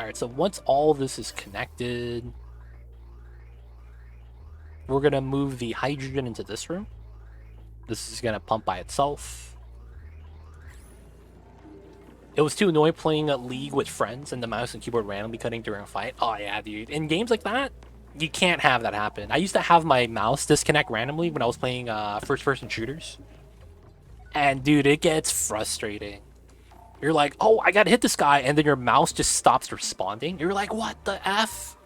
Alright, so once all this is connected, we're going to move the hydrogen into this room. This is going to pump by itself. It was too annoying playing a League with friends and the mouse and keyboard randomly cutting during a fight. Oh yeah, dude. In games like that, you can't have that happen. I used to have my mouse disconnect randomly when I was playing first-person shooters. And dude, it gets frustrating. You're like, oh, I gotta hit this guy, and then your mouse just stops responding. You're like, what the F?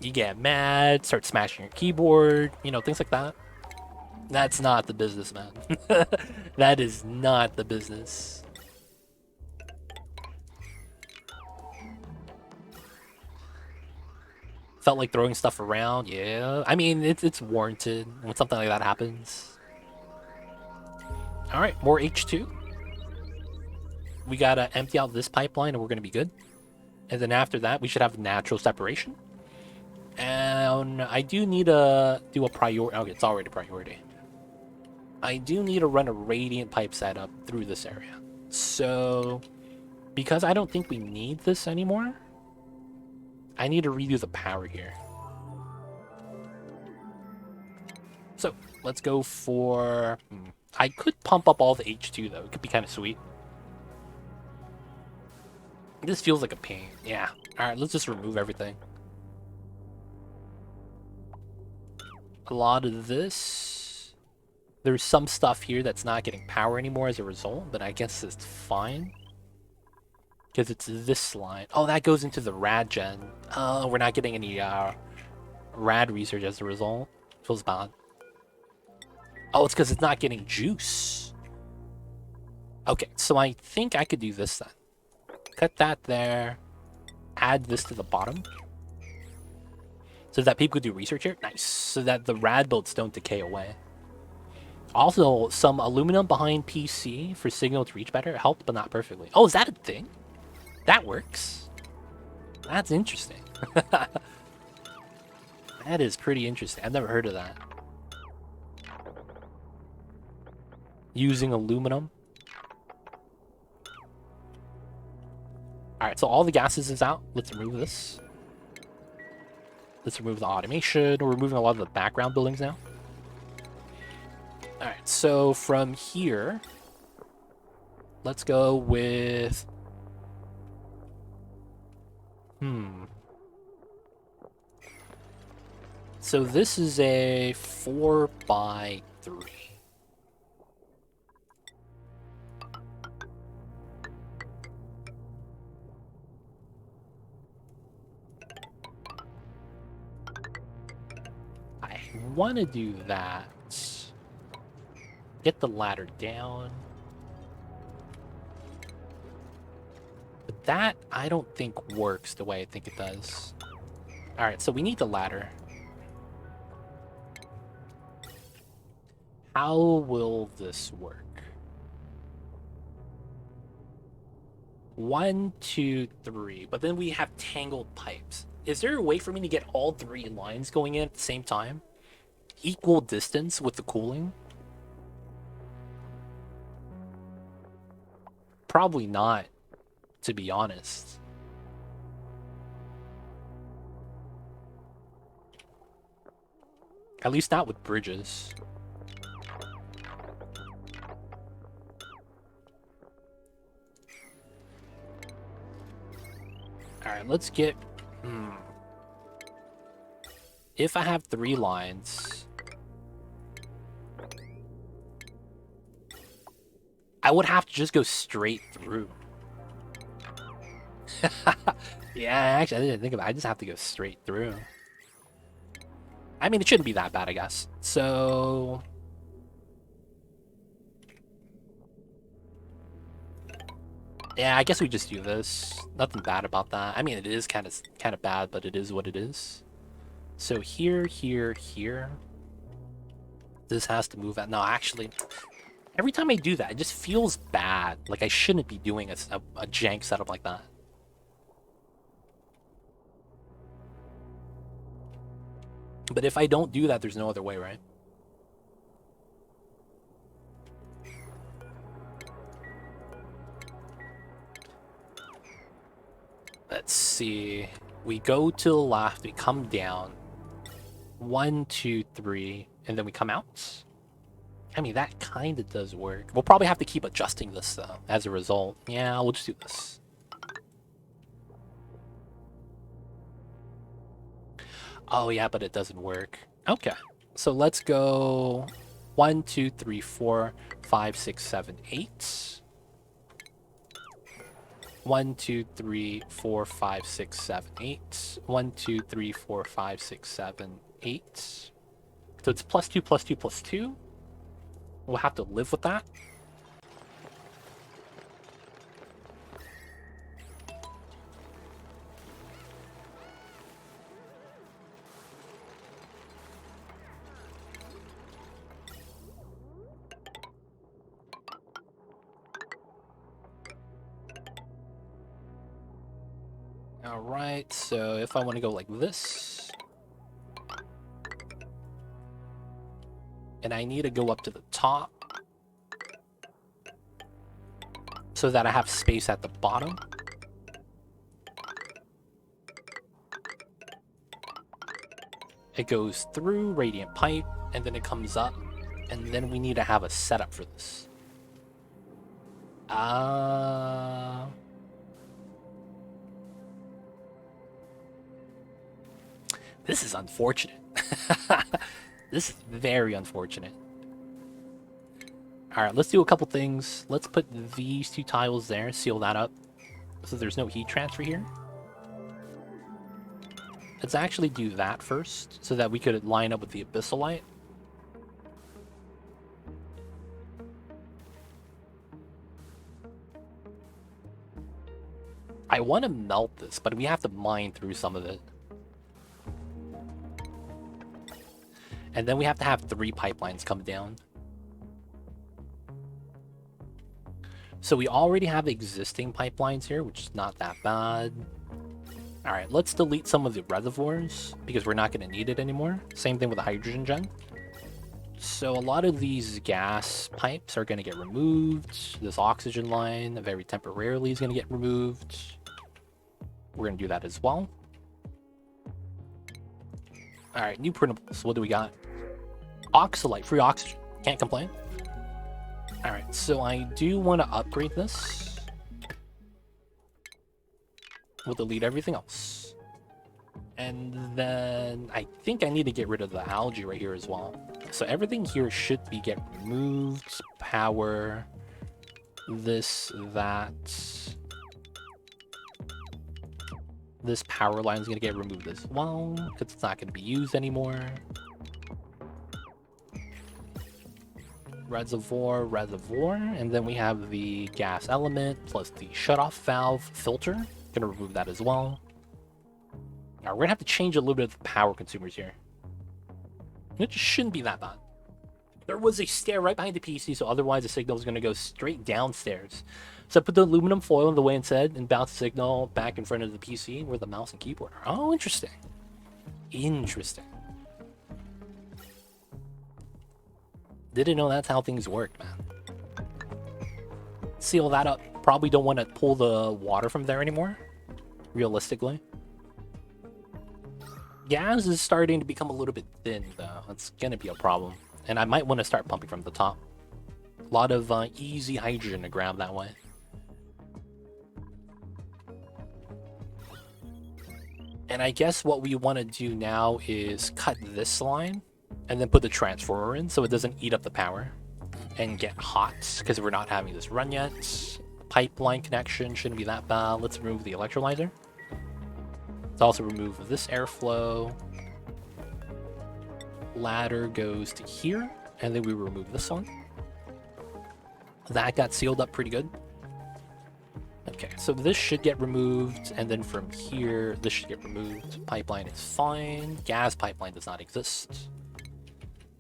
You get mad, start smashing your keyboard, you know, things like that. That's not the business, man. That is not the business. Felt like throwing stuff around, yeah. I mean, it's warranted when something like that happens. All right, more H2. We gotta empty out this pipeline and we're gonna be good. And then after that, we should have natural separation. And I do need to do a priority. Okay, it's already priority. I do need to run a radiant pipe setup through this area. So, because I don't think we need this anymore, I need to redo the power here. So, let's go for... I could pump up all the H2, though. It could be kind of sweet. This feels like a pain. Yeah. Alright, let's just remove everything. A lot of this... There's some stuff here that's not getting power anymore as a result, but I guess it's fine. Because it's this line. Oh, that goes into the rad gen. Oh, we're not getting any rad research as a result. Feels bad. Oh, it's because it's not getting juice. Okay, so I think I could do this then. Cut that there. Add this to the bottom. So that people could do research here. Nice. So that the rad bolts don't decay away. Also, some aluminum behind PC for signal to reach better helped, but not perfectly. Oh, is that a thing? That works. That's interesting. That is pretty interesting. I've never heard of that. Using aluminum. Alright, so all the gases is out. Let's remove this. Let's remove the automation. We're removing a lot of the background buildings now. Alright, so from here, let's go with... So this is a 4x3. I want to do that. Get the ladder down. But that, I don't think works the way I think it does. Alright, so we need the ladder. How will this work? 1, 2, 3. But then we have tangled pipes. Is there a way for me to get all 3 lines going in at the same time? Equal distance with the cooling? Probably not, to be honest. At least not with bridges. Alright, let's get... If I have 3 lines... I would have to just go straight through. Yeah, actually, I didn't think about it. I just have to go straight through. I mean, it shouldn't be that bad, I guess. So... Yeah, I guess we just do this. Nothing bad about that. I mean, it is kind of bad, but it is what it is. So here, here, here. This has to move out. No, actually, every time I do that, it just feels bad. Like I shouldn't be doing a jank setup like that. But if I don't do that, there's no other way, right? Let's see. We go to the left, we come down. 1, 2, 3, and then we come out. I mean, that kind of does work. We'll probably have to keep adjusting this, though, as a result. Yeah, we'll just do this. Oh, yeah, but it doesn't work. Okay, so let's go 1, 2, 3, 4, 5, 6, 7, 8. 1, 2, 3, 4, 5, 6, 7, 8. 1, 2, 3, 4, 5, 6, 7, 8. So it's +2, +2, +2. We'll have to live with that. Alright, so if I want to go like this, and I need to go up to the top so that I have space at the bottom. It goes through radiant pipe, and then it comes up, and then we need to have a setup for this. This is unfortunate. This is very unfortunate. Alright, let's do a couple things. Let's put these 2 tiles there, seal that up, so there's no heat transfer here. Let's actually do that first, so that we could line up with the abyssal light. I want to melt this, but we have to mine through some of it. And then we have to have 3 pipelines come down. So we already have existing pipelines here, which is not that bad. Alright, let's delete some of the reservoirs, because we're not going to need it anymore. Same thing with the hydrogen gen. So a lot of these gas pipes are going to get removed. This oxygen line, very temporarily, is going to get removed. We're going to do that as well. Alright, new printables. What do we got? Oxalite, free oxygen. Can't complain. Alright, so I do want to upgrade this. We'll delete everything else. And then I think I need to get rid of the algae right here as well. So everything here should be get removed. Power. This, that. This power line is going to get removed as well, because it's not going to be used anymore. Reservoir, and then we have the gas element, plus the shutoff valve filter. Going to remove that as well. Now, we're going to have to change a little bit of the power consumers here. It shouldn't be that bad. There was a stair right behind the PC, so otherwise the signal is going to go straight downstairs. So I put the aluminum foil in the way it said and bounce the signal back in front of the PC where the mouse and keyboard are. Oh, interesting. Interesting. Didn't know that's how things work, man. Seal that up. Probably don't want to pull the water from there anymore, realistically. Gas is starting to become a little bit thin, though. It's going to be a problem. And I might want to start pumping from the top. A lot of easy hydrogen to grab that way. And I guess what we want to do now is cut this line and then put the transformer in so it doesn't eat up the power and get hot because we're not having this run yet. Pipeline connection shouldn't be that bad. Let's remove the electrolyzer. Let's also remove this airflow. Ladder goes to here, and then we remove this one. That got sealed up pretty good. Okay, so this should get removed, and then from here, this should get removed. Pipeline is fine. Gas pipeline does not exist.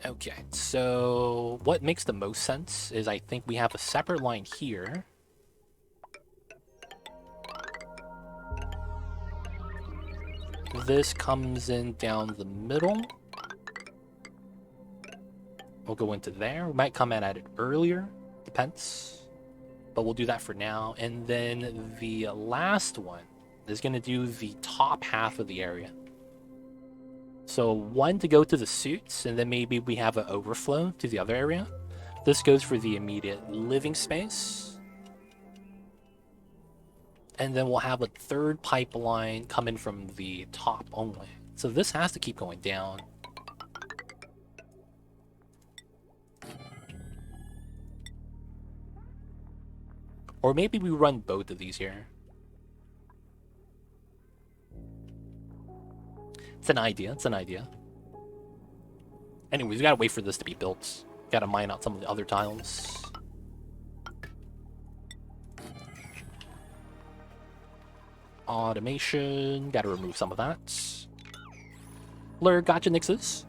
Okay, so what makes the most sense is I think we have a separate line here. This comes in down the middle. We'll go into there. We might come in at it earlier. Depends. But we'll do that for now. And then the last one. is going to do the top half of the area. So 1 to go to the suits, and then maybe we have an overflow to the other area. This goes for the immediate living space. And then we'll have a third pipeline coming from the top only. So this has to keep going down. Or maybe we run both of these here. It's an idea, it's an idea. Anyways, we gotta wait for this to be built. Gotta mine out some of the other tiles. Automation, gotta remove some of that. Lurk, gotcha, Nixes.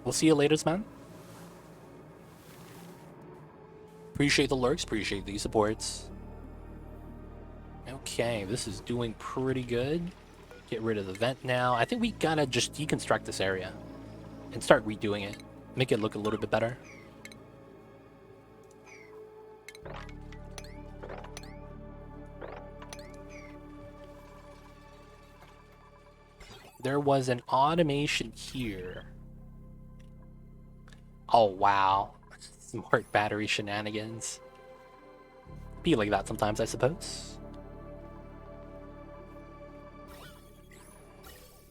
We'll see you later, man. Appreciate the lurks, appreciate the supports. Okay, this is doing pretty good. Get rid of the vent now. I think we gotta just deconstruct this area and start redoing it. Make it look a little bit better. There was an automation here. Oh, wow. Smart battery shenanigans. Be like that sometimes, I suppose.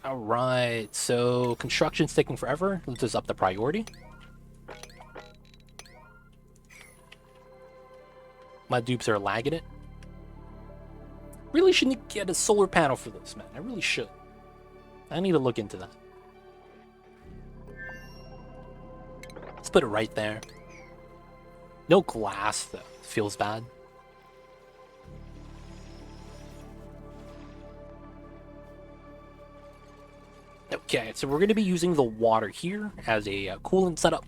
Alright, so construction's taking forever. Let's just up the priority. My dupes are lagging it. Really shouldn't get a solar panel for this, man. I really should. I need to look into that. Let's put it right there. No glass, though. Feels bad. Okay, so we're going to be using the water here as a coolant setup.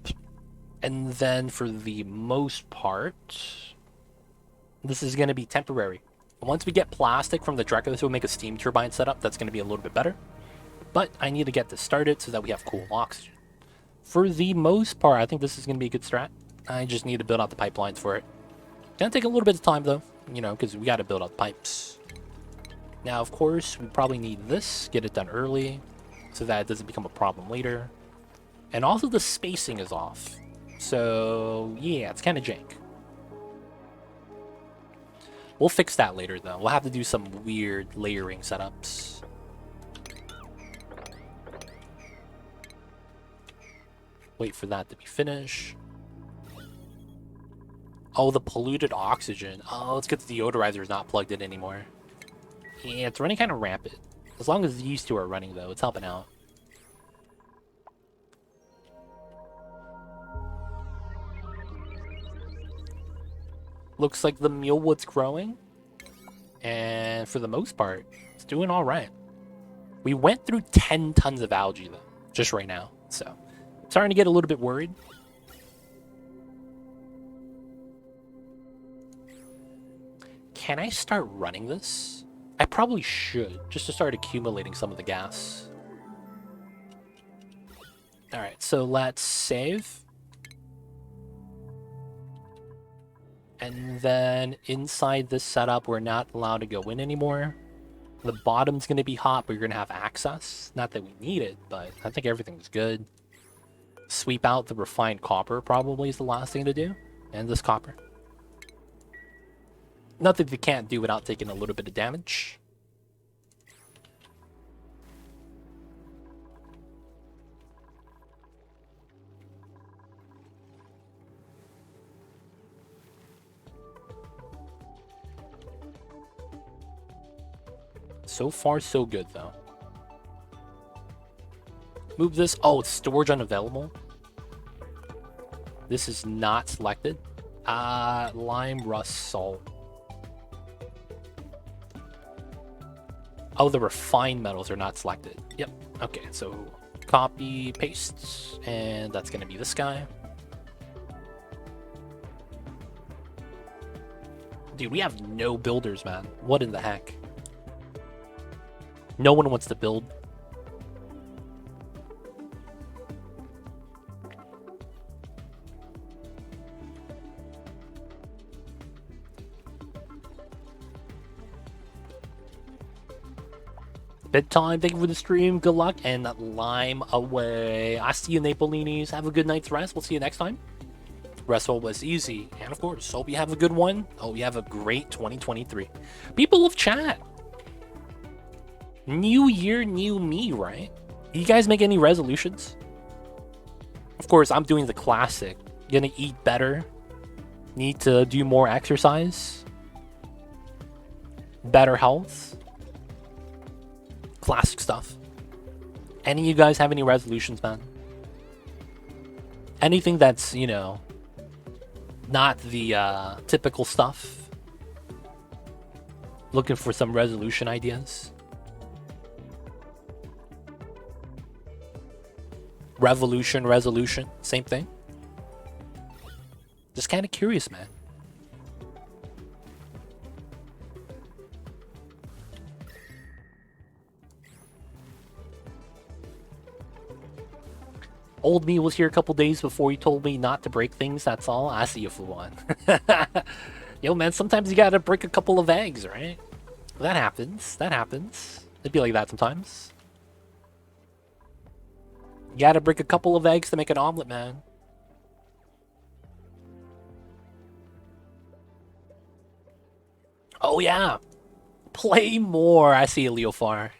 And then for the most part, this is going to be temporary. Once we get plastic from the Dreco, this will make a steam turbine setup. That's going to be a little bit better. But I need to get this started so that we have cool oxygen. For the most part, I think this is going to be a good strat. I just need to build out the pipelines for it. Gonna take a little bit of time though, you know, because we got to build out the pipes. Now, of course, we probably need this, get it done early, so that it doesn't become a problem later. And also the spacing is off. So, yeah, it's kind of jank. We'll fix that later though. We'll have to do some weird layering setups. Wait for that to be finished. Oh, the polluted oxygen. Oh, it's because the deodorizer is not plugged in anymore. Yeah, it's running kind of rampant. As long as these two are running, though, it's helping out. Looks like the mealwood's growing. And for the most part, it's doing all right. We went through 10 tons of algae, though, just right now. So, starting to get a little bit worried. Can I start running this? I probably should, just to start accumulating some of the gas. Alright, so let's save. And then inside this setup, we're not allowed to go in anymore. The bottom's going to be hot, but you're going to have access. Not that we need it, but I think everything's good. Sweep out the refined copper probably is the last thing to do. And this copper. Nothing they can't do without taking a little bit of damage. So far, so good, though. Move this. Oh, it's storage unavailable. This is not selected. Lime, rust, salt. Oh, the refined metals are not selected. Yep. Okay, so copy, paste, and that's going to be this guy. Dude, we have no builders, man. What in the heck? No one wants to build. Bedtime, thank you for the stream. Good luck and lime away. I see you, Napolinis. Have a good night's rest. We'll see you next time. Wrestle was easy. And of course, hope you have a good one. Hope you have a great 2023. People of chat. New year, new me, right? You guys make any resolutions? Of course, I'm doing the classic. Gonna eat better. Need to do more exercise. Better health. Classic stuff. Any of you guys have any resolutions, man? Anything that's, you know, not the typical stuff? Looking for some resolution ideas? Revolution, resolution, same thing? Just kind of curious, man. Old me was here a couple days before he told me not to break things, that's all. I see you, Fluon. Yo, man, sometimes you gotta break a couple of eggs, right? That happens. That happens. It'd be like that sometimes. You gotta break a couple of eggs to make an omelet, man. Oh, yeah. Play more. I see you, Leofar.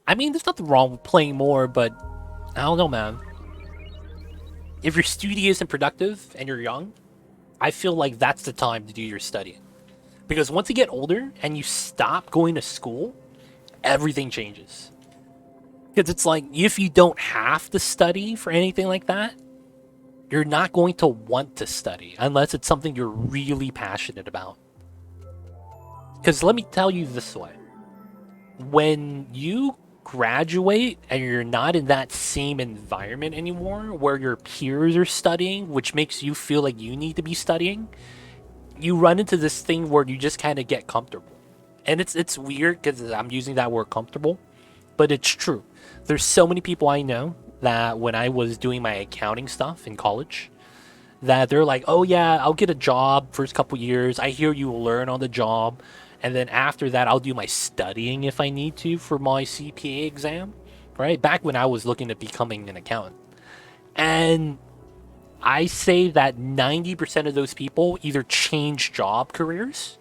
I mean, there's nothing wrong with playing more, but I don't know, man. If you're studious and productive and you're young, I feel like that's the time to do your studying. Because once you get older and you stop going to school, everything changes. Because it's like, if you don't have to study for anything like that, you're not going to want to study unless it's something you're really passionate about. Because let me tell you this way. When you graduate and you're not in that same environment anymore where your peers are studying, which makes you feel like you need to be studying, you run into this thing where you just kind of get comfortable. And it's weird because I'm using that word comfortable, but it's true. There's so many people I know that when I was doing my accounting stuff in college, that they're like, oh yeah, I'll get a job first couple years. I hear you learn on the job. And then after that, I'll do my studying if I need to for my CPA exam, right? Back when I was looking at becoming an accountant. And I say that 90% of those people either change job careers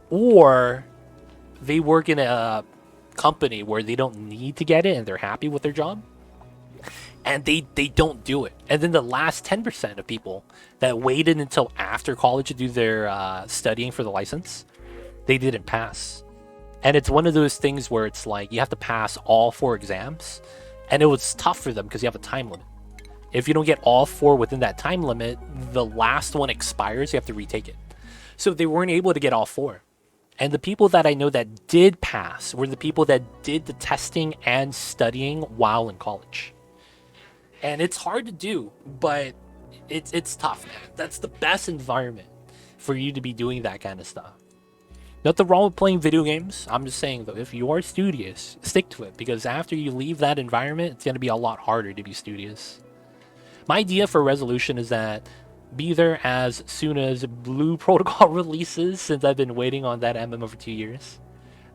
or they work in a company where they don't need to get it and they're happy with their job. And they don't do it. And then the last 10% of people that waited until after college to do their studying for the license, they didn't pass. And it's one of those things where it's like you have to pass all 4 exams. And it was tough for them because you have a time limit. If you don't get all 4 within that time limit, the last one expires, you have to retake it. So they weren't able to get all 4. And the people that I know that did pass were the people that did the testing and studying while in college. And it's hard to do, but it's tough, man. That's the best environment for you to be doing that kind of stuff. Nothing wrong with playing video games. I'm just saying, though, if you are studious, stick to it. Because after you leave that environment, it's going to be a lot harder to be studious. My idea for resolution is that be there as soon as Blue Protocol releases, since I've been waiting on that MMO for 2 years.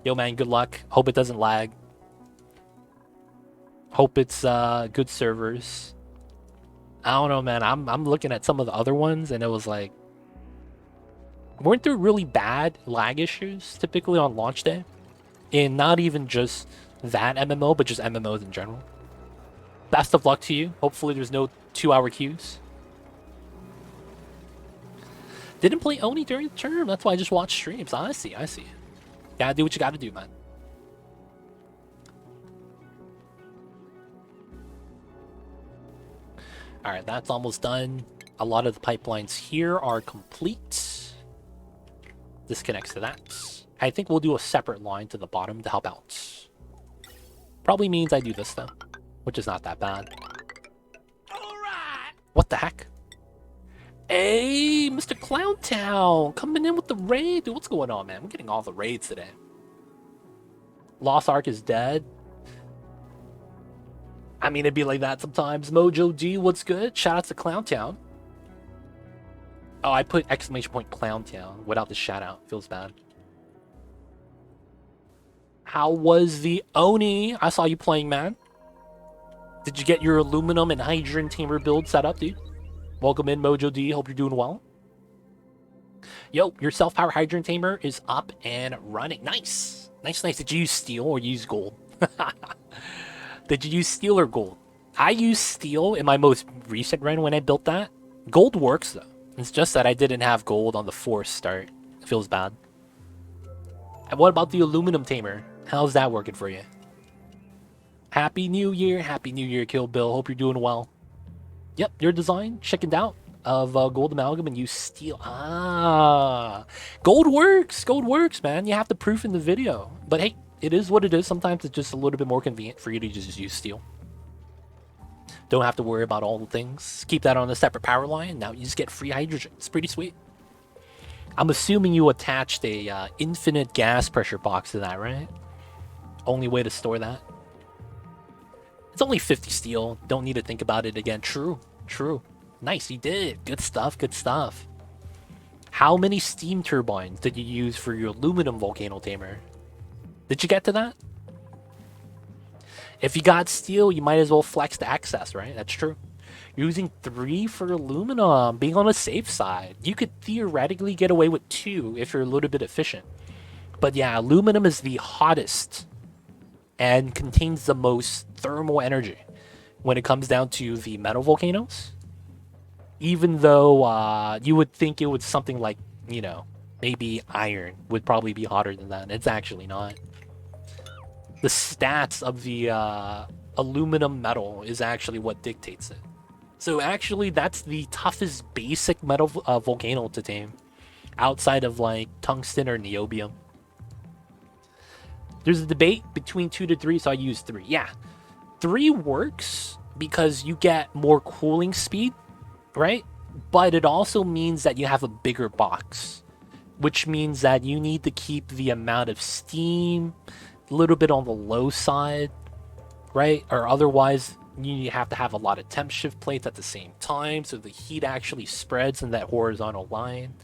Yo, man, good luck. Hope it doesn't lag. Hope it's good servers. I don't know, man. I'm looking at some of the other ones, and it was like, weren't there really bad lag issues typically on launch day? And not even just that MMO, but just MMOs in general. Best of luck to you. Hopefully there's no 2-hour queues. Didn't play Oni during the term. That's why I just watched streams. I see. Gotta do what you gotta do, man. Alright, that's almost done. A lot of the pipelines here are complete. This connects to that. I think we'll do a separate line to the bottom to help out. Probably means I do this though, which is not that bad. Alright! What the heck? Hey, Mr. Clowntown, coming in with the raid. Dude, what's going on, man? We're getting all the raids today. Lost Ark is dead. I mean, it'd be like that sometimes. Mojo D, what's good? Shout out to Clowntown. Oh, I put exclamation point Clowntown without the shout out. Feels bad. How was the Oni? I saw you playing, man. Did you get your aluminum and hydrogen tamer build set up, dude? Welcome in, Mojo D. Hope you're doing well. Yo, your self-power hydrogen tamer is up and running. Nice. Nice, nice. Did you use steel or use gold? Did you use steel or gold? I used steel in my most recent run when I built that. Gold works, though. It's just that I didn't have gold on the force start. It feels bad. And what about the aluminum tamer? How's that working for you? Happy New Year, Kill Bill. Hope you're doing well. Yep, your design, chickened out of gold amalgam and use steel. Ah, gold works, man. You have to proof in the video. But hey, it is what it is. Sometimes it's just a little bit more convenient for you to just use steel. Don't have to worry about all the things. Keep that on a separate power line. Now you just get free hydrogen. It's pretty sweet. I'm assuming you attached a infinite gas pressure box to that, right? Only way to store that. It's only 50 steel. Don't need to think about it again. True. Nice, you did. Good stuff. How many steam turbines did you use for your aluminum volcano tamer? Did you get to that? If you got steel, you might as well flex the excess, right? That's true. You're using 3 for aluminum, being on the safe side. You could theoretically get away with 2 if you're a little bit efficient. But yeah, aluminum is the hottest and contains the most thermal energy when it comes down to the metal volcanoes. Even though you would think it was something like, you know, maybe iron would probably be hotter than that. It's actually not. The stats of the aluminum metal is actually what dictates it. So actually, that's the toughest basic metal volcano to tame, outside of like tungsten or niobium. There's a debate between 2 to 3, so I use 3. Yeah, 3 works because you get more cooling speed, right? But it also means that you have a bigger box, which means that you need to keep the amount of steam a little bit on the low side, right? Or otherwise, you have to have a lot of temp shift plates at the same time, so the heat actually spreads in that horizontal line.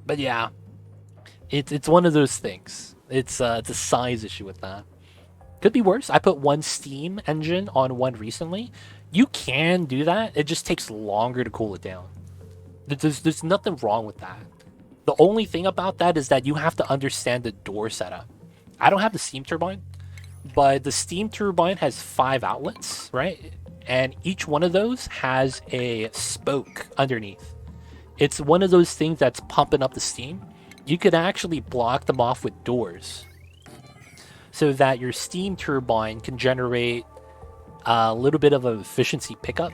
But yeah, it's one of those things. It's a size issue with that. Could be worse. I put 1 steam engine on one recently. You can do that. It just takes longer to cool it down. There's nothing wrong with that. The only thing about that is that you have to understand the door setup. I don't have the steam turbine, but the steam turbine has 5 outlets, right? And each one of those has a spoke underneath. It's one of those things that's pumping up the steam. You could actually block them off with doors so that your steam turbine can generate a little bit of an efficiency pickup,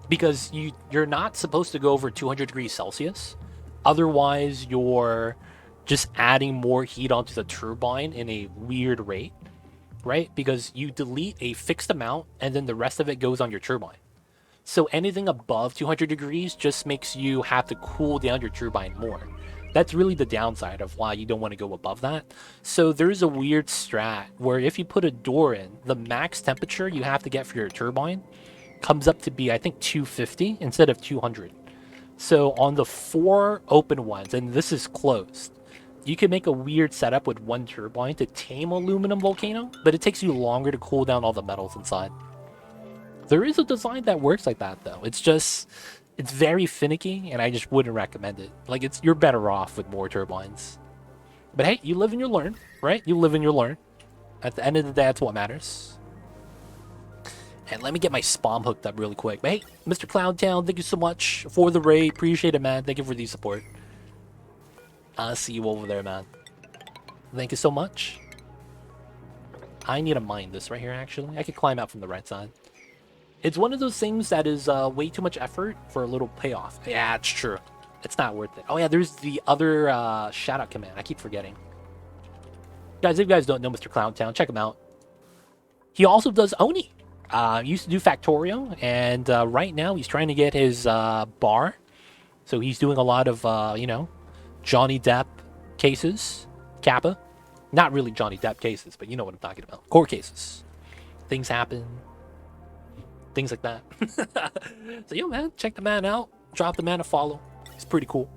because you're not supposed to go over 200 degrees Celsius. Otherwise, you're just adding more heat onto the turbine in a weird rate, right? Because you delete a fixed amount and then the rest of it goes on your turbine. So anything above 200 degrees just makes you have to cool down your turbine more. That's really the downside of why you don't want to go above that. So there's a weird strat where if you put a door in, the max temperature you have to get for your turbine comes up to be, I think, 250 instead of 200. So on the 4 open ones, and this is closed, you can make a weird setup with 1 turbine to tame aluminum volcano, but it takes you longer to cool down all the metals inside. There is a design that works like that, though. It's very finicky, and I just wouldn't recommend it. Like, you're better off with more turbines. But hey, you live and you learn, right? You live and you learn. At the end of the day, that's what matters. And let me get my SPOM hooked up really quick. But hey, Mr. Cloudtown, thank you so much for the raid. Appreciate it, man. Thank you for the support. I'll see you over there, man. Thank you so much. I need to mine this right here, actually. I could climb out from the right side. It's one of those things that is way too much effort for a little payoff. Yeah, it's true. It's not worth it. Oh yeah, there's the other shout-out command. I keep forgetting. Guys, if you guys don't know Mr. Cloudtown, check him out. He also does Oni. He used to do Factorio, and right now he's trying to get his bar. So he's doing a lot of, you know, Johnny Depp cases. Kappa. Not really Johnny Depp cases, but you know what I'm talking about. Court cases. Things happen. Things like that. So, yo, man, check the man out. Drop the man a follow. It's pretty cool.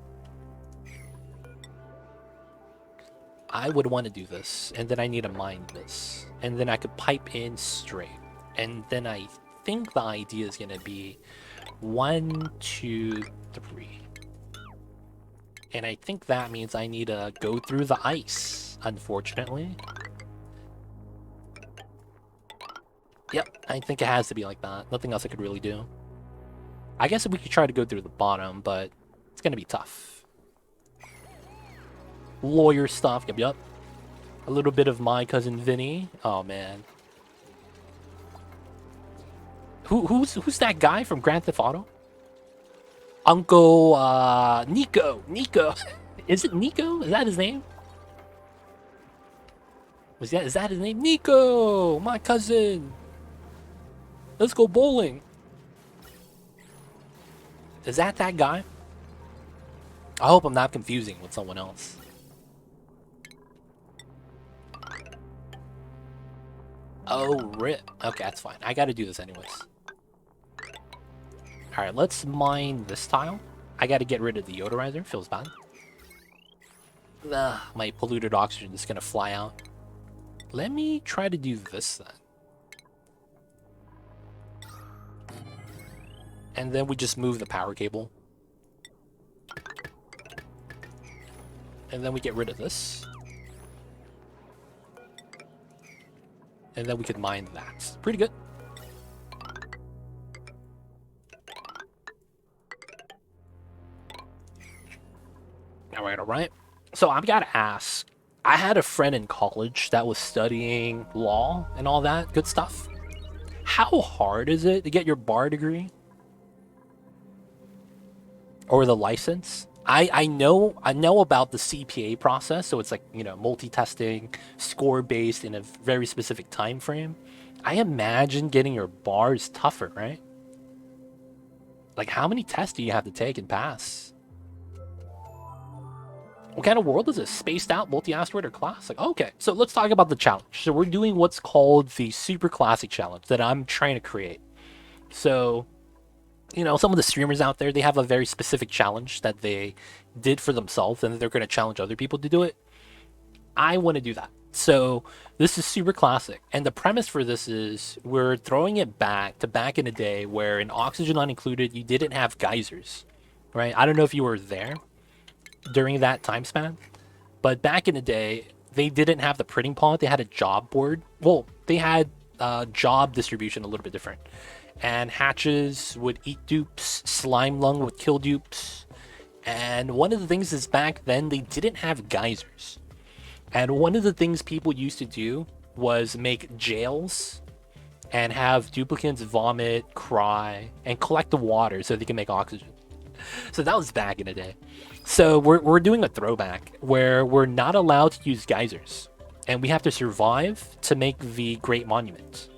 I would want to do this, and then I need to mine this, and then I could pipe in straight, and then I think the idea is gonna be 1, 2, 3, and I think that means I need to go through the ice, unfortunately. Yep, I think it has to be like that. Nothing else I could really do. I guess we could try to go through the bottom, but it's gonna be tough. Lawyer stuff, yep. A little bit of my cousin Vinny. Oh man. Who's that guy from Grand Theft Auto? Uncle Nico. Is it Nico? Is that his name? Is that his name? Nico, my cousin. Let's go bowling. Is that guy? I hope I'm not confusing with someone else. Oh, rip. Okay, that's fine. I gotta do this anyways. Alright, let's mine this tile. I gotta get rid of the deodorizer. Feels bad. My polluted oxygen is gonna fly out. Let me try to do this then. And then we just move the power cable. And then we get rid of this. And then we could mine that. Pretty good. Alright. So I've got to ask. I had a friend in college that was studying law and all that good stuff. How hard is it to get your bar degree? Or the license? I know about the CPA process, so it's like, you know, multi-testing, score-based in a very specific time frame. I imagine getting your bar is tougher, right? Like, how many tests do you have to take and pass? What kind of world is this? Spaced out, multi-asteroid, or classic? Okay, so let's talk about the challenge. So we're doing what's called the Super Classic Challenge that I'm trying to create. So, you know, some of the streamers out there, they have a very specific challenge that they did for themselves, and they're going to challenge other people to do it. I want to do that. So this is super classic. And the premise for this is we're throwing it back to back in the day where in Oxygen Not Included, you didn't have geysers, right? I don't know if you were there during that time span, but back in the day, they didn't have the printing pod. They had a job board. Well, they had job distribution a little bit different. And hatches would eat dupes, slime lung would kill dupes. And one of the things is back then they didn't have geysers. And one of the things people used to do was make jails and have duplicants vomit, cry, and collect the water so they can make oxygen. So that was back in the day. So we're doing a throwback where we're not allowed to use geysers. And we have to survive to make the Great Monument.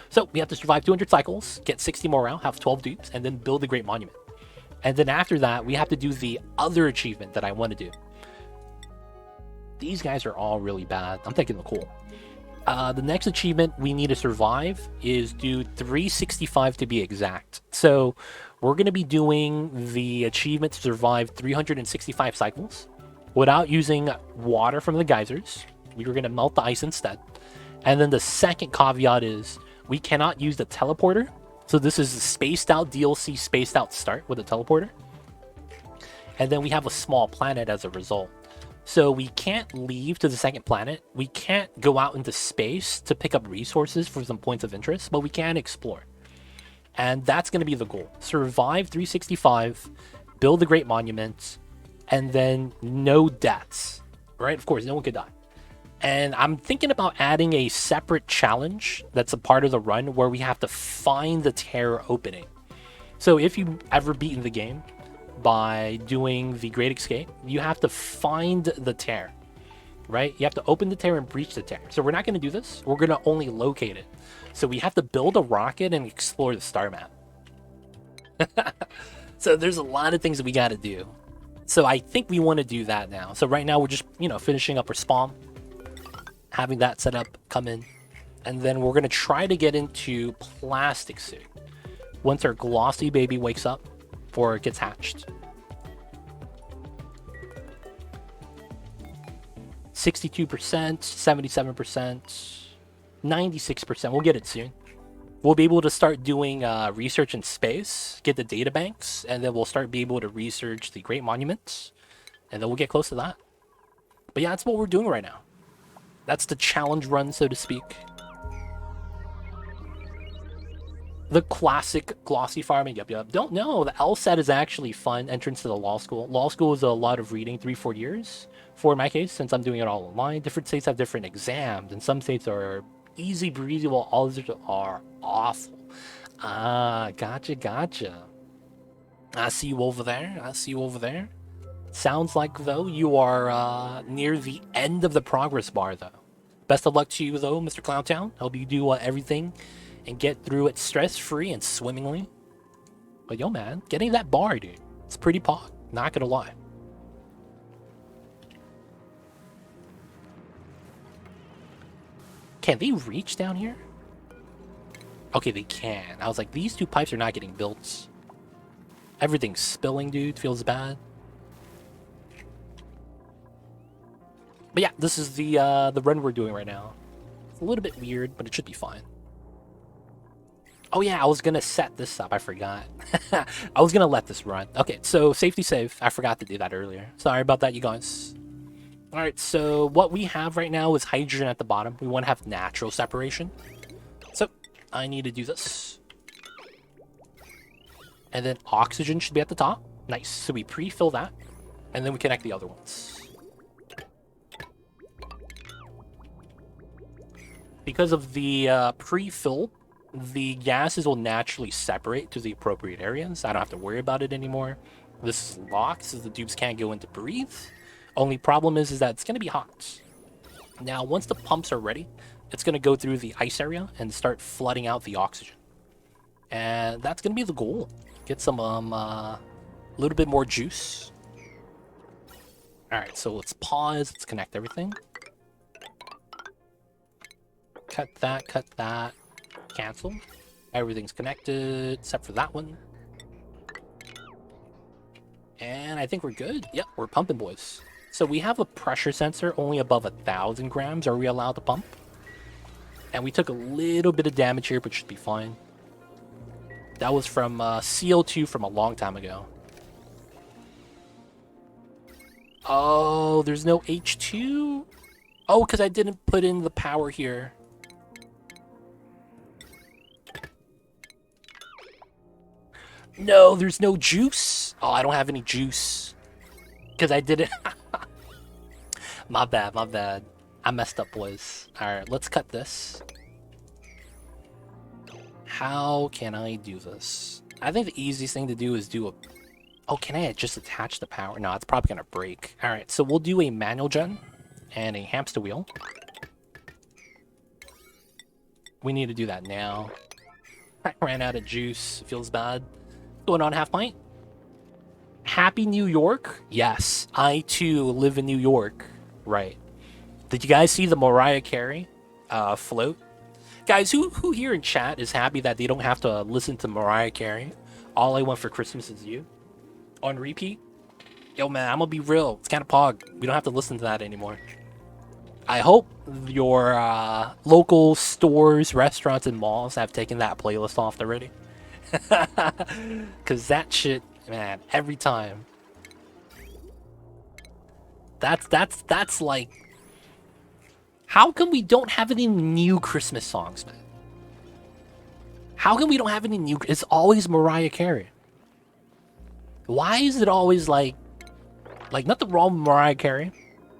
So we have to survive 200 cycles, get 60 morale, have 12 dupes, and then build the Great Monument. And then after that, we have to do the other achievement that I want to do. These guys are all really bad. I'm taking the cool. The next achievement we need to survive is do 365 to be exact. So we're going to be doing the achievement to survive 365 cycles without using water from the geysers. We were going to melt the ice instead. And then the second caveat is we cannot use the teleporter. So this is a spaced out DLC, spaced out start with a teleporter. And then we have a small planet as a result. So we can't leave to the second planet. We can't go out into space to pick up resources for some points of interest, but we can explore. And that's going to be the goal. Survive 365, build the Great Monument, and then no deaths, right? Of course, no one could die. And I'm thinking about adding a separate challenge that's a part of the run where we have to find the tear opening. So if you've ever beaten the game by doing the Great Escape, you have to find the tear, right? You have to open the tear and breach the tear. So we're not going to do this. We're going to only locate it. So we have to build a rocket and explore the star map. So there's a lot of things that we got to do. So I think we want to do that now. So right now we're just, you know, finishing up our SPOM, having that set up, come in, and then we're going to try to get into plastic suit once our glossy baby wakes up or gets hatched. 62%, 77%, 96%. We'll get it soon. We'll be able to start doing research in space, get the data banks, and then we'll start be able to research the Great Monuments, and then we'll get close to that. But yeah, that's what we're doing right now. That's the challenge run, so to speak. The classic glossy farming. Yep. Don't know. The LSAT is actually fun. Entrance to the law school. Law school is a lot of reading, 3-4 years. For my case, since I'm doing it all online, different states have different exams, and some states are easy breezy while others are awful. Ah, gotcha. I see you over there. Sounds like, though, you are near the end of the progress bar, though. Best of luck to you, though, Mr. Clowntown. Hope you do everything and get through it stress-free and swimmingly. But yo, man, getting that bar, dude, it's pretty pog. Not gonna lie. Can they reach down here? Okay, they can. I was like, these two pipes are not getting built. Everything's spilling, dude. Feels bad. But yeah, this is the run we're doing right now. It's a little bit weird, but it should be fine. Oh yeah, I was gonna set this up. I forgot. I was gonna let this run. Okay, so safety save. I forgot to do that earlier. Sorry about that, you guys. All right, so what we have right now is hydrogen at the bottom. We want to have natural separation. So I need to do this. And then oxygen should be at the top. Nice. So we pre-fill that, and then we connect the other ones. Because of the pre-fill, the gases will naturally separate to the appropriate areas. I don't have to worry about it anymore. This is locked, so the tubes can't go in to breathe. Only problem is that it's going to be hot. Now, once the pumps are ready, it's going to go through the ice area and start flooding out the oxygen. And that's going to be the goal. Get some, little bit more juice. Alright, so let's pause. Let's connect everything. Cut that. Cancel. Everything's connected except for that one. And I think we're good. Yep, we're pumping, boys. So we have a pressure sensor only above 1,000 grams. Are we allowed to pump? And we took a little bit of damage here, but should be fine. That was from CO2 from a long time ago. Oh, there's no H2? Oh, because I didn't put in the power here. No, there's no juice. Oh, I don't have any juice. Because I didn't... My bad. I messed up, boys. Alright, let's cut this. How can I do this? I think the easiest thing to do is do a... Oh, can I just attach the power? No, it's probably going to break. Alright, so we'll do a manual gen and a hamster wheel. We need to do that now. I ran out of juice. It feels bad. Going on half pint. Happy New York? Yes, I too live in New York. Right. Did you guys see the Mariah Carey float? Guys, who here in chat is happy that they don't have to listen to Mariah Carey? All I Want for Christmas Is You on repeat? Yo, man, I'm gonna be real. It's kind of pog. We don't have to listen to that anymore. I hope your local stores, restaurants, and malls have taken that playlist off already. Cause that shit, man, every time. That's like, how come we don't have any new Christmas songs, man? How come we don't have any new? It's always Mariah Carey. Why is it always like nothing wrong with Mariah Carey,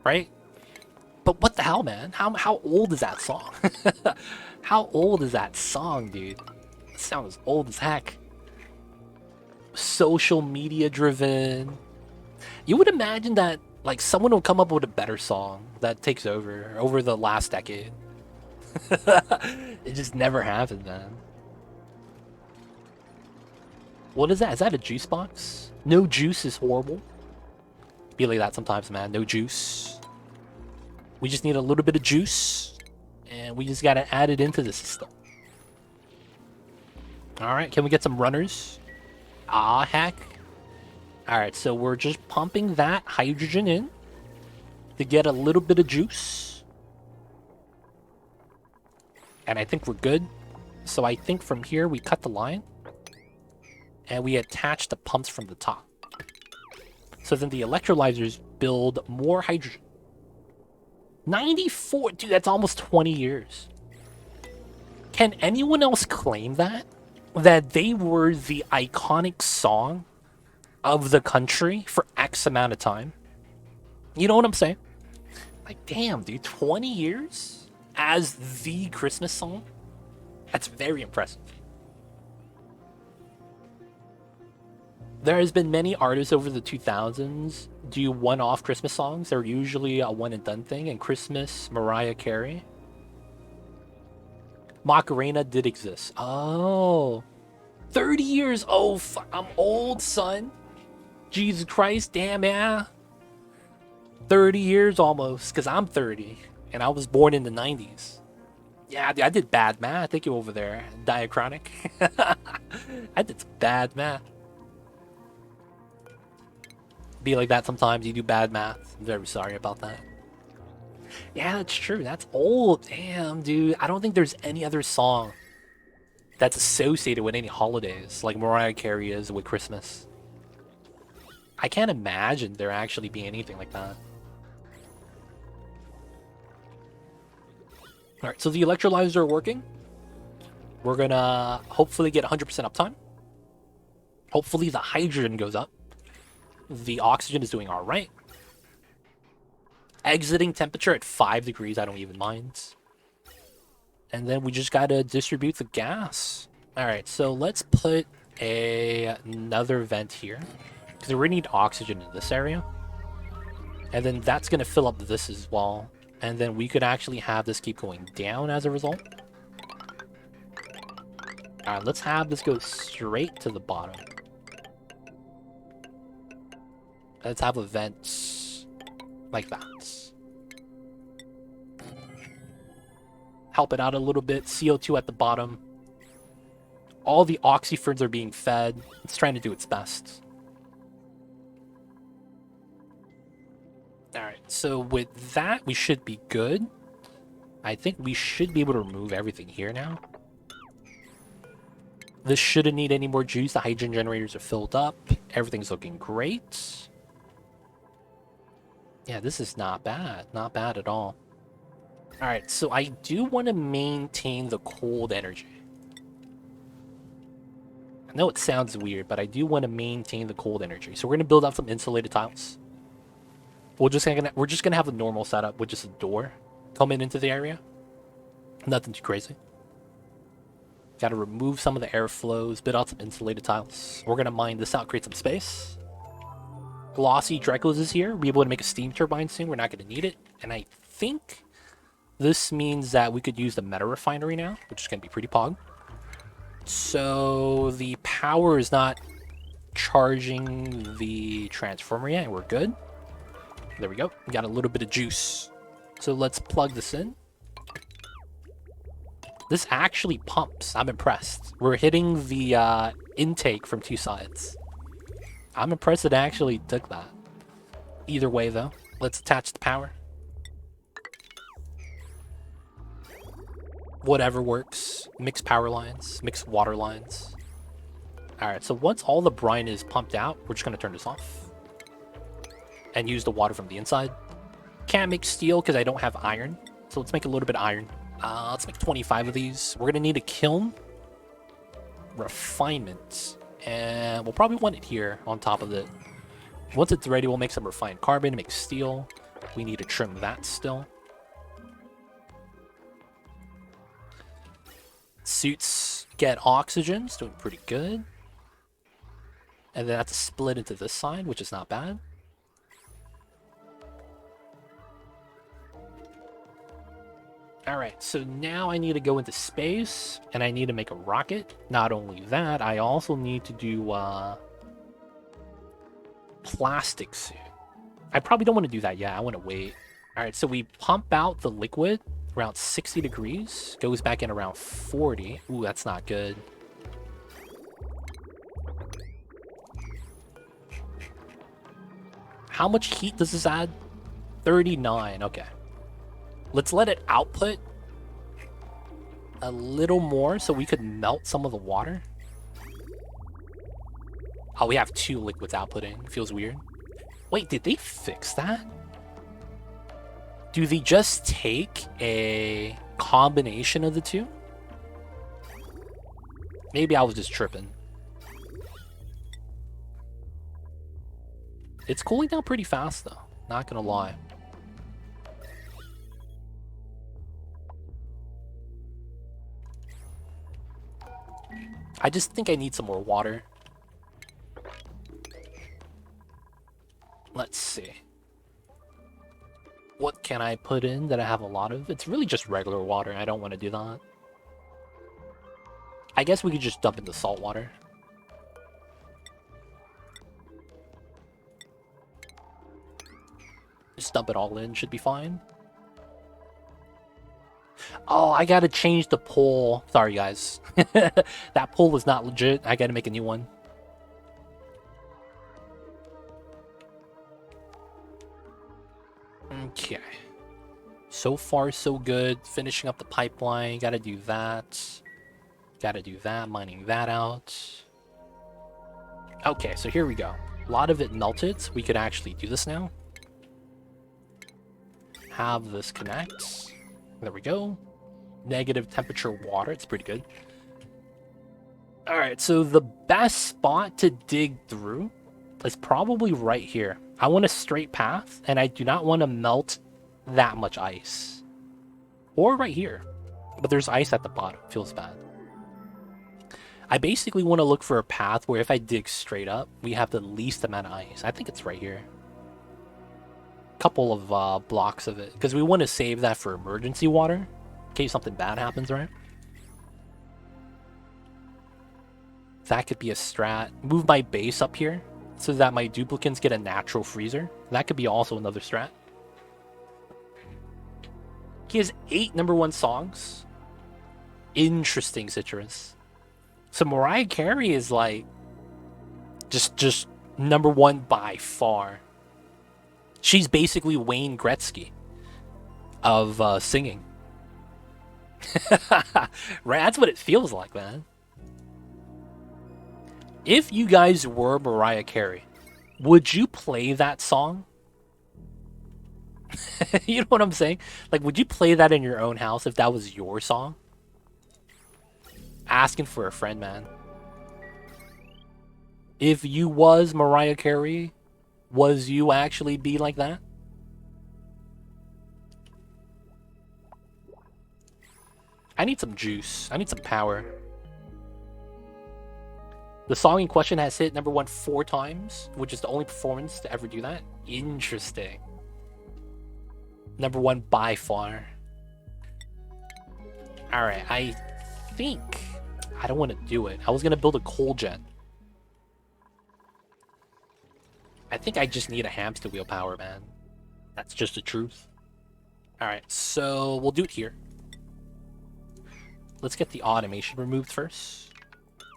right? But what the hell, man? How old is that song? How old is that song, dude? It sounds old as heck. Social media driven. You would imagine that like someone will come up with a better song that takes over the last decade. It just never happened, man. What is that? Is that a juice box? No juice is horrible. Be like that sometimes, man. No juice. We just need a little bit of juice, and we just gotta add it into the system. Alright, can we get some runners? Ah, heck. Alright, so we're just pumping that hydrogen in. to get a little bit of juice. And I think we're good. So I think from here we cut the line. And we attach the pumps from the top. So then the electrolyzers build more hydrogen. 94, dude, that's almost 20 years. Can anyone else claim that? That they were the iconic song of the country for X amount of time? You know what I'm saying? Like, damn, dude, 20 years as the Christmas song? That's very impressive. There has been many artists over the 2000s do one-off Christmas songs. They're usually a one-and-done thing, and Christmas, Mariah Carey. Macarena did exist. Oh. 30 years. Oh, I'm old, son. Jesus Christ, damn, yeah. 30 years almost, because I'm 30, and I was born in the 90s. Yeah, I did bad math. Thank you over there, Diachronic. I did bad math. Be like that sometimes. You do bad math. I'm very sorry about that. Yeah, that's true. That's old. Damn, dude. I don't think there's any other song that's associated with any holidays like Mariah Carey is with Christmas. I can't imagine there actually being anything like that. Alright, so the electrolyzers are working. We're gonna hopefully get 100% uptime. Hopefully the hydrogen goes up. The oxygen is doing alright. Exiting temperature at 5 degrees, I don't even mind. And then we just gotta distribute the gas. Alright, so let's put another vent here. Because we need oxygen in this area. And then that's gonna fill up this as well. And then we could actually have this keep going down as a result. Alright, let's have this go straight to the bottom. Let's have a vent like that. Help it out a little bit. CO2 at the bottom. All the oxyferns are being fed. It's trying to do its best. Alright, so with that, we should be good. I think we should be able to remove everything here now. This shouldn't need any more juice. The hydrogen generators are filled up. Everything's looking great. Yeah, this is not bad. Not bad at all. Alright, so I do want to maintain the cold energy. I know it sounds weird, but I do want to maintain the cold energy. So we're going to build up some insulated tiles. We're just gonna have a normal setup with just a door coming into the area. Nothing too crazy. Gotta remove some of the airflows, build out some insulated tiles. We're gonna mine this out, create some space. Glossy Dracos is here. We'll be able to make a steam turbine soon. We're not gonna need it. And I think this means that we could use the meta refinery now, which is gonna be pretty pog. So the power is not charging the transformer yet, and we're good. There we go. We got a little bit of juice. So let's plug this in. This actually pumps. I'm impressed. We're hitting the intake from two sides. I'm impressed it actually took that. Either way, though, let's attach the power. Whatever works. Mix power lines. Mix water lines. Alright, so once all the brine is pumped out, we're just going to turn this off. And use the water from the inside. Can't make steel because I don't have iron. So let's make a little bit of iron. Let's make 25 of these. We're going to need a kiln. Refinement. And we'll probably want it here on top of it. Once it's ready, we'll make some refined carbon to make steel. We need to trim that still. Suits get oxygen. It's doing pretty good. And then that's split into this side, which is not bad. Alright, so now I need to go into space, and I need to make a rocket. Not only that, I also need to do plastic suit. I probably don't want to do that yet. I want to wait. Alright, so we pump out the liquid around 60 degrees. Goes back in around 40. Ooh, that's not good. How much heat does this add? 39, okay. Let's let it output a little more so we could melt some of the water. Oh, we have 2 liquids outputting. Feels weird. Wait, did they fix that? Do they just take a combination of the 2? Maybe I was just tripping. It's cooling down pretty fast, though. Not gonna lie. I just think I need some more water. Let's see. What can I put in that I have a lot of? It's really just regular water. I don't want to do that. I guess we could just dump in the salt water. Just dump it all in, should be fine. Oh, I gotta change the pole. Sorry, guys. That pole was not legit. I gotta make a new one. Okay. So far, so good. Finishing up the pipeline. Gotta do that. Gotta do that. Mining that out. Okay, so here we go. A lot of it melted, so we could actually do this now. Have this connect. There we go. Negative temperature water. It's pretty good. Alright, so the best spot to dig through is probably right here. I want a straight path, and I do not want to melt that much ice. Or right here. But there's ice at the bottom. Feels bad. I basically want to look for a path where if I dig straight up, we have the least amount of ice. I think it's right here. Couple of blocks of it. Because we want to save that for emergency water. In case something bad happens, right? That could be a strat. Move my base up here so that my duplicants get a natural freezer. That could be also another strat. He has 8 #1 songs. Interesting, Citrus. So Mariah Carey is like just #1 by far. She's basically Wayne Gretzky of singing. Right, that's what it feels like, man. If you guys were Mariah Carey, would you play that song? You know what I'm saying? Like, would you play that in your own house if that was your song? Asking for a friend, man. If you was Mariah Carey, was you actually be like that? I need some juice. I need some power. The song in question has hit #1 4 times, which is the only performance to ever do that. Interesting. #1 by far. Alright, I think I don't want to do it. I was going to build a coal gen. I think I just need a hamster wheel power, man. That's just the truth. Alright, so we'll do it here. Let's get the automation removed first.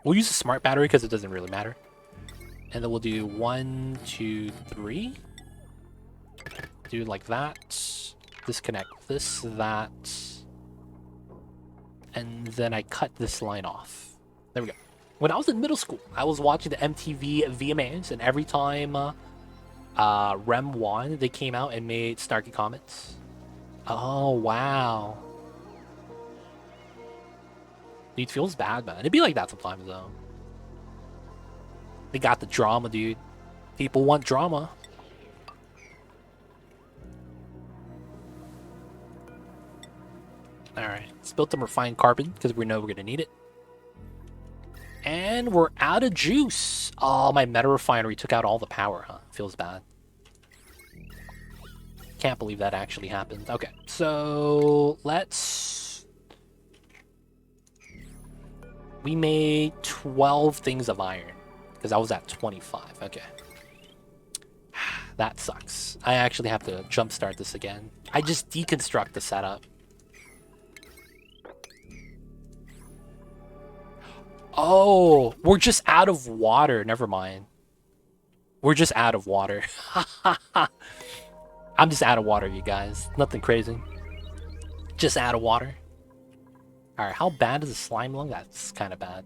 We'll use a smart battery because it doesn't really matter. And then we'll do 1, 2, 3. Do it like that. Disconnect this, that. And then I cut this line off. There we go. When I was in middle school, I was watching the MTV VMAs, and every time Rem won, they came out and made snarky comments. Oh, wow. Dude, feels bad, man. It'd be like that sometimes, though. They got the drama, dude. People want drama. Alright, let's build some refined carbon, because we know we're going to need it. And we're out of juice. Oh, my meta refinery took out all the power, huh? Feels bad. Can't believe that actually happened. Okay, so let's... We made 12 things of iron, because I was at 25. Okay. That sucks. I actually have to jumpstart this again. I just deconstruct the setup. Oh, we're just out of water. Never mind. We're just out of water. I'm just out of water, you guys. Nothing crazy. Just out of water. Alright, how bad is the slime lung? That's kind of bad.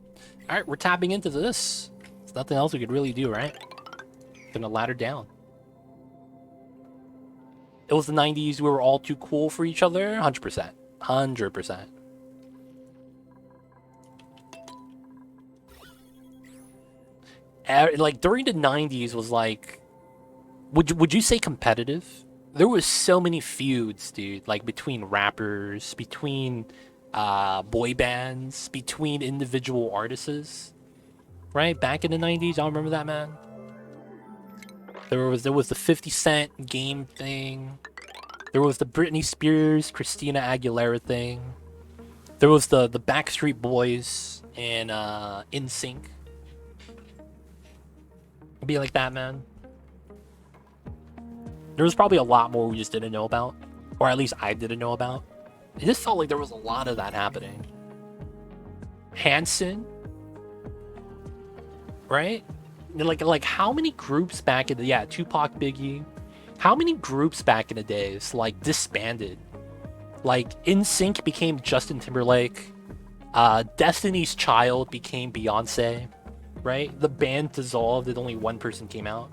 Alright, we're tapping into this. There's nothing else we could really do, right? Gonna ladder down. It was the 90s. We were all too cool for each other. 100%. 100%. Like, during the 90s was like... Would you say competitive? There was so many feuds, dude. Like, between rappers, between boy bands, between individual artists. Right? Back in the 90s, y'all remember that, man? There was the 50 Cent game thing. There was the Britney Spears, Christina Aguilera thing. There was the Backstreet Boys and NSYNC. It'd be like that, man. There was probably a lot more we just didn't know about. Or at least I didn't know about. It just felt like there was a lot of that happening. Hanson. Right? Like how many groups back in the... Yeah, Tupac, Biggie. How many groups back in the days, like, disbanded? Like, NSYNC became Justin Timberlake. Destiny's Child became Beyonce. Right? The band dissolved and only one person came out.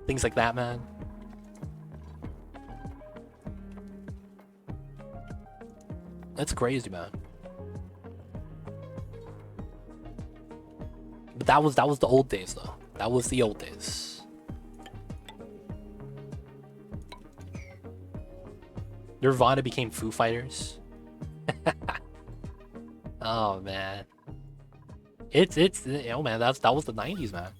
Things like that, man. That's crazy, man. But that was the old days, though. That was the old days. Nirvana became Foo Fighters. Oh man, it's oh man, that was the 90s, man.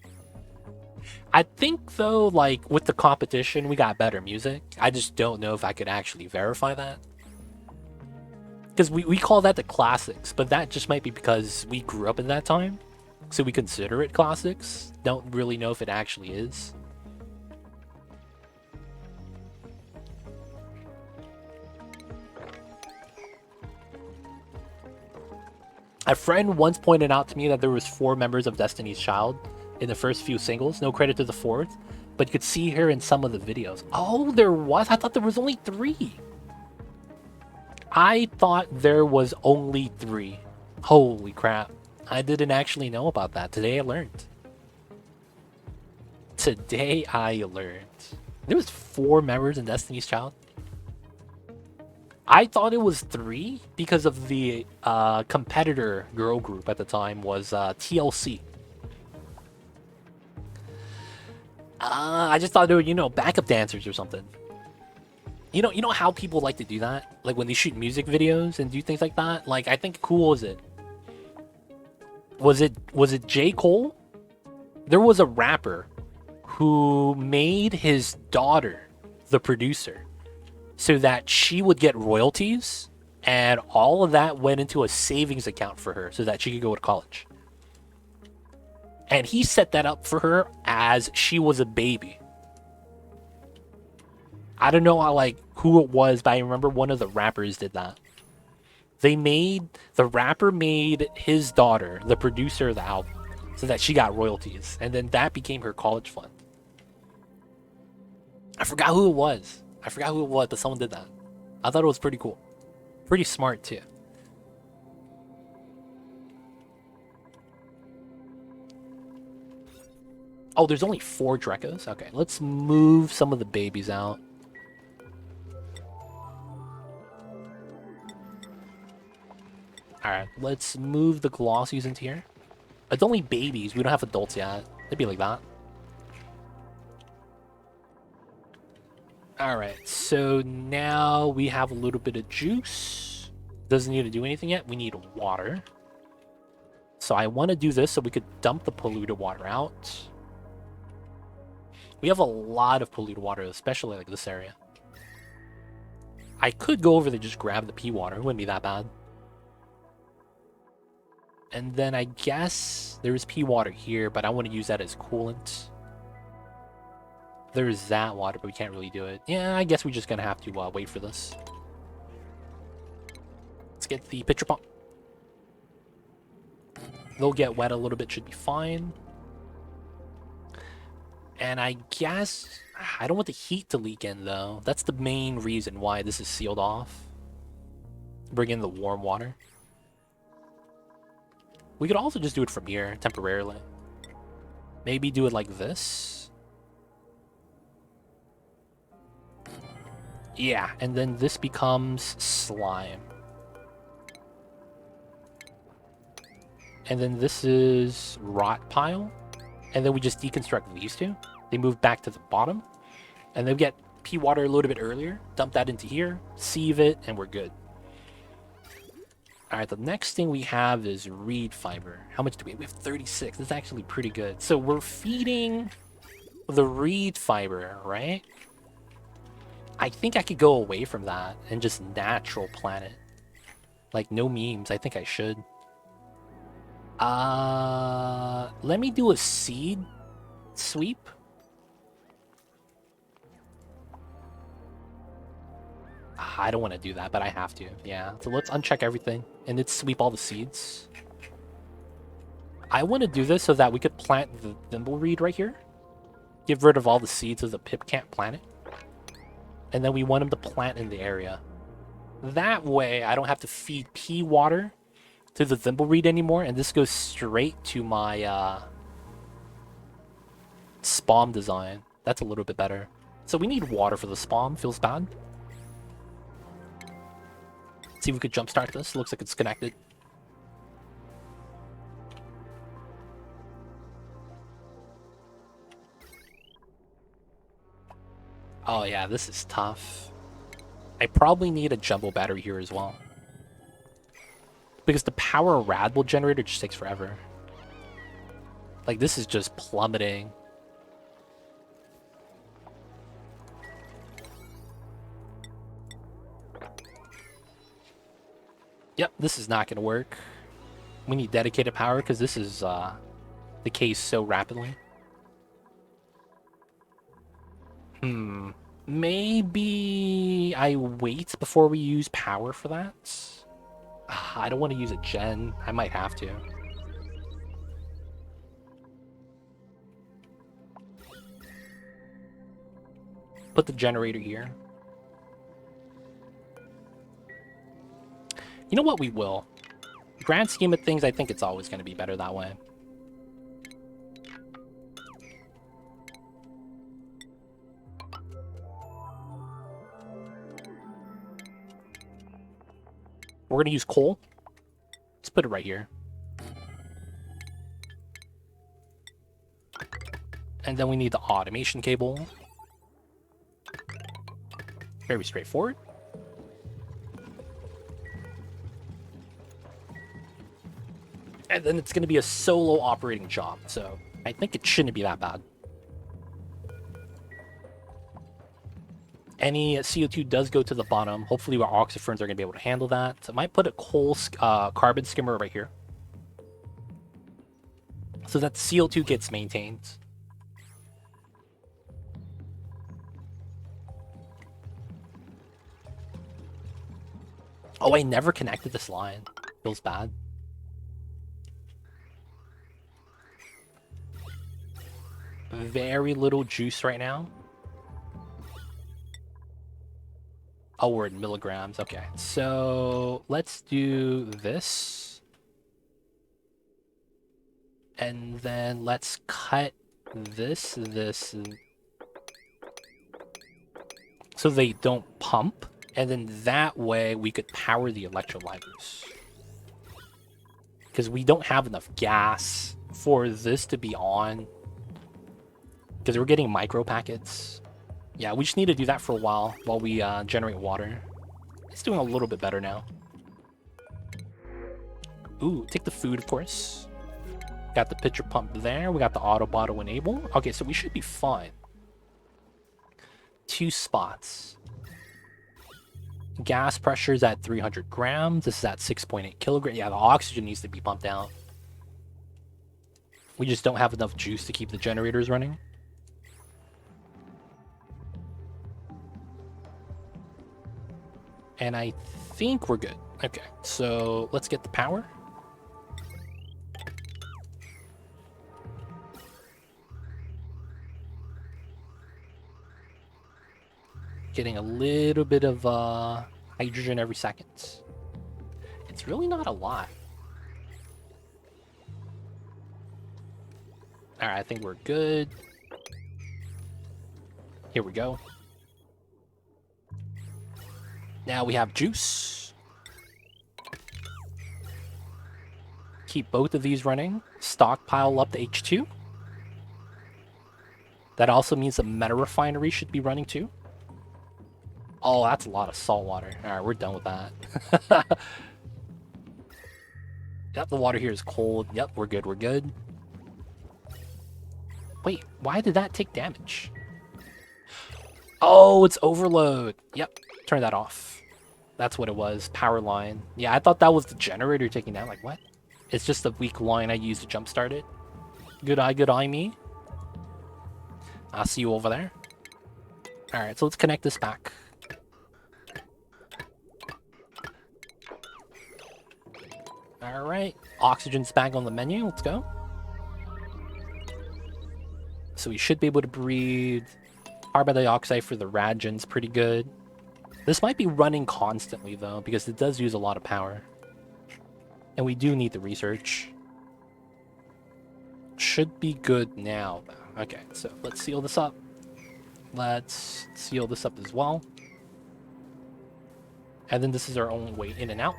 I think though, like with the competition, we got better music. I just don't know if I could actually verify that. Because we call that the classics, but that just might be because we grew up in that time. So we consider it classics. Don't really know if it actually is. A friend once pointed out to me that there was 4 members of Destiny's Child in the first few singles. No credit to the 4th, but you could see her in some of the videos. Oh, there was? I thought there was only 3. I thought there was only 3. Holy crap. I didn't actually know about that. Today I learned. Today I learned. There was 4 members in Destiny's Child. I thought it was 3 because of the competitor girl group at the time was TLC. I just thought they were, you know, backup dancers or something. You know how people like to do that? Like when they shoot music videos and do things like that? Like, I think, cool was it? Was it J. Cole? There was a rapper who made his daughter the producer so that she would get royalties, and all of that went into a savings account for her so that she could go to college. And he set that up for her as she was a baby. I don't know who it was, but I remember one of the rappers did that. The rapper made his daughter the producer of the album so that she got royalties, and then that became her college fund. I forgot who it was, but someone did that. I thought it was pretty cool. Pretty smart, too. Oh, there's only 4 Drekos? Okay, let's move some of the babies out. Alright, let's move the Glossies into here. It's only babies. We don't have adults yet. It'd be like that. Alright, so now we have a little bit of juice. Doesn't need to do anything yet. We need water. So I want to do this so we could dump the polluted water out. We have a lot of polluted water, especially like this area. I could go over there and just grab the pea water. It wouldn't be that bad. And then I guess there's pea water here, but I want to use that as coolant. There's that water, but we can't really do it. Yeah, I guess we're just going to have to wait for this. Let's get the pitcher pump. They'll get wet a little bit, should be fine. And I guess I don't want the heat to leak in, though. That's the main reason why this is sealed off. Bring in the warm water. We could also just do it from here, temporarily. Maybe do it like this. Yeah, and then this becomes slime. And then this is rot pile. And then we just deconstruct these two. They move back to the bottom. And then we get pea water a little bit earlier. Dump that into here. Sieve it, and we're good. Alright, the next thing we have is reed fiber. How much do we have? We have 36. That's actually pretty good. So we're feeding the reed fiber, right? I think I could go away from that and just natural plant it. Like, no memes. I think I should. Let me do a seed sweep. I don't want to do that, but I have to. Yeah, so let's uncheck everything and let's sweep all the seeds. I want to do this so that we could plant the thimbleweed right here. Get rid of all the seeds so the pip can't plant it. And then we want him to plant in the area. That way, I don't have to feed pea water to the thimbleweed anymore, and this goes straight to my SPOM design. That's a little bit better. So we need water for the SPOM. Feels bad. See if we could jumpstart this. Looks like it's connected. Oh yeah, this is tough. I probably need a jumbo battery here as well. Because the power Radbull generator just takes forever. Like, this is just plummeting. Yep, this is not going to work. We need dedicated power because this is decays so rapidly. Maybe I wait before we use power for that? I don't want to use a gen. I might have to. Put the generator here. You know what? We will. Grand scheme of things, I think it's always going to be better that way. We're going to use coal. Let's put it right here. And then we need the automation cable. Very straightforward. And then it's going to be a solo operating job, so I think it shouldn't be that bad. Any CO2 does go to the bottom. Hopefully our oxiferns are going to be able to handle that. So I might put a coal carbon skimmer right here, so that CO2 gets maintained. Oh, I never connected this line. Feels bad. Very little juice right now. Oh, we're in milligrams. Okay, so let's do this. And then let's cut this, so they don't pump. And then that way we could power the electrolyzers. Because we don't have enough gas for this to be on. Because we're getting micro packets. Yeah, we just need to do that for a while we generate water. It's doing a little bit better now. Ooh, take the food, of course. Got the pitcher pump there. We got the auto bottle enable. Okay, so we should be fine. 2 spots. Gas pressure is at 300 grams. This is at 6.8 kilograms. Yeah, the oxygen needs to be pumped out. We just don't have enough juice to keep the generators running. And I think we're good. Okay, so let's get the power. Getting a little bit of hydrogen every second. It's really not a lot. Alright, I think we're good. Here we go. Now we have juice. Keep both of these running. Stockpile up the H2. That also means the meta refinery should be running too. Oh, that's a lot of salt water. Alright, we're done with that. Yep, the water here is cold. Yep, we're good, we're good. Wait, why did that take damage? Oh, it's overload. Yep, turn that off. That's what it was, power line. Yeah, I thought that was the generator taking down. Like, what? It's just a weak line I used to jumpstart it. Good eye me. I'll see you over there. Alright, so let's connect this back. Alright, oxygen's back on the menu. Let's go. So we should be able to breathe. Carbon dioxide for the Radgen's pretty good. This might be running constantly, though, because it does use a lot of power. And we do need the research. Should be good now. Okay, so let's seal this up. Let's seal this up as well. And then this is our only way in and out.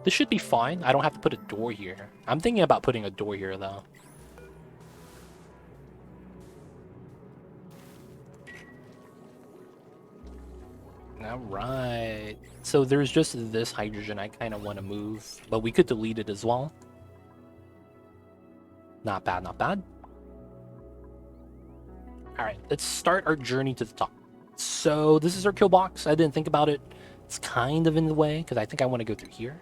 This should be fine. I don't have to put a door here. I'm thinking about putting a door here, though. Alright. So there's just this hydrogen I kind of want to move, but we could delete it as well. Not bad, not bad. Alright, let's start our journey to the top. So this is our kill box. I didn't think about it. It's kind of in the way, because I think I want to go through here.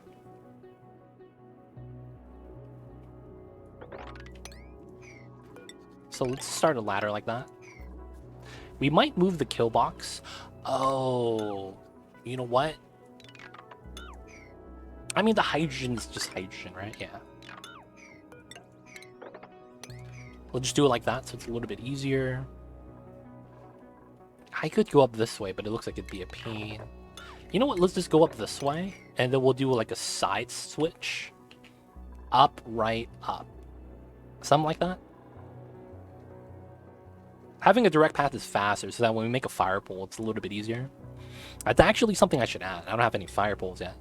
So let's start a ladder like that. We might move the kill box. Oh, you know what? I mean, the hydrogen is just hydrogen, right? Yeah. We'll just do it like that, so it's a little bit easier. I could go up this way, but it looks like it'd be a pain. You know what? Let's just go up this way, and then we'll do like a side switch. Up, right, up. Something like that. Having a direct path is faster, so that when we make a fire pole, it's a little bit easier. That's actually something I should add. I don't have any fire poles yet.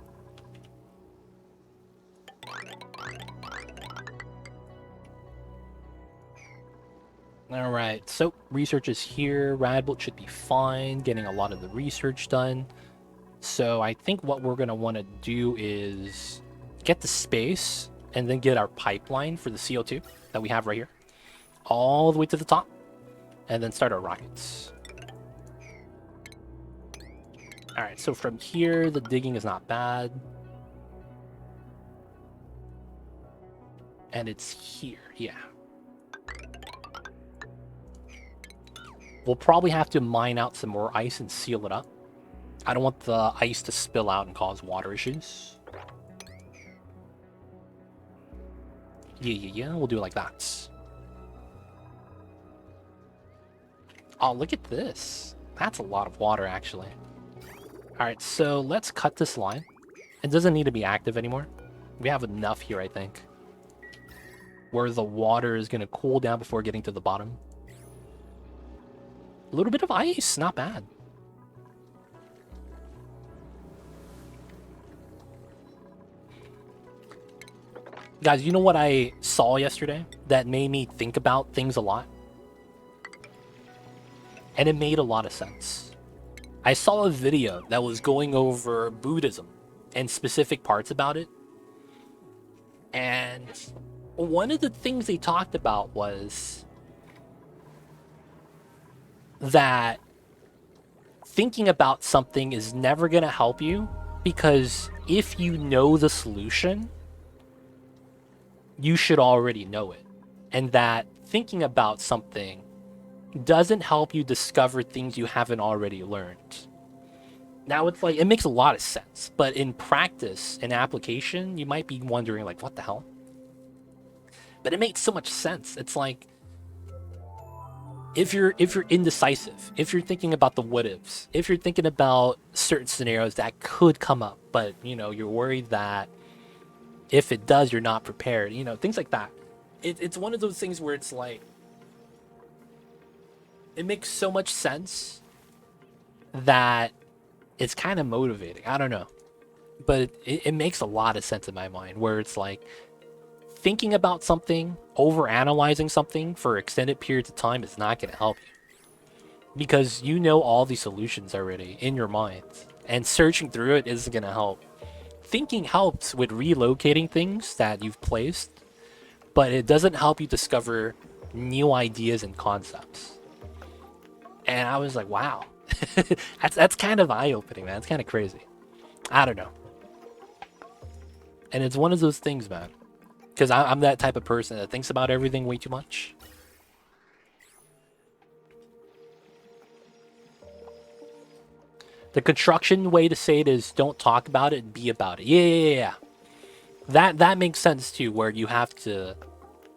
Alright, so research is here. Radbolt should be fine, getting a lot of the research done. So I think what we're going to want to do is get the space and then get our pipeline for the CO2 that we have right here. All the way to the top. And then start our rockets. Alright, so from here, the digging is not bad. And it's here, yeah. We'll probably have to mine out some more ice and seal it up. I don't want the ice to spill out and cause water issues. Yeah, we'll do it like that. Oh, look at this. That's a lot of water, actually. Alright, so let's cut this line. It doesn't need to be active anymore. We have enough here, I think. Where the water is going to cool down before getting to the bottom. A little bit of ice, not bad. Guys, you know what I saw yesterday that made me think about things a lot? And it made a lot of sense. I saw a video that was going over Buddhism and specific parts about it. And one of the things they talked about was that thinking about something is never going to help you, because if you know the solution, you should already know it. And that thinking about something doesn't help you discover things you haven't already learned. Now, it's like, it makes a lot of sense, but in practice, in application, you might be wondering, like, what the hell? But it makes so much sense. It's like, if you're indecisive, if you're thinking about the what ifs, if you're thinking about certain scenarios that could come up, but you know, you're worried that if it does, you're not prepared, you know, things like that. It's one of those things where it's like, it makes so much sense that it's kind of motivating. I don't know. But it makes a lot of sense in my mind, where it's like, thinking about something, over analyzing something for extended periods of time is not going to help you. Because you know all the solutions already in your mind. And searching through it isn't going to help. Thinking helps with relocating things that you've placed, but it doesn't help you discover new ideas and concepts. And I was like, wow. that's kind of eye-opening, man. It's kind of crazy. I don't know. And it's one of those things, man. Because I'm that type of person that thinks about everything way too much. The construction way to say it is don't talk about it, be about it. Yeah. That makes sense too, where you have to...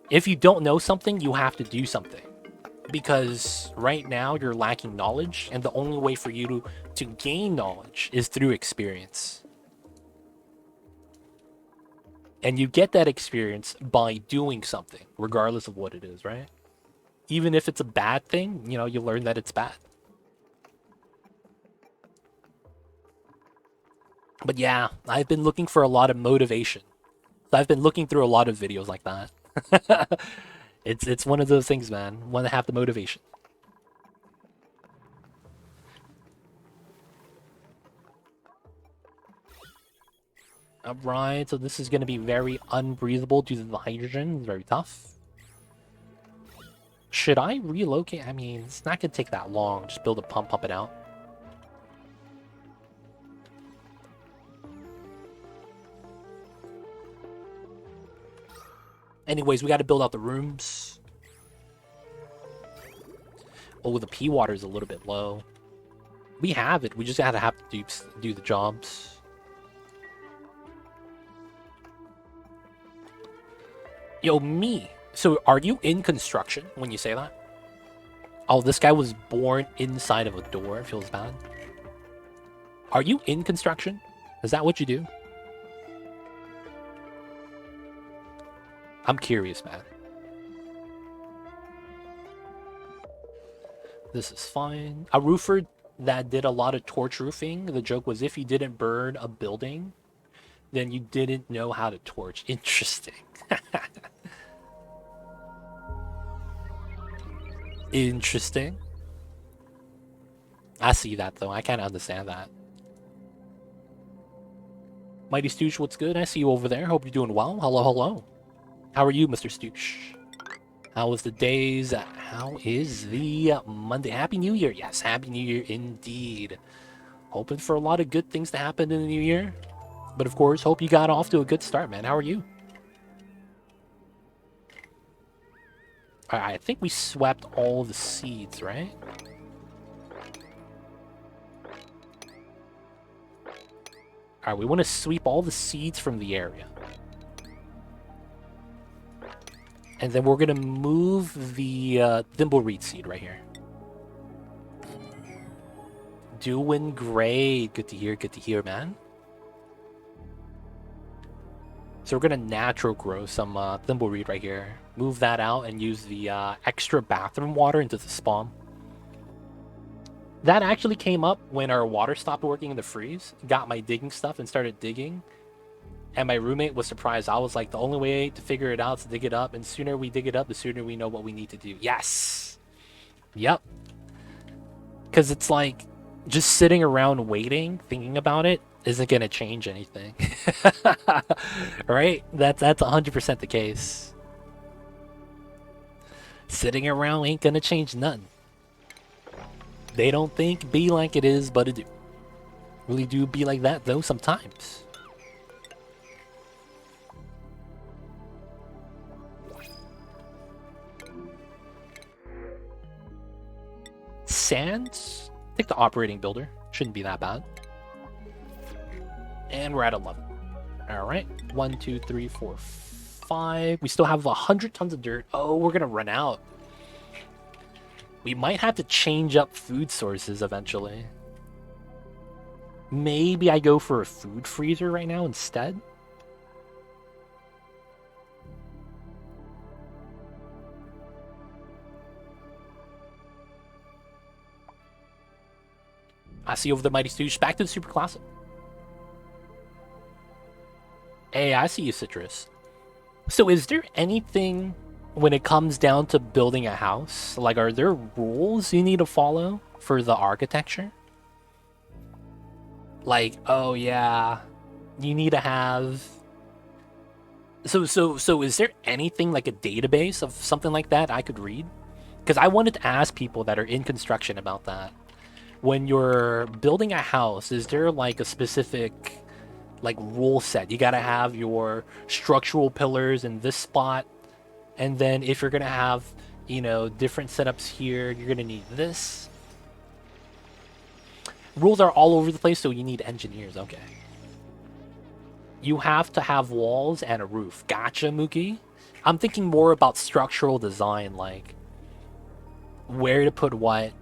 If you don't know something, you have to do something. Because right now you're lacking knowledge, and the only way for you to gain knowledge is through experience. And you get that experience by doing something, regardless of what it is, right? Even if it's a bad thing, you know, you learn that it's bad. But yeah, I've been looking for a lot of motivation. I've been looking through a lot of videos like that. It's one of those things, man. Want to have the motivation. Alright, so this is going to be very unbreathable due to the hydrogen. It's very tough. Should I relocate? I mean, it's not going to take that long. Just build a pump it out. Anyways, we got to build out the rooms. Oh, the P water is a little bit low. We have it. We just gotta have to do the jobs. Yo, me. So, are you in construction when you say that? Oh, this guy was born inside of a door. It feels bad. Are you in construction? Is that what you do? I'm curious, man. This is fine. A roofer that did a lot of torch roofing. The joke was if you didn't burn a building, then you didn't know how to torch. Interesting. Interesting. I see that, though. I kind of understand that. Mighty Stoosh, what's good? I see you over there. Hope you're doing well. Hello, hello. How are you, Mr. Stoosh? How was the days? How is the Monday? Happy New Year. Yes, Happy New Year indeed. Hoping for a lot of good things to happen in the new year. But of course, hope you got off to a good start, man. How are you? Alright, I think we swept all the seeds, right? Alright, we want to sweep all the seeds from the area. And then we're going to move the thimbleweed seed right here. Doing great. Good to hear, man. So we're going to natural grow some thimbleweed right here. Move that out and use the extra bathroom water into the SPOM. That actually came up when our water stopped working in the freeze. Got my digging stuff and started digging. And my roommate was surprised. I was like, the only way to figure it out is to dig it up. And the sooner we dig it up, the sooner we know what we need to do. Yes! Yep. Because it's like, just sitting around waiting, thinking about it, isn't going to change anything. Right? That's 100% the case. Sitting around ain't going to change nothing. They don't think be like it is, but it do. Really do be like that, though, sometimes. Sands? Take the operating builder. Shouldn't be that bad. And we're at 11. Alright. 1, 2, 3, 4, 5. We still have 100 tons of dirt. Oh, we're gonna run out. We might have to change up food sources eventually. Maybe I go for a food freezer right now instead. I see over the Mighty Stooge. Back to the Super Classic. Hey, I see you, Citrus. So is there anything when it comes down to building a house? Like, are there rules you need to follow for the architecture? Like, oh yeah, you need to have... So is there anything like a database of something like that I could read? Because I wanted to ask people that are in construction about that. When you're building a house, is there like a specific like rule set? You gotta have your structural pillars in this spot, and then if you're gonna have, you know, different setups here, you're gonna need this. Rules are all over the place, so you need engineers. Okay. You have to have walls and a roof. Gotcha, Mookie. I'm thinking more about structural design, like where to put what.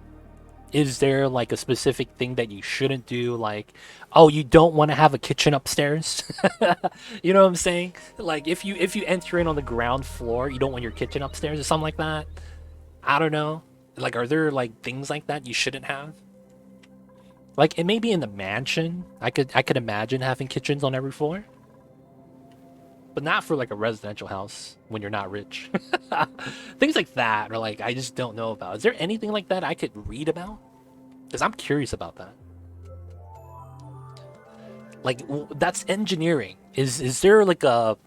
Is there like a specific thing that you shouldn't do? Like, oh, you don't want to have a kitchen upstairs. You know what I'm saying? Like if you enter in on the ground floor, you don't want your kitchen upstairs or something like that. I don't know. Like, are there like things like that you shouldn't have? Like, it may be in the mansion. I could imagine having kitchens on every floor. But not for like a residential house when you're not rich. Things like that, or like I just don't know about. Is there anything like that I could read about? Because I'm curious about that. Like, that's engineering. Is there like a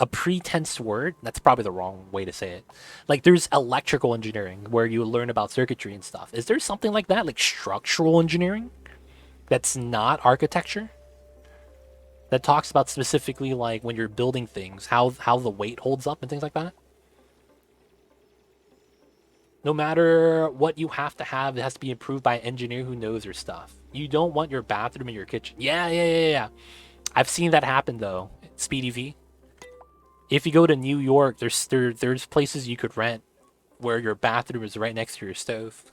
pretense word? That's probably the wrong way to say it. Like, there's electrical engineering where you learn about circuitry and stuff. Is there something like that, like structural engineering, that's not architecture? That talks about specifically like when you're building things, how the weight holds up and things like that. No matter what you have to have, it has to be improved by an engineer who knows your stuff. You don't want your bathroom in your kitchen. Yeah. I've seen that happen though. Speedy V. If you go to New York, there's places you could rent where your bathroom is right next to your stove.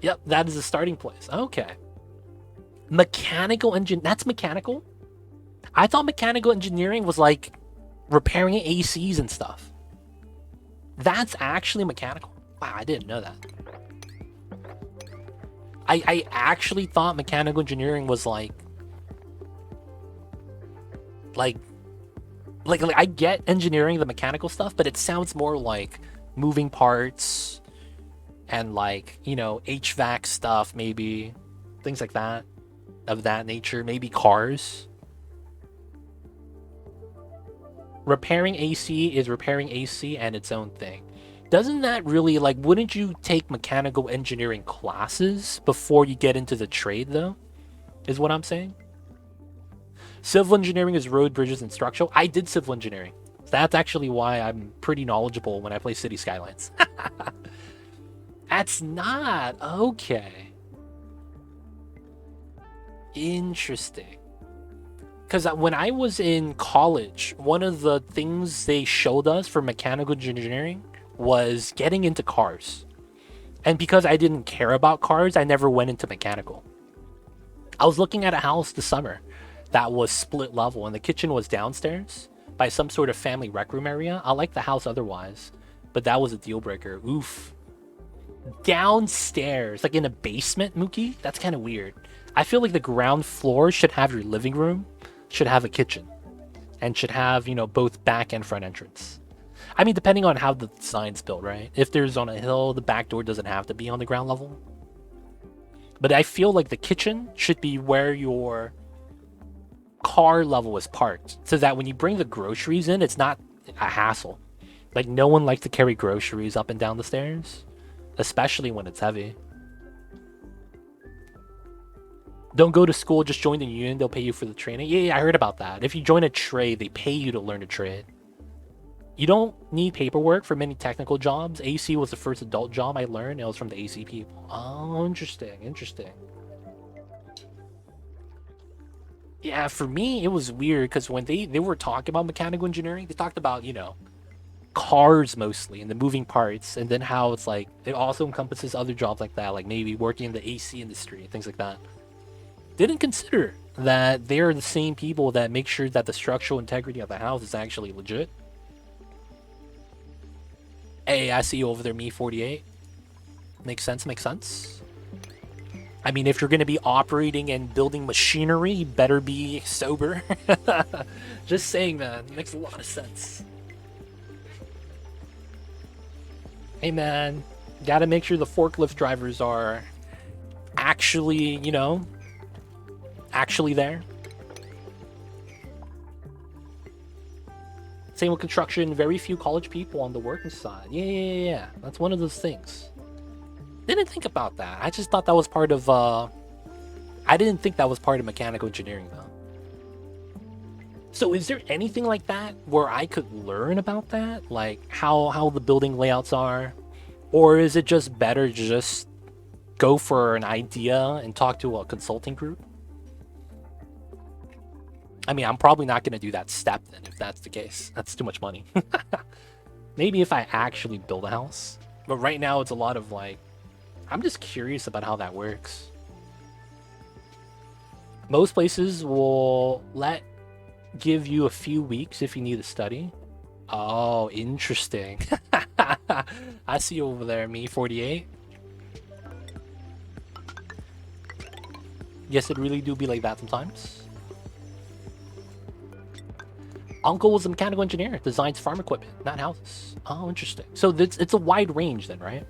Yep, that is a starting place. Okay. Mechanical engine. That's mechanical? I thought mechanical engineering was like repairing ACs and stuff. That's actually mechanical? Wow, I didn't know that. I actually thought mechanical engineering was like I get engineering the mechanical stuff, but it sounds more like moving parts and like, you know, HVAC stuff, maybe things like that. Of that nature, maybe cars. Repairing AC is repairing AC and its own thing. Doesn't that really, like, wouldn't you take mechanical engineering classes before you get into the trade, though? Is what I'm saying? Civil engineering is road, bridges, and structural. I did civil engineering. That's actually why I'm pretty knowledgeable when I play City Skylines. That's not... Okay. Interesting. Because when I was in college, one of the things they showed us for mechanical engineering was getting into cars. And because I didn't care about cars, I never went into mechanical. I was looking at a house this summer that was split level, and the kitchen was downstairs by some sort of family rec room area. I like the house otherwise, but that was a deal breaker. Oof. Downstairs, like in a basement, Mookie? That's kind of weird. I feel like the ground floor should have your living room, should have a kitchen, and should have, you know, both back and front entrance. I mean, depending on how the design's built, right? If there's on a hill, the back door doesn't have to be on the ground level. But I feel like the kitchen should be where your car level is parked, so that when you bring the groceries in, it's not a hassle. Like, no one likes to carry groceries up and down the stairs, especially when it's heavy. Don't go to school, just join the union. They'll pay you for the training. Yeah, I heard about that. If you join a trade, they pay you to learn a trade. You don't need paperwork for many technical jobs. AC was the first adult job I learned. It was from the AC people. Oh, interesting. Yeah, for me, it was weird because when they were talking about mechanical engineering, they talked about, you know, cars mostly and the moving parts, and then how it's like it also encompasses other jobs like that, like maybe working in the AC industry and things like that. Didn't consider that they're the same people that make sure that the structural integrity of the house is actually legit. Hey, I see you over there, me 48. Makes sense, makes sense. I mean, if you're going to be operating and building machinery, you better be sober. Just saying, man. Makes a lot of sense. Hey, man. Gotta make sure the forklift drivers are actually, you know, actually there. Same with construction. Very few college people on the working side. Yeah. That's one of those things. Didn't think about that. I just thought that was part of, I didn't think that was part of mechanical engineering, though. So is there anything like that where I could learn about that? Like how the building layouts are? Or is it just better to just go for an idea and talk to a consulting group? I mean, I'm probably not going to do that step then if that's the case. That's too much money. Maybe if I actually build a house. But right now it's a lot of like, I'm just curious about how that works. Most places will give you a few weeks if you need to study. Oh, interesting. I see you over there, me 48. Yes, it really do be like that sometimes. Uncle was a mechanical engineer, designs farm equipment, not houses. Oh, interesting. So it's a wide range then, right?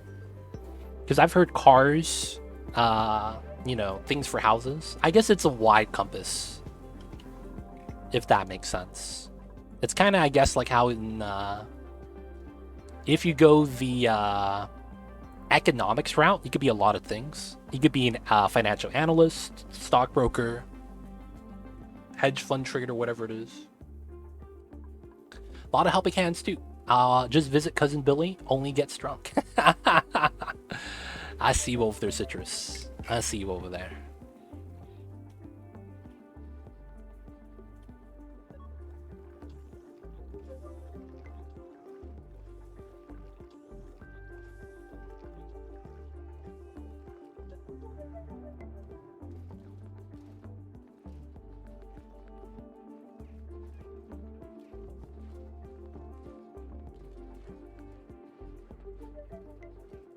Because I've heard cars, you know, things for houses. I guess it's a wide compass, if that makes sense. It's kind of, I guess, like how in, if you go the economics route, you could be a lot of things. You could be a financial analyst, stockbroker, hedge fund trader, whatever it is. A lot of helping hands too. Just visit Cousin Billy, only gets drunk. I see you over there, Citrus. I see you over there.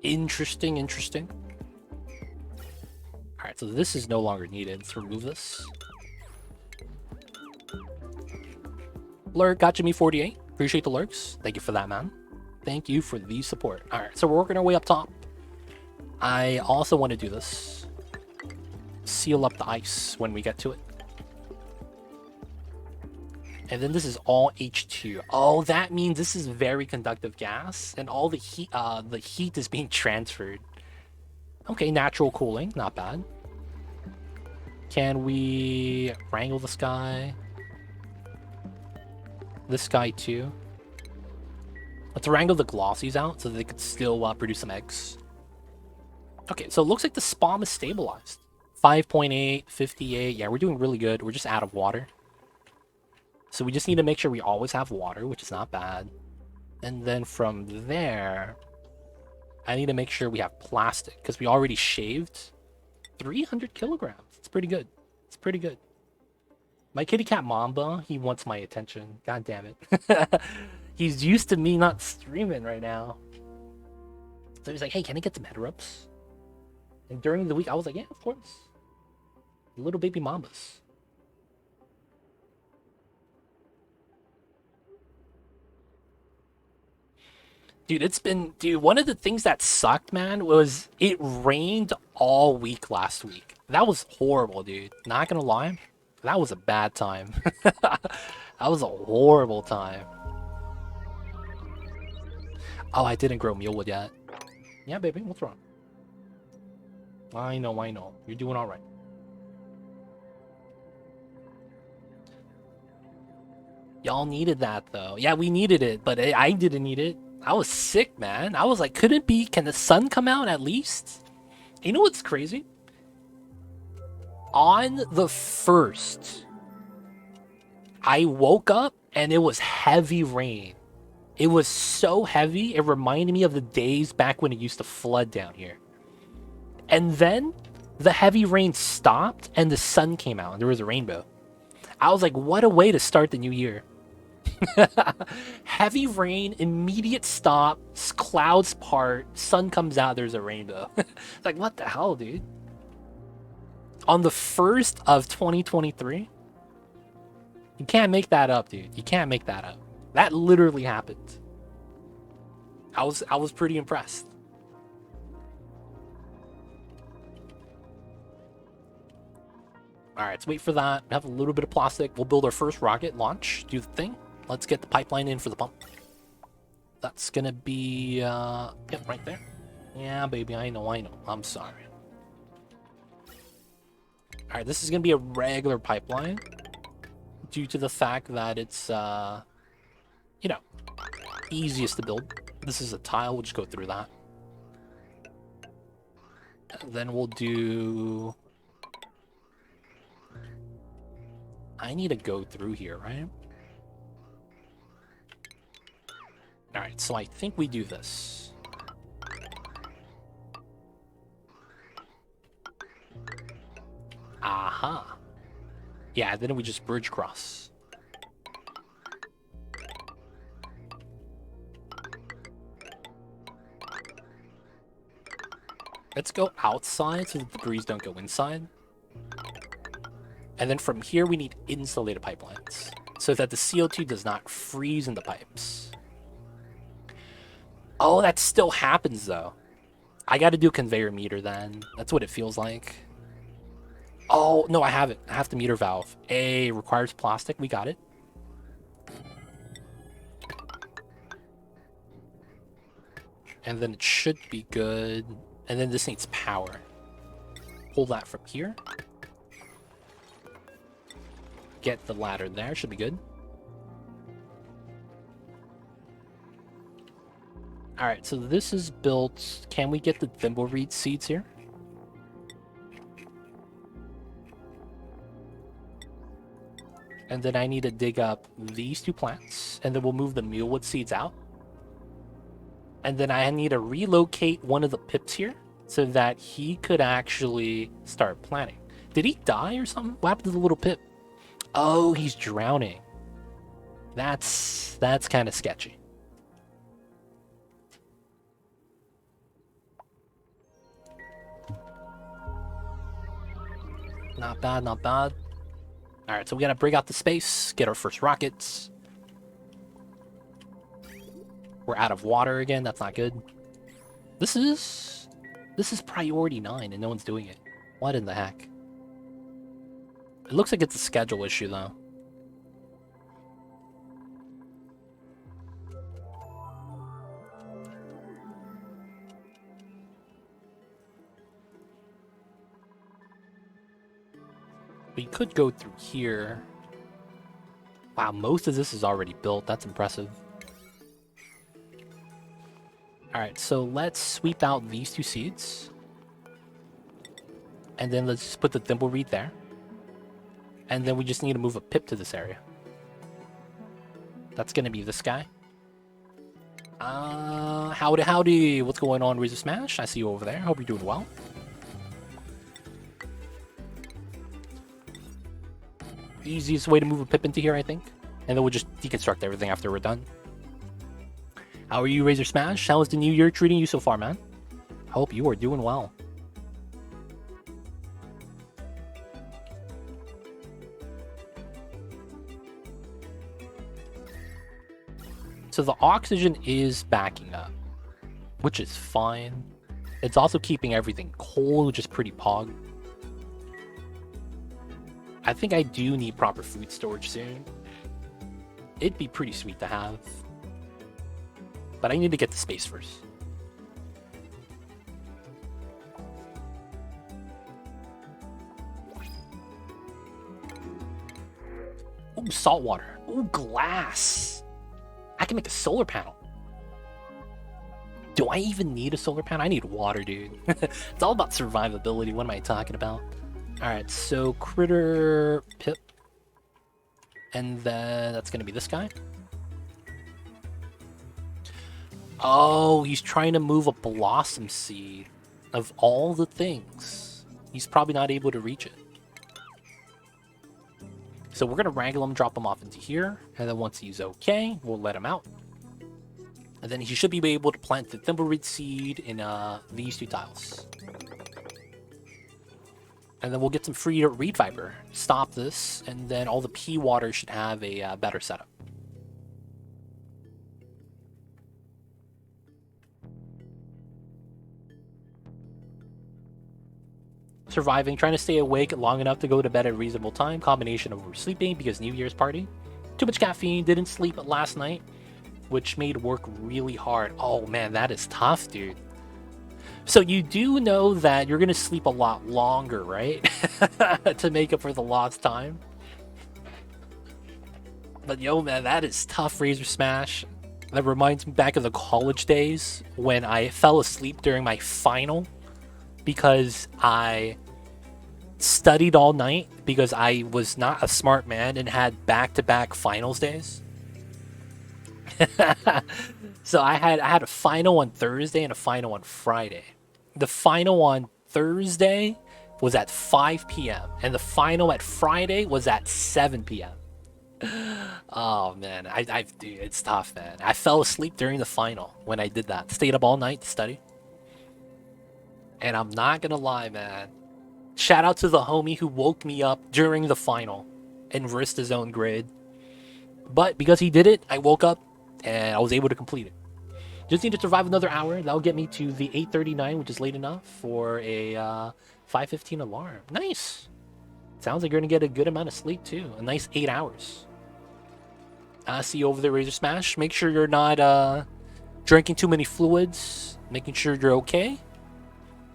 Interesting. Alright, so this is no longer needed. Let's remove this. Lurk, got me 48. Appreciate the lurks. Thank you for that, man. Thank you for the support. Alright, so we're working our way up top. I also want to do this. Seal up the ice when we get to it. And then this is all H2. Oh, that means this is very conductive gas, and all the heat is being transferred. Okay, natural cooling, not bad. Can we wrangle this guy? This guy too. Let's wrangle the glossies out so that they could still produce some eggs. Okay, so it looks like the SPOM is stabilized. 5.8, 58. Yeah, we're doing really good. We're just out of water. So we just need to make sure we always have water, which is not bad. And then from there, I need to make sure we have plastic, because we already shaved 300 kilograms. It's pretty good. It's pretty good. My kitty cat Mamba, he wants my attention. God damn it. He's used to me not streaming right now. So he's like, hey, can I get some head rubs? And during the week, I was like, yeah, of course. Little baby Mambas. Dude, one of the things that sucked, man, was it rained all week last week. That was horrible, dude. Not gonna lie. That was a bad time. That was a horrible time. Oh, I didn't grow mulewood yet. Yeah, baby, what's wrong? I know. You're doing alright. Y'all needed that, though. Yeah, we needed it, but I didn't need it. I was sick, man. I was like, can the sun come out at least? You know what's crazy? On the 1st, I woke up and it was heavy rain. It was so heavy, it reminded me of the days back when it used to flood down here. And then the heavy rain stopped and the sun came out and there was a rainbow. I was like, what a way to start the new year. Heavy rain, immediate stop, clouds part, sun comes out, there's a rainbow. It's like, what the hell, dude? On the 1st of 2023? You can't make that up, dude. You can't make that up. That literally happened. I was pretty impressed. Alright, let's wait for that. Have a little bit of plastic. We'll build our first rocket launch. Do the thing. Let's get the pipeline in for the pump. That's gonna be, yep, right there. Yeah, baby, I know. I'm sorry. Alright, this is gonna be a regular pipeline. Due to the fact that it's, you know, easiest to build. This is a tile, we'll just go through that. And then we'll do... I need to go through here, right? Alright, so I think we do this. Aha. Yeah, then we just bridge cross. Let's go outside so the debris don't go inside. And then from here, we need insulated pipelines so that the CO2 does not freeze in the pipes. Oh, that still happens, though. I got to do a conveyor meter then. That's what it feels like. Oh, no, I have it. I have the meter valve. A requires plastic. We got it. And then it should be good. And then this needs power. Pull that from here. Get the ladder there. Should be good. Alright, so this is built. Can we get the thimbleweed seeds here? And then I need to dig up these 2 plants. And then we'll move the mealwood seeds out. And then I need to relocate one of the pips here so that he could actually start planting. Did he die or something? What happened to the little pip? Oh, he's drowning. That's kind of sketchy. Not bad, not bad. Alright, so we gotta break out the space, get our first rockets. We're out of water again, that's not good. This is priority 9 and no one's doing it. What in the heck? It looks like it's a schedule issue though. We could go through here. Wow, most of this is already built. That's impressive. Alright, so let's sweep out these 2 seeds. And then let's just put the thimbleweed there. And then we just need to move a pip to this area. That's gonna be this guy. Howdy, howdy. What's going on, Razor Smash? I see you over there. Hope you're doing well. Easiest way to move a pip into here, I think. And then we'll just deconstruct everything after we're done. How are you, Razor Smash? How is the new year treating you so far, man? Hope you are doing well. So the oxygen is backing up, which is fine. It's also keeping everything cold, which is pretty pog. I think I do need proper food storage soon. It'd be pretty sweet to have. But I need to get the space first. Ooh, salt water. Ooh, glass. I can make a solar panel. Do I even need a solar panel? I need water, dude. It's all about survivability. What am I talking about? Alright, so critter pip. And then that's going to be this guy. Oh, he's trying to move a blossom seed. Of all the things, he's probably not able to reach it. So we're gonna wrangle him, drop him off into here, and then once he's okay, we'll let him out. And then he should be able to plant the thimbleweed seed in these 2 tiles. And then we'll get some free reed fiber. Stop this, and then all the pea water should have a better setup. Surviving, trying to stay awake long enough to go to bed at a reasonable time. Combination of oversleeping because New Year's party. Too much caffeine, didn't sleep last night, which made work really hard. Oh man, that is tough, dude. So you do know that you're going to sleep a lot longer, right? To make up for the lost time. But yo, man, that is tough, Razor Smash. That reminds me back of the college days when I fell asleep during my final because I studied all night because I was not a smart man and had back-to-back finals days. So I had a final on Thursday and a final on Friday. The final on Thursday was at 5 p.m. and the final at Friday was at 7 p.m. Oh man, dude, it's tough, man. I fell asleep during the final when I did that. Stayed up all night to study. And I'm not gonna lie, man. Shout out to the homie who woke me up during the final and risked his own grade. But because he did it, I woke up and I was able to complete it. Just need to survive another hour. That'll get me to the 8:39, which is late enough for a 5:15 alarm. Nice. Sounds like you're gonna get a good amount of sleep too. A nice 8 hours. See you over there, Razor Smash. Make sure you're not drinking too many fluids. Making sure you're okay.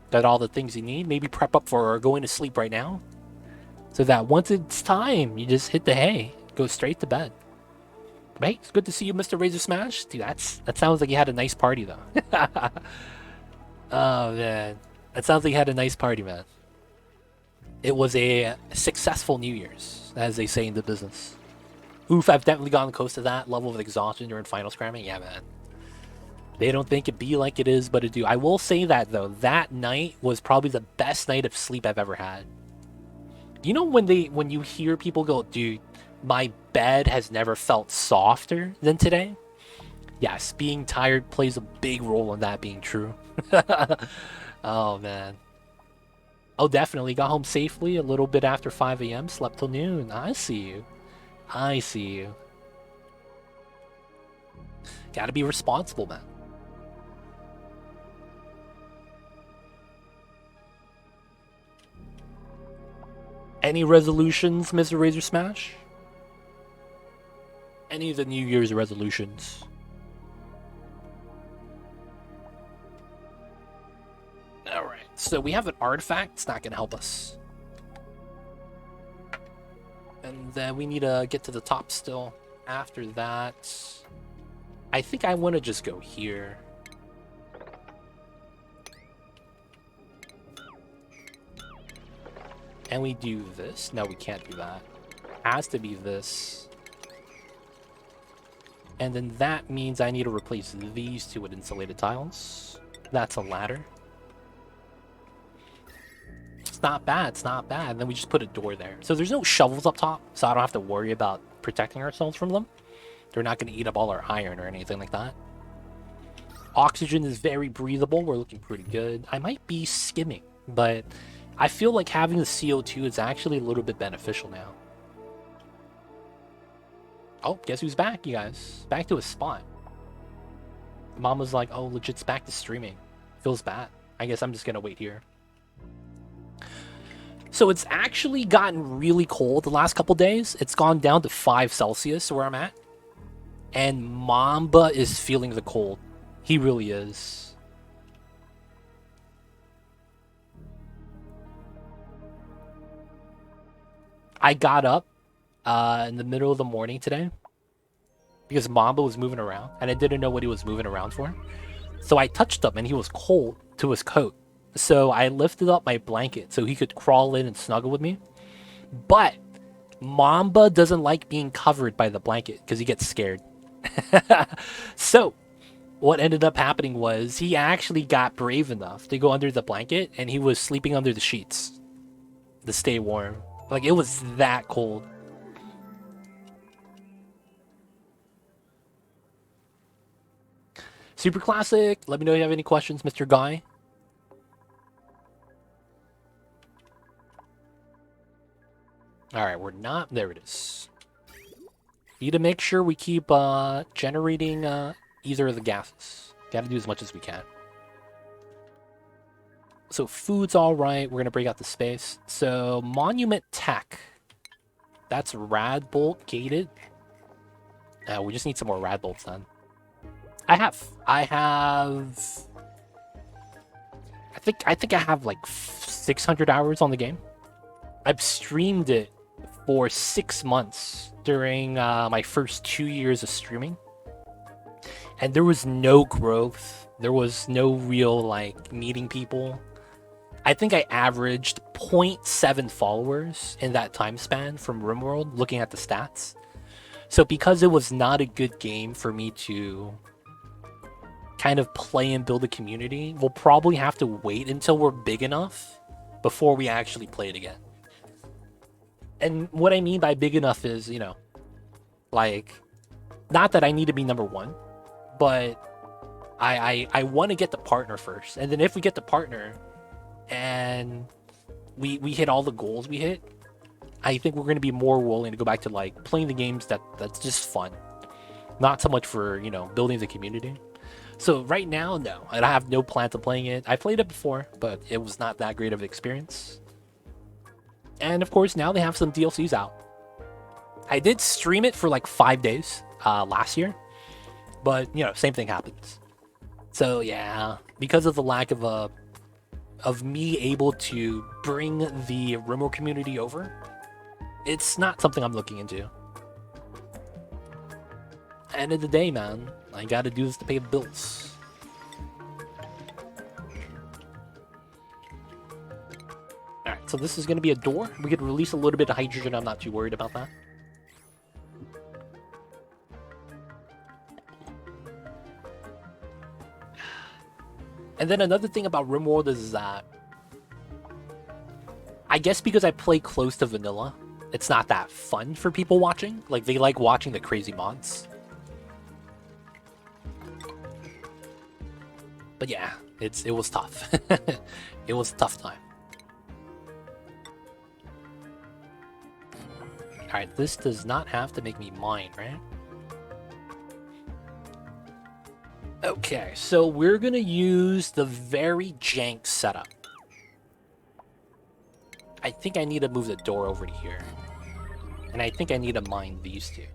Got all the things you need. Maybe prep up for going to sleep right now. So that once it's time, you just hit the hay. Go straight to bed. Right? It's good to see you, Mr. Razor Smash. Dude, that sounds like you had a nice party, though. Oh, man. That sounds like you had a nice party, man. It was a successful New Year's, as they say in the business. Oof, I've definitely gotten close to that level of exhaustion during finals cramming. Yeah, man. They don't think it be like it is, but it do. I will say that, though. That night was probably the best night of sleep I've ever had. You know when you hear people go, dude, my bed has never felt softer than today? Yes, being tired plays a big role in that being true. Oh, man. Oh, definitely. Got home safely a little bit after 5 a.m. Slept till noon. I see you. I see you. Gotta be responsible, man. Any resolutions, Mr. Razor Smash? Any of the New Year's resolutions? Alright, so we have an artifact. It's not going to help us. And then we need to get to the top still. After that, I think I want to just go here. And we do this. No, we can't do that. Has to be this. And then that means I need to replace these two with insulated tiles. That's a ladder. It's not bad, it's not bad. And then we just put a door there. So there's no shovels up top, so I don't have to worry about protecting ourselves from them. They're not going to eat up all our iron or anything like that. Oxygen is very breathable. We're looking pretty good. I might be skimming, but I feel like having the CO2 is actually a little bit beneficial now. Oh, guess who's back, you guys? Back to his spot. Mom was like, oh, legit's back to streaming. Feels bad. I guess I'm just going to wait here. So it's actually gotten really cold the last couple days. It's gone down to 5 Celsius where I'm at. And Mamba is feeling the cold. He really is. I got up in the middle of the morning today because Mamba was moving around and I didn't know what he was moving around for. So I touched him and he was cold to his coat. So I lifted up my blanket so he could crawl in and snuggle with me. But Mamba doesn't like being covered by the blanket because he gets scared. So what ended up happening was he actually got brave enough to go under the blanket, and he was sleeping under the sheets to stay warm. Like, it was that cold. Super Classic, let me know if you have any questions, Mr. Guy. Alright, we're not... There it is. Need to make sure we keep generating either of the gases. Gotta do as much as we can. So food's alright. We're gonna break out the space. So Monument Tech. That's Rad Bolt gated. We just need some more Rad Bolts then. I think I have like 600 hours on the game. I've streamed it for 6 months during my first 2 years of streaming. And there was no growth. There was no real, like, meeting people. I think I averaged 0.7 followers in that time span from RimWorld, looking at the stats. So because it was not a good game for me to kind of play and build a community, we'll probably have to wait until we're big enough before we actually play it again. And what I mean by big enough is, you know, like, not that I need to be number one, but I want to get the partner first. And then if we get the partner and we hit all the goals we hit, I think we're going to be more willing to go back to, like, playing the games that's just fun. Not so much for, you know, building the community. So right now, no. I have no plan to playing it. I played it before, but it was not that great of an experience. And of course, now they have some DLCs out. I did stream it for like 5 days last year, but you know, same thing happens. So yeah, because of the lack of me able to bring the RimWorld community over, it's not something I'm looking into. End of the day, man, I gotta do this to pay the bills. Alright, so this is going to be a door. We could release a little bit of hydrogen. I'm not too worried about that. And then another thing about RimWorld is that I guess because I play close to vanilla, it's not that fun for people watching. Like, they like watching the crazy mods. But yeah, it was tough. It was a tough time. Alright, this does not have to make me mine, right? Okay, so we're gonna use the very jank setup. I think I need to move the door over to here. And I think I need to mine these two.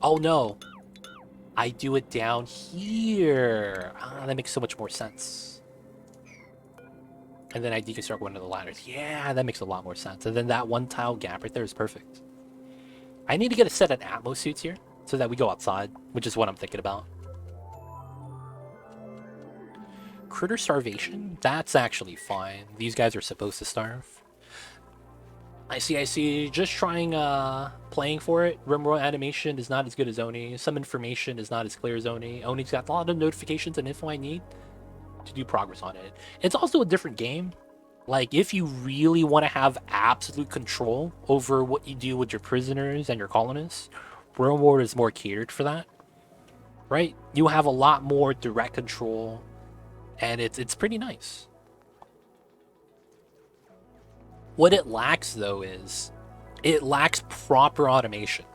Oh no! I do it down here! Ah, that makes so much more sense. And then I deconstruct one of the ladders. Yeah, that makes a lot more sense. And then that one tile gap right there is perfect. I need to get a set of Atmo suits here so that we go outside, which is what I'm thinking about. Critter starvation? That's actually fine. These guys are supposed to starve. I see. Just trying, playing for it. RimWorld animation is not as good as Oni. Some information is not as clear as Oni. Oni's got a lot of notifications and info I need to do progress on it. It's also a different game. Like, if you really want to have absolute control over what you do with your prisoners and your colonists, RimWorld is more catered for that, right? You have a lot more direct control, and it's pretty nice. What it lacks, though, is it lacks proper automation,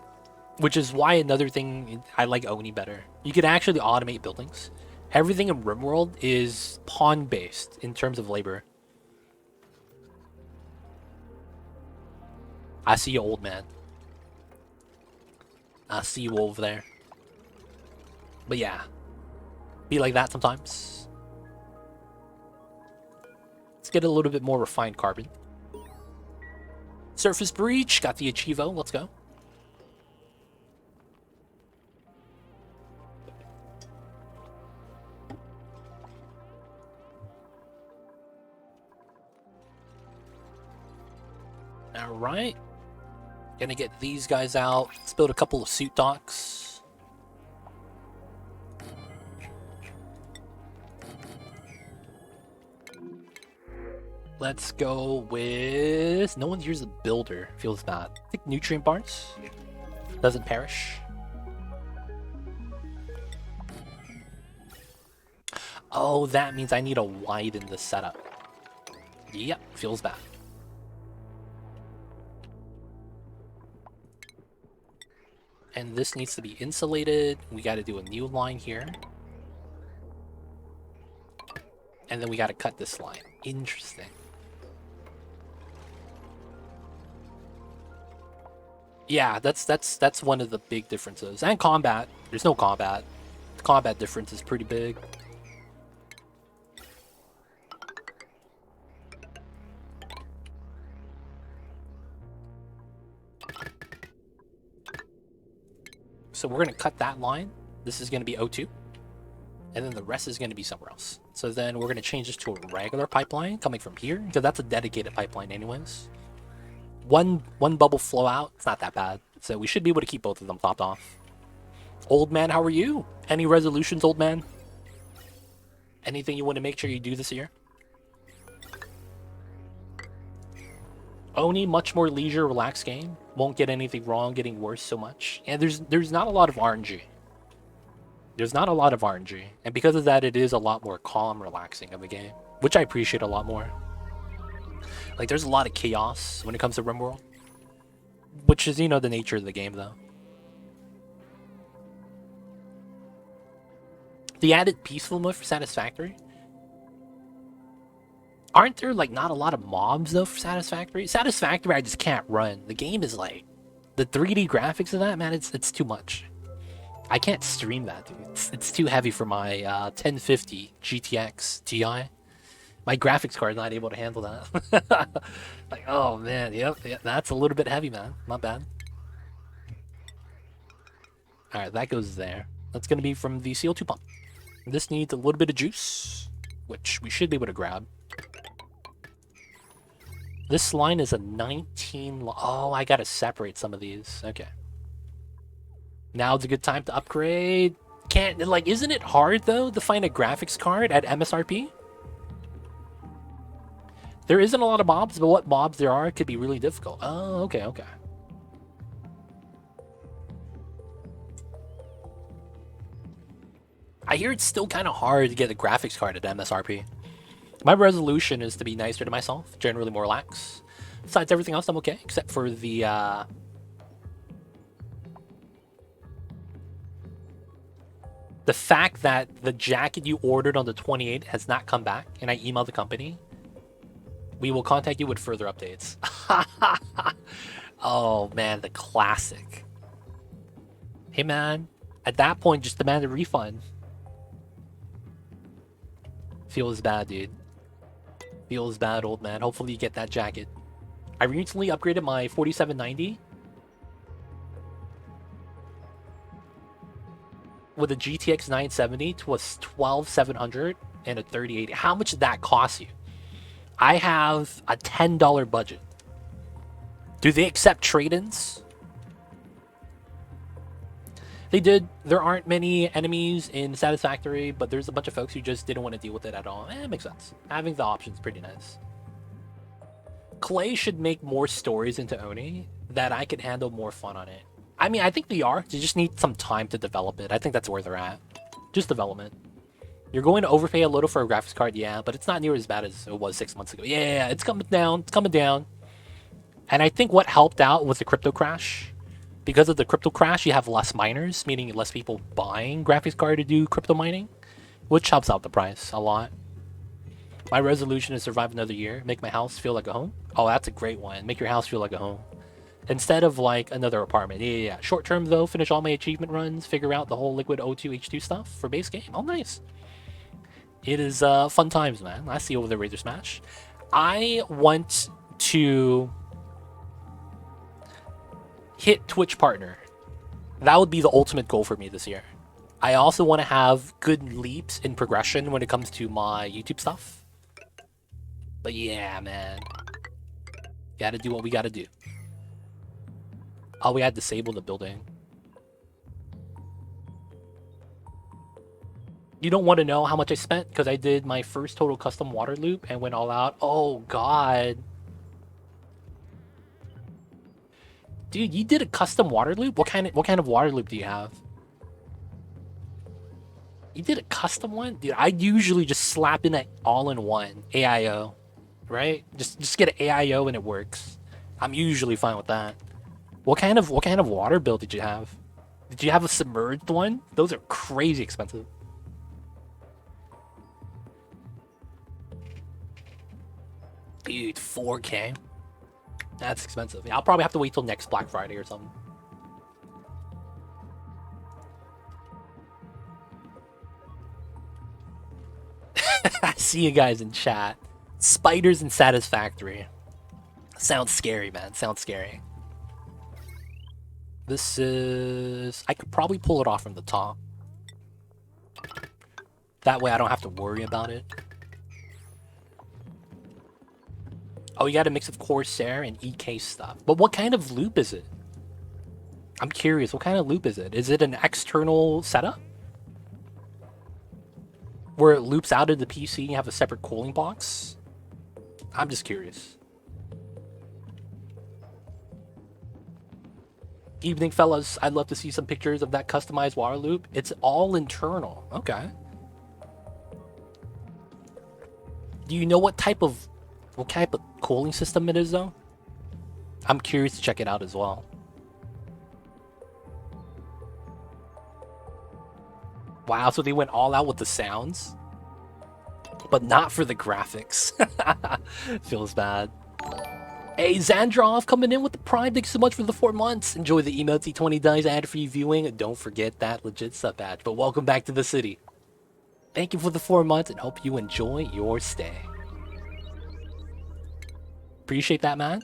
which is why another thing I like Oni better. You can actually automate buildings. Everything in RimWorld is pawn-based in terms of labor. I see you, old man. I see you over there. But yeah, be like that sometimes. Let's get a little bit more refined carbon. Surface breach, got the Achievo, let's go. Alright. Gonna get these guys out. Let's build a couple of suit docks. Let's go with... No one's used the builder. Feels bad. I think nutrient barns. Doesn't perish. Oh, that means I need to widen the setup. Yep, feels bad. And this needs to be insulated. We got to do a new line here. And then we got to cut this line. Interesting. Yeah, that's one of the big differences. And combat. There's no combat. The combat difference is pretty big. So we're going to cut that line. This is going to be O2. And then the rest is going to be somewhere else. So then we're going to change this to a regular pipeline coming from here, because that's a dedicated pipeline anyways. One bubble flow out, it's not that bad. So we should be able to keep both of them topped off. Old man, how are you? Any resolutions, old man? Anything you want to make sure you do this year? Oni, much more leisure, relaxed game. Won't get anything wrong, getting worse so much. And there's not a lot of RNG. There's not a lot of RNG. And because of that, it is a lot more calm, relaxing of a game. Which I appreciate a lot more. Like, there's a lot of chaos when it comes to RimWorld. Which is, you know, the nature of the game, though. The added peaceful mode for Satisfactory. Aren't there, like, not a lot of mobs, though, for Satisfactory? Satisfactory, I just can't run. The game is, like... The 3D graphics of that, man, it's too much. I can't stream that, dude. It's too heavy for my 1050 GTX Ti. My graphics card is not able to handle that. Like, oh, man, yep, that's a little bit heavy, man. Not bad. Alright, that goes there. That's going to be from the CO2 pump. This needs a little bit of juice, which we should be able to grab. This line is a 19... Oh, I gotta separate some of these. Okay. Now's a good time to upgrade. Can't... Like, isn't it hard, though, to find a graphics card at MSRP? There isn't a lot of mobs, but what mobs there are could be really difficult. Oh, okay, okay. I hear it's still kind of hard to get a graphics card at MSRP. My resolution is to be nicer to myself, generally more lax. Besides everything else, I'm okay, except for the fact that the jacket you ordered on the 28th has not come back, and I emailed the company. We will contact you with further updates. Oh man, the classic. Hey man, at that point, just demand a refund. Feels bad, dude. Feels bad, old man. Hopefully you get that jacket. I recently upgraded my 4790 with a GTX 970 to a 12700 and a 3080. How much did that cost you? I have a $10 budget. Do they accept trade-ins? They did. There aren't many enemies in Satisfactory, but there's a bunch of folks who just didn't want to deal with it at all. It makes sense. Having the option's pretty nice. Clay should make more stories into Oni that I can handle more fun on it. I mean, I think they are. They just need some time to develop it. I think that's where they're at. Just development. You're going to overpay a little for a graphics card, yeah, but it's not near as bad as it was 6 months ago. Yeah, it's coming down. It's coming down. And I think what helped out was the crypto crash. Because of the crypto crash, you have less miners, meaning less people buying graphics card to do crypto mining, which helps out the price a lot. My resolution is survive another year, make my house feel like a home. Oh, that's a great one. Make your house feel like a home. Instead of like another apartment. Yeah. Short term though, finish all my achievement runs, figure out the whole liquid O2 H2 stuff for base game. Oh, nice. It is fun times, man. I see over the Razor Smash. I want to hit Twitch partner. That would be the ultimate goal for me this year. I also want to have good leaps in progression when it comes to my YouTube stuff. But yeah, man. Gotta do what we gotta do. Oh, we had disabled the building. You don't want to know how much I spent because I did my first total custom water loop and went all out. Oh god. Dude, you did a custom water loop? What kind of water loop do you have? You did a custom one? Dude, I usually just slap in an all-in-one AIO, right? Just get an AIO and it works. I'm usually fine with that. What kind of water bill did you have? Did you have a submerged one? Those are crazy expensive. Dude, 4K. That's expensive. Yeah, I'll probably have to wait till next Black Friday or something. I see you guys in chat. Spiders and Satisfactory. Sounds scary, man. Sounds scary. This is... I could probably pull it off from the top. That way I don't have to worry about it. Oh, you got a mix of Corsair and EK stuff. But what kind of loop is it? I'm curious, what kind of loop is it? Is it an external setup? Where it loops out of the PC and you have a separate cooling box? I'm just curious. Evening, fellas. I'd love to see some pictures of that customized water loop. It's all internal. Okay. Do you know what type of cooling system it is, though? I'm curious to check it out as well. Wow, so they went all out with the sounds? But not for the graphics. Feels bad. Hey, Zandrov coming in with the Prime. Thanks so much for the 4 months. Enjoy the email T20 dice ad-free viewing. Don't forget that legit sub badge. But welcome back to the city. Thank you for the 4 months and hope you enjoy your stay. Appreciate that, man.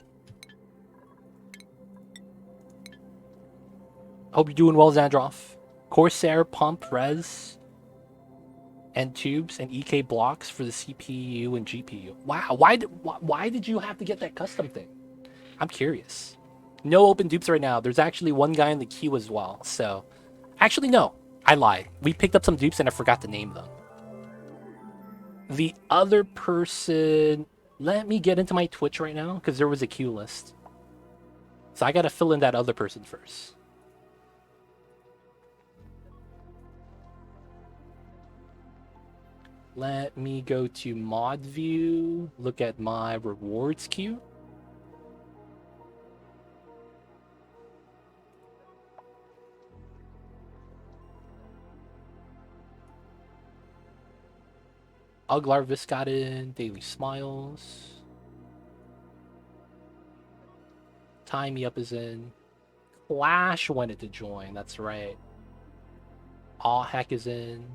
Hope you're doing well, Zandrov. Corsair pump res and tubes and EK blocks for the CPU and GPU. Wow, why did you have to get that custom thing? I'm curious. No open dupes right now. There's actually one guy in the queue as well. So, actually no, I lied. We picked up some dupes and I forgot to name them. The other person, let me get into my Twitch right now because there was a queue list. So I gotta fill in that other person first. Let me go to mod view, look at my rewards queue. Uglar got in, Daily Smiles. Time Me Up is in. Clash wanted to join, that's right. All Heck is in.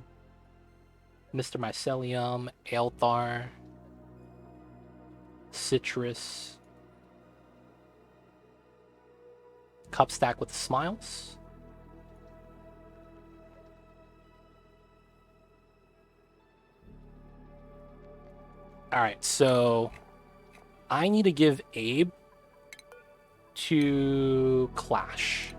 Mr. Mycelium, Aelthar, Citrus, Cup Stack with Smiles. Alright, so I need to give Abe to Clash.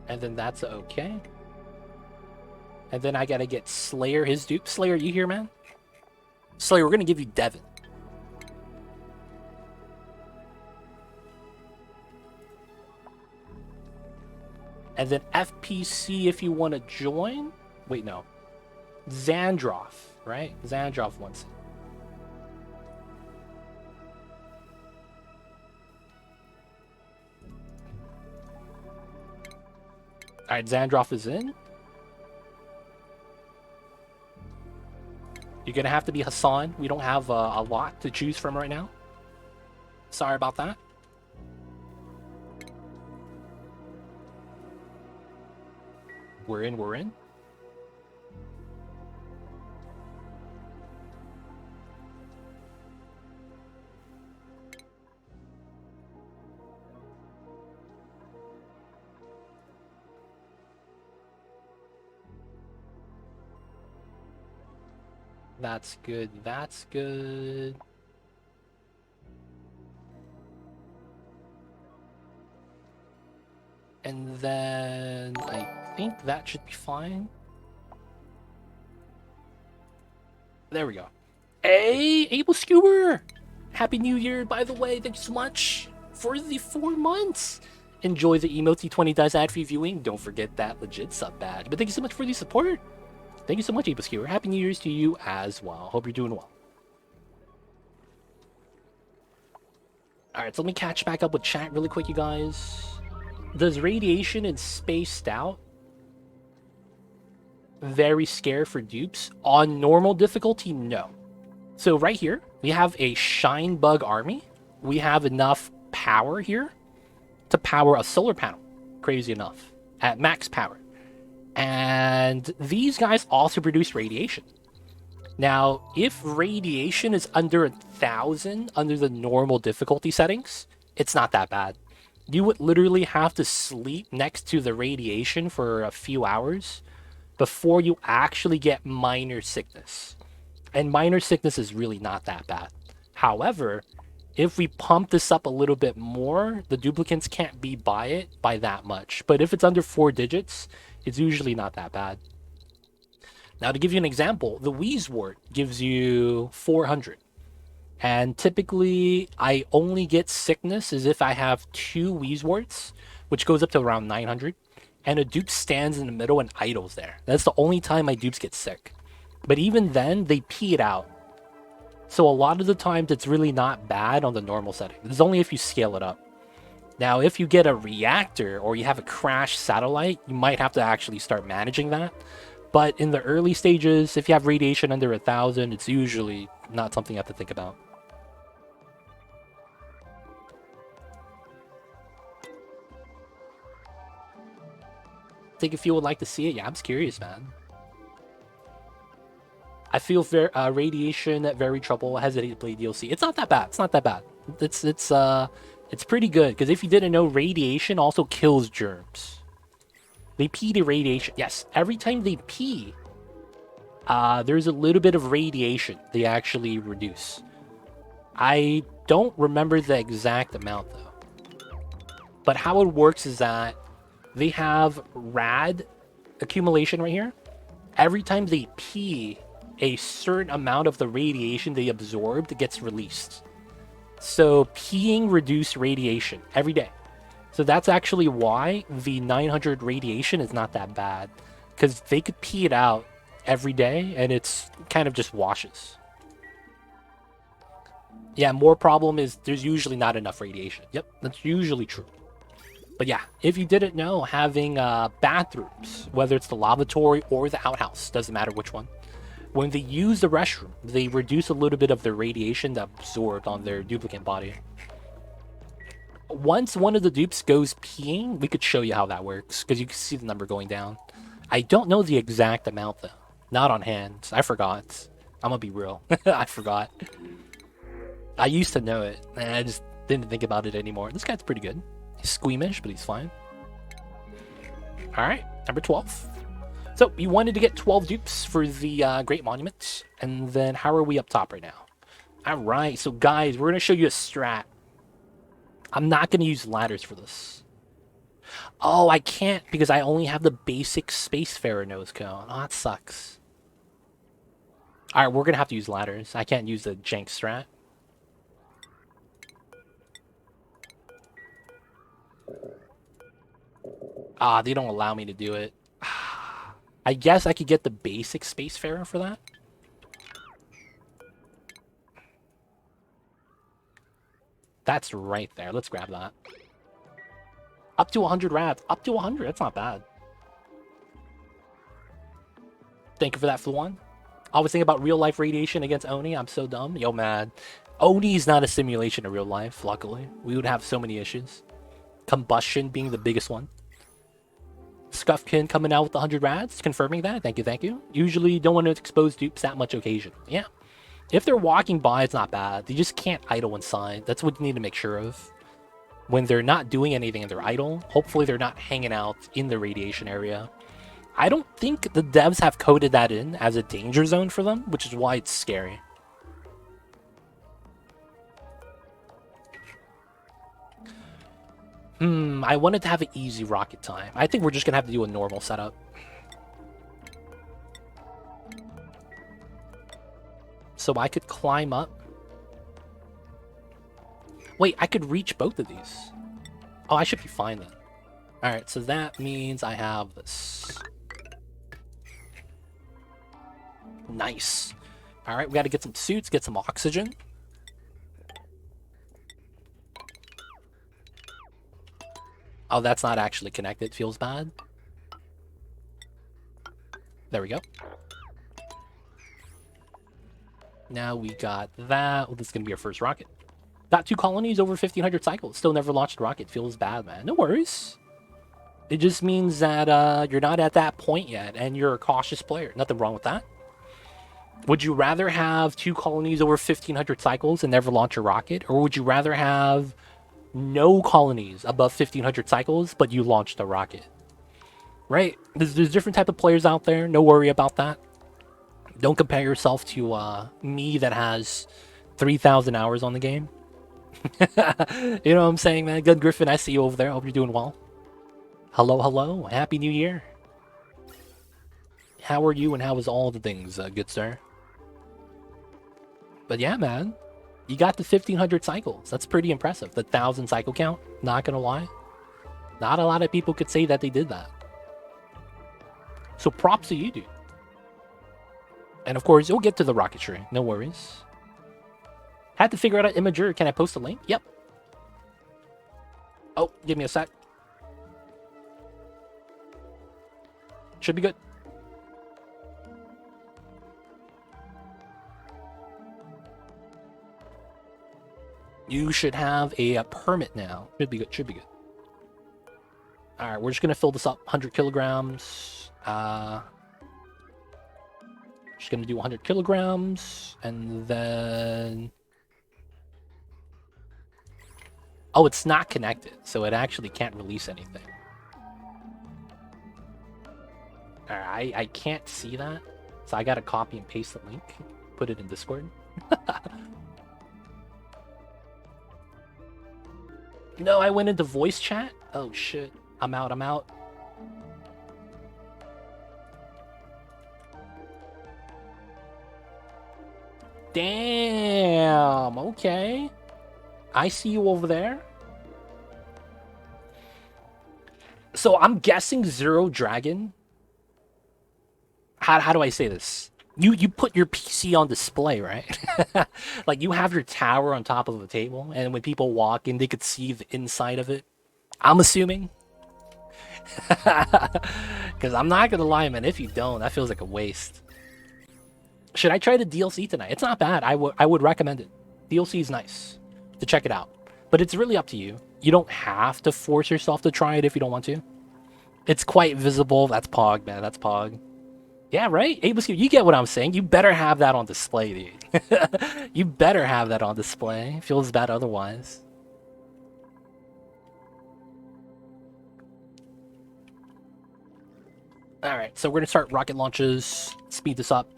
And then that's okay. And then I gotta get Slayer his dupe. Slayer, you here, man? Slayer, we're gonna give you Devin. And then FPC if you want to join. Wait, no. Zandrov, right? Zandrov wants it. Alright, Zandrov is in. You're gonna have to be Hassan. We don't have a lot to choose from right now. Sorry about that. We're in, we're in. That's good, that's good. And then I think that should be fine. There we go. Hey, Able Skewer! Happy New Year, by the way. Thank you so much for the 4 months. Enjoy the emotes T20 does ad-free viewing. Don't forget that legit sub badge. But thank you so much for the support. Thank you so much, Able Skewer. Happy New Year's to you as well. Hope you're doing well. Alright, so let me catch back up with chat really quick, you guys. Does radiation and spaced out very scare for dupes? On normal difficulty, no. So right here, we have a Shine Bug army. We have enough power here to power a solar panel. Crazy enough. At max power. And these guys also produce radiation. Now, if radiation is under 1,000 under the normal difficulty settings, it's not that bad. You would literally have to sleep next to the radiation for a few hours before you actually get minor sickness. And minor sickness is really not that bad. However, if we pump this up a little bit more, the duplicants can't be by it by that much. But if it's under 4 digits, it's usually not that bad. Now, to give you an example, the Wheezewort gives you 400. And typically, I only get sickness as if I have 2 Wheezeworts, which goes up to around 900. And a dupe stands in the middle and idles there. That's the only time my dupes get sick. But even then, they pee it out. So a lot of the times, it's really not bad on the normal setting. It's only if you scale it up. Now, if you get a reactor or you have a crashed satellite, you might have to actually start managing that. But in the early stages, if you have radiation under 1,000, it's usually not something you have to think about. I think if you would like to see it, yeah, I'm just curious, man. I feel radiation very trouble. Hesitate to play DLC. It's not that bad. It's not that bad. It's pretty good because if you didn't know, radiation also kills germs. They pee the radiation. Yes, every time they pee, there's a little bit of radiation they actually reduce. I don't remember the exact amount though. But how it works is that they have rad accumulation right here. Every time they pee, a certain amount of the radiation they absorbed gets released. So peeing reduced radiation every day. So that's actually why the 900 radiation is not that bad. Because they could pee it out every day and it's kind of just washes. Yeah, more problem is there's usually not enough radiation. Yep, that's usually true. But yeah, if you didn't know, having bathrooms, whether it's the lavatory or the outhouse, doesn't matter which one, when they use the restroom, they reduce a little bit of the radiation that absorbed on their duplicate body. Once one of the dupes goes peeing, we could show you how that works, because you can see the number going down. I don't know the exact amount, though. Not on hand. I forgot. I'm gonna be real. I forgot. I used to know it, and I just didn't think about it anymore. This guy's pretty good. He's squeamish, but he's fine. Alright, number 12. So, you wanted to get 12 dupes for the Great Monument, and then how are we up top right now? Alright, so guys, we're gonna show you a strat. I'm not going to use ladders for this. Oh, I can't because I only have the basic Spacefarer nose cone. Oh, that sucks. Alright, we're going to have to use ladders. I can't use the jank strat. Ah, they don't allow me to do it. I guess I could get the basic Spacefarer for that. That's right there. Let's grab that. Up to 100 rads. Up to 100. That's not bad. Thank you for that, Fluon. Always think about real-life radiation against Oni. I'm so dumb. Yo, man. Oni is not a simulation of real life, luckily. We would have so many issues. Combustion being the biggest one. Scuffkin coming out with 100 rads. Confirming that. Thank you, thank you. Usually don't want to expose dupes that much occasion. Yeah. If they're walking by, it's not bad. They just can't idle inside. That's what you need to make sure of. When they're not doing anything and they're idle, hopefully they're not hanging out in the radiation area. I don't think the devs have coded that in as a danger zone for them, which is why it's scary. I wanted to have an easy rocket time. I think we're just gonna have to do a normal setup. So I could climb up. Wait, I could reach both of these. Oh, I should be fine then. Alright, so that means I have this. Nice. Alright, we gotta get some suits, get some oxygen. Oh, that's not actually connected. Feels bad. There we go. Now we got that. Well, this is gonna be our first rocket. Got 2 colonies over 1,500 cycles. Still never launched a rocket. Feels bad, man. No worries. It just means that you're not at that point yet, and you're a cautious player. Nothing wrong with that. Would you rather have 2 colonies over 1,500 cycles and never launch a rocket? Or would you rather have no colonies above 1,500 cycles, but you launched a rocket? Right? There's different type of players out there. No worry about that. Don't compare yourself to me that has 3,000 hours on the game. You know what I'm saying, man? Good Griffin, I see you over there. Hope you're doing well. Hello, hello. Happy New Year. How are you and how is all the things, good sir? But yeah, man. You got the 1,500 cycles. That's pretty impressive. The 1,000 cycle count, not gonna lie. Not a lot of people could say that they did that. So props to you, dude. And of course, you'll get to the rocketry. No worries. Had to figure out an imager. Can I post a link? Yep. Oh, give me a sec. Should be good. You should have a permit now. Should be good. Should be good. All right, we're just gonna fill this up. 100 kilograms. Just gonna do 100 kilograms, and then. Oh, it's not connected, so it actually can't release anything. Alright, I can't see that, so I gotta copy and paste the link, put it in Discord. No, I went into voice chat? Oh shit, I'm out, I'm out. Damn, okay. I see you over there. So I'm guessing Zero Dragon. How do I say this? You put your PC on display, right? Like you have your tower on top of the table, and when people walk in, they could see the inside of it. I'm assuming. Because I'm not gonna lie, man. If you don't, that feels like a waste. Should I try the DLC tonight? It's not bad. I would recommend it. DLC is nice to check it out, but it's really up to you. You don't have to force yourself to try it if you don't want to. It's quite visible. That's Pog, man. That's Pog. Yeah, right? You get what I'm saying. You better have that on display, dude. You better have that on display. Feels bad otherwise. Alright, so we're gonna start rocket launches. Speed this up.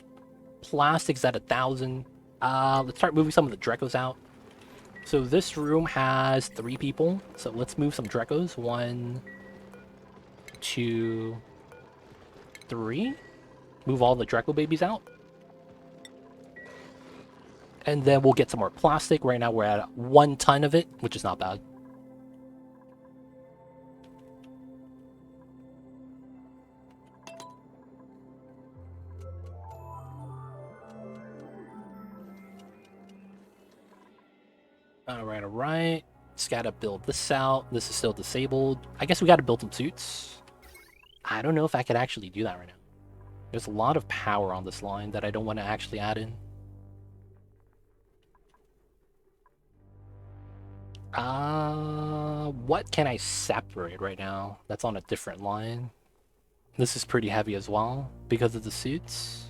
Plastics at 1,000. Let's start moving some of the Drecos out. So this room has 3 people. So let's move some Drecos. 1, 2, 3. Move all the Dreco babies out. And then we'll get some more plastic. Right now we're at 1 ton of it, which is not bad. Alright, alright. Just gotta build this out. This is still disabled. I guess we gotta build some suits. I don't know if I could actually do that right now. There's a lot of power on this line that I don't want to actually add in. What can I separate right now? That's on a different line. This is pretty heavy as well because of the suits.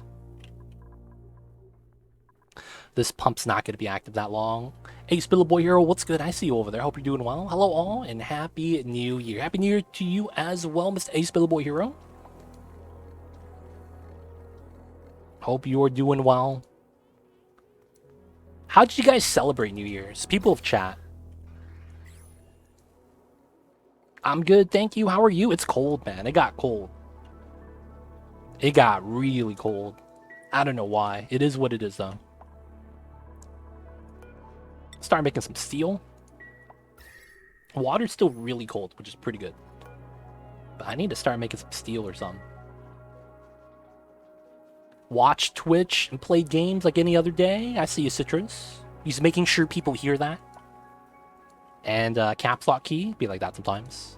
This pump's not going to be active that long. Hey, Spillboy Hero, what's good? I see you over there. Hope you're doing well. Hello all, and Happy New Year. Happy New Year to you as well, Mr. A Spillboy Hero. Hope you're doing well. How did you guys celebrate New Year's? People of chat. I'm good, thank you. How are you? It's cold, man. It got cold. It got really cold. I don't know why. It is what it is, though. Start making some steel. Water's still really cold, which is pretty good. But I need to start making some steel or something. Watch Twitch and play games like any other day. I see you, Citrus. He's making sure people hear that. And caps lock key. Be like that sometimes.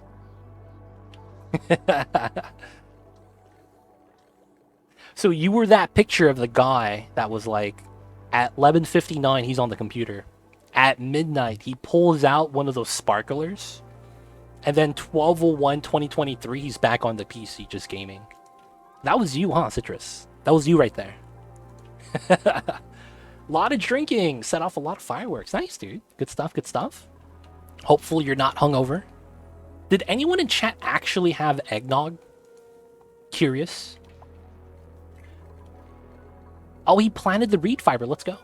So you were that picture of the guy that was like, at 11:59, he's on the computer. At midnight, he pulls out one of those sparklers. And then 12:01, 2023, he's back on the PC just gaming. That was you, huh, Citrus? That was you right there. A lot of drinking. Set off a lot of fireworks. Nice, dude. Good stuff, good stuff. Hopefully you're not hungover. Did anyone in chat actually have eggnog? Curious. Oh, he planted the reed fiber. Let's go.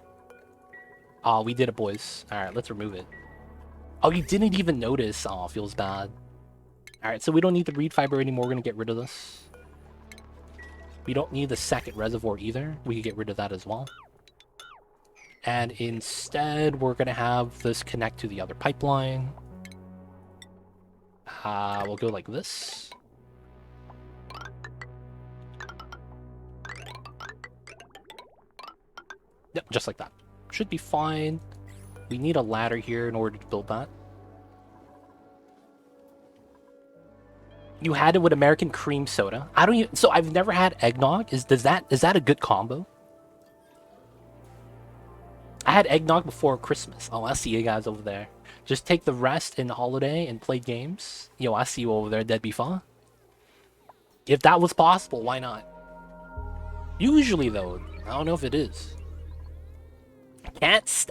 Oh, we did it, boys. All right, let's remove it. Oh, you didn't even notice. Oh, feels bad. All right, so we don't need the reed fiber anymore. We're going to get rid of this. We don't need the second reservoir either. We can get rid of that as well. And instead, we're going to have this connect to the other pipeline. We'll go like this. Yep, just like that. Should be fine. We need a ladder here in order to build that. You had it with American cream soda. I don't even, so I've never had eggnog. Is that a good combo? I had eggnog before Christmas. Oh, I see you guys over there. Just take the rest in the holiday and play games. Yo, I see you over there. That'd be fun. If that was possible, why not? Usually, though, I don't know if it is.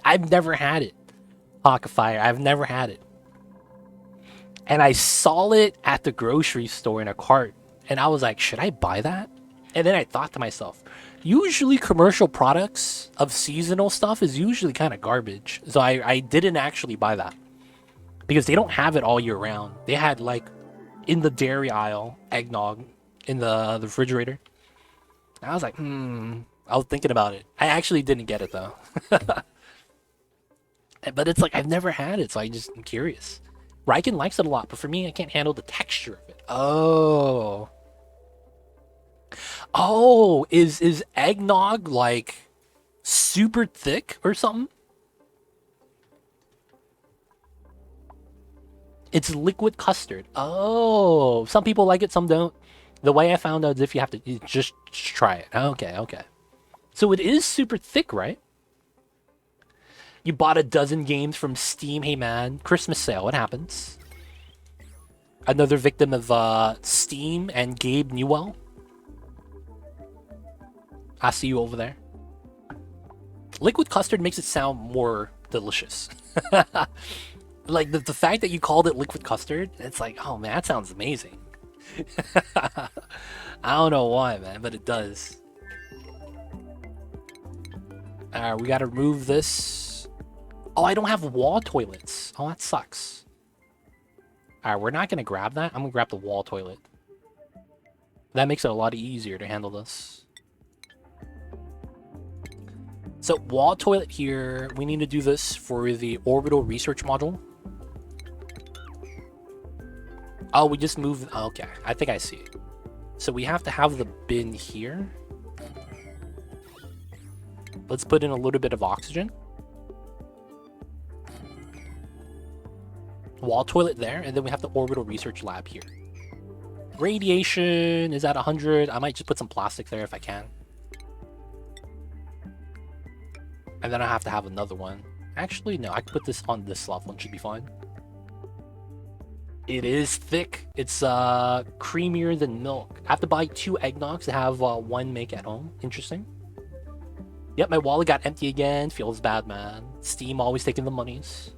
I've never had it. Hawkfire, I've never had it. And I saw it at the grocery store in a cart. And I was like, should I buy that? And then I thought to myself, usually commercial products of seasonal stuff is usually kind of garbage. So I didn't actually buy that. Because they don't have it all year round. They had, like, in the dairy aisle, eggnog in the refrigerator. And I was like, I was thinking about it. I actually didn't get it, though. But it's like, I've never had it, so I'm curious. Riken likes it a lot, but for me, I can't handle the texture of it. Oh. Oh, is eggnog, like, super thick or something? It's liquid custard. Oh, some people like it, some don't. The way I found out is if you have to, you just try it. Okay, okay. So it is super thick, right? You bought a dozen games from Steam. Hey, man. Christmas sale. What happens? Another victim of Steam and Gabe Newell. I see you over there. Liquid custard makes it sound more delicious. Like, the fact that you called it liquid custard, it's like, oh, man, that sounds amazing. I don't know why, man, but it does. Alright, we gotta remove this. Oh, I don't have wall toilets. Oh, that sucks. Alright, we're not gonna grab that. I'm gonna grab the wall toilet. That makes it a lot easier to handle this. So, wall toilet here. We need to do this for the orbital research module. Oh, we just moved. Oh, okay, I think I see it. So we have to have the bin here. Let's put in a little bit of oxygen. Wall toilet there, and then we have the orbital research lab here. Radiation is at 100. I might just put some plastic there if I can. And then I have to have another one. Actually, no, I can put this on this level and should be fine. It is thick. It's creamier than milk. I have to buy 2 eggnogs to have one make at home. Interesting. Yep, my wallet got empty again. Feels bad, man. Steam always taking the monies.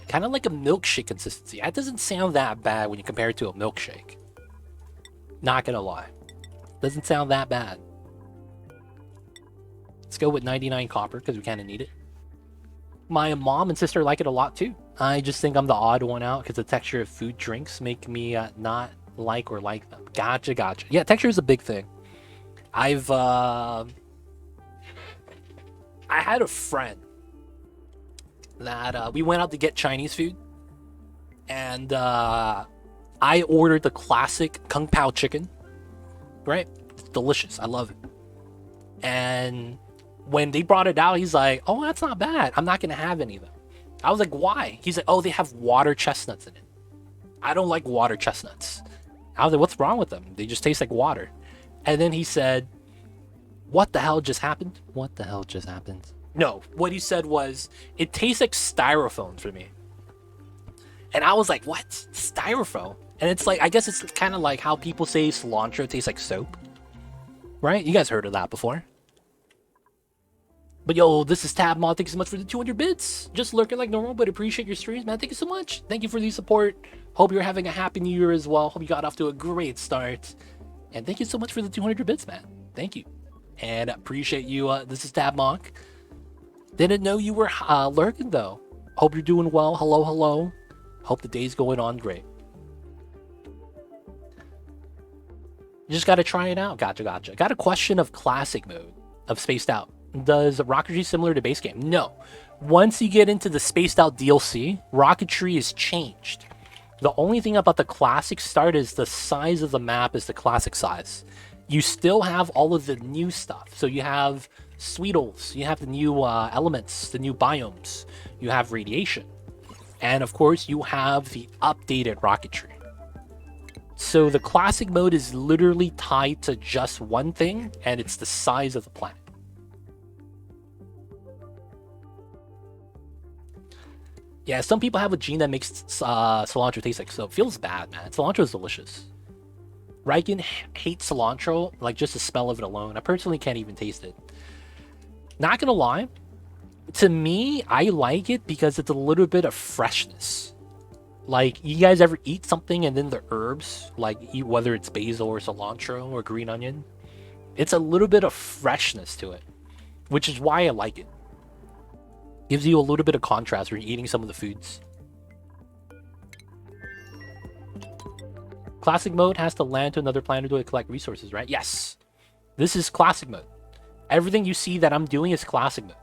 Kind of like a milkshake consistency. That doesn't sound that bad when you compare it to a milkshake. Not gonna lie. Doesn't sound that bad. Let's go with 99 copper because we kind of need it. My mom and sister like it a lot too. I just think I'm the odd one out because the texture of food drinks make me not like or like them. Gotcha, gotcha. Yeah, texture is a big thing. I had a friend that we went out to get Chinese food, and I ordered the classic Kung Pao chicken. Right? It's delicious. I love it. And when they brought it out, he's like, "Oh, that's not bad. I'm not gonna have any of them." I was like, "Why?" He's like, "Oh, they have water chestnuts in it. I don't like water chestnuts." I was like, "What's wrong with them? They just taste like water." And then he said, "What the hell just happened? What the hell just happened?" No, what he said was, "It tastes like styrofoam for me." And I was like, "What? Styrofoam?" And it's like, I guess it's kind of like how people say cilantro tastes like soap. Right? You guys heard of that before. But yo, this is Tabmod. Thank you so much for the 200 bits. Just lurking like normal, but appreciate your streams, man. Thank you so much. Thank you for the support. Hope you're having a happy new year as well. Hope you got off to a great start. And thank you so much for the 200 bits, man. Thank you. And appreciate you. This is Tabmod. Didn't know you were lurking, though. Hope you're doing well. Hello, hello. Hope the day's going on great. You just got to try it out. Gotcha, gotcha. Got a question of classic mode of Spaced Out. Does rocketry similar to base game? No. Once you get into the Spaced Out DLC, rocketry is changed. The only thing about the classic start is the size of the map is the classic size. You still have all of the new stuff. So you have Sweetles, you have the new elements, the new biomes, you have radiation. And of course, you have the updated rocketry. So the classic mode is literally tied to just one thing, and it's the size of the planet. Yeah, some people have a gene that makes cilantro taste like soap. Feels bad, man. Cilantro is delicious. Riken hates cilantro, like just the smell of it alone. I personally can't even taste it. Not gonna lie, to me, I like it because it's a little bit of freshness. Like, you guys ever eat something and then the herbs, like whether it's basil or cilantro or green onion, it's a little bit of freshness to it, which is why I like it. Gives you a little bit of contrast when you're eating some of the foods. Classic mode has to land to another planet to collect resources, right? Yes. This is classic mode. Everything you see that I'm doing is classic mode,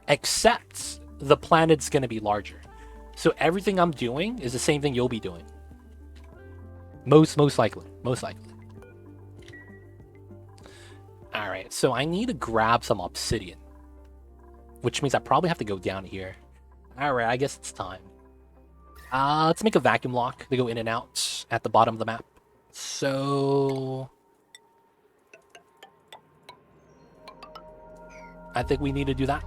except the planet's going to be larger. So everything I'm doing is the same thing you'll be doing. Most likely. Most likely. Alright, so I need to grab some obsidian. Which means I probably have to go down here. Alright, I guess it's time. Let's make a vacuum lock to go in and out at the bottom of the map. So I think we need to do that.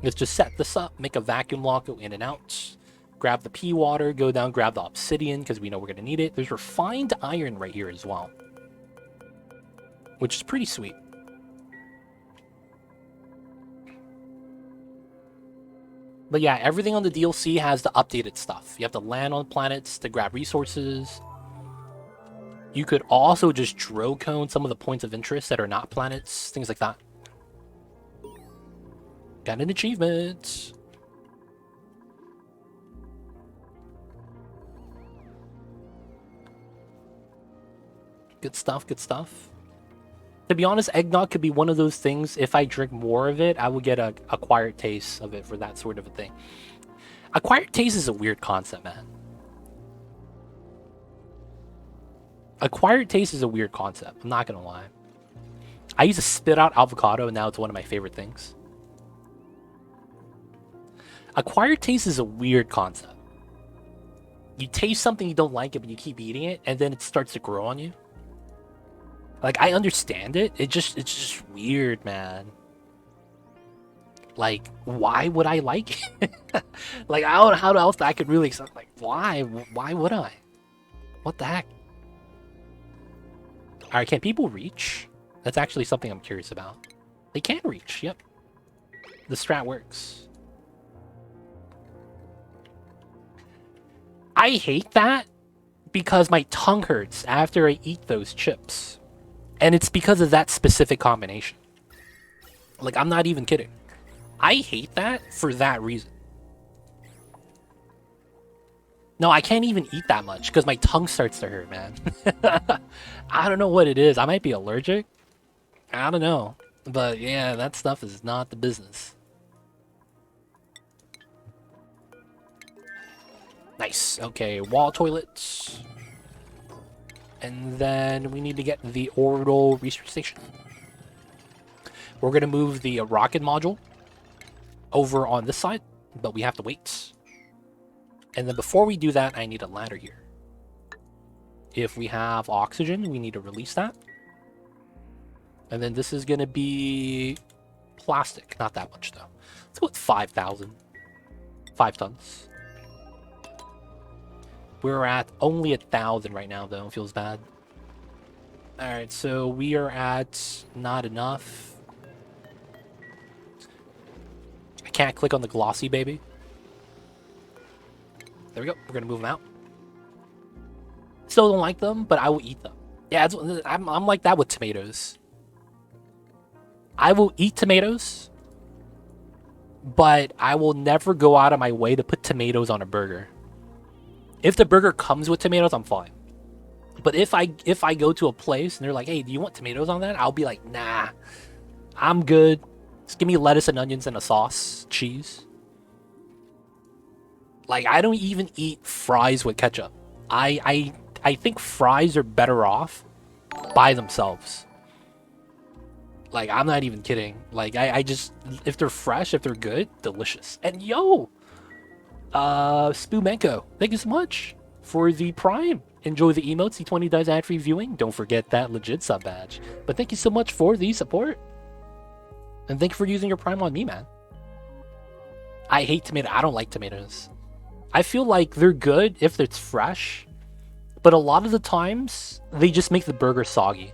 Let's just set this up, make a vacuum lock, go in and out. Grab the pea water, go down, grab the obsidian, because we know we're going to need it. There's refined iron right here as well, which is pretty sweet. But yeah, everything on the DLC has the updated stuff. You have to land on planets to grab resources. You could also just drill cone some of the points of interest that are not planets, things like that. Got an achievement. Good stuff, good stuff. To be honest, eggnog could be one of those things, if I drink more of it, I will get a acquired taste of it for that sort of a thing. Acquired taste is a weird concept, man. Acquired taste is a weird concept, I'm not gonna lie. I used to spit out avocado, and now it's one of my favorite things. Acquired taste is a weird concept. You taste something, you don't like it, but you keep eating it, and then it starts to grow on you. Like, I understand it. It's just weird, man. Like, why would I like it? Like, I don't know how else I could really accept. Like, why? Why would I? What the heck? All right, can people reach? That's actually something I'm curious about. They can reach. Yep. The strat works. I hate that because my tongue hurts after I eat those chips. And it's because of that specific combination. Like, I'm not even kidding. I hate that for that reason. No, I can't even eat that much because my tongue starts to hurt, man. I don't know what it is. I might be allergic. I don't know. But yeah, that stuff is not the business. Nice. Okay, wall toilets. And then we need to get the orbital research station. We're going to move the rocket module over on this side, but we have to wait. And then before we do that, I need a ladder here. If we have oxygen, we need to release that. And then this is going to be plastic. Not that much, though. Let's go with 5,000. 5 tons. We're at only 1,000 right now, though. It feels bad. Alright, so we are at not enough. I can't click on the glossy baby. There we go. We're going to move them out. Still don't like them, but I will eat them. Yeah, I'm like that with tomatoes. I will eat tomatoes, but I will never go out of my way to put tomatoes on a burger. If the burger comes with tomatoes, I'm fine. But if I go to a place and they're like, hey, do you want tomatoes on that? I'll be like, nah, I'm good. Just give me lettuce and onions and a sauce, cheese. Like, I don't even eat fries with ketchup. I think fries are better off by themselves. Like, I'm not even kidding. Like, I just, if they're fresh, if they're good, delicious. And yo, Spumenko, thank you so much for the Prime. Enjoy the emotes. C20 does ad-free viewing. Don't forget that legit sub badge. But thank you so much for the support. And thank you for using your Prime on me, man. I hate tomato. I don't like tomatoes. I feel like they're good if it's fresh. But a lot of the times, they just make the burger soggy.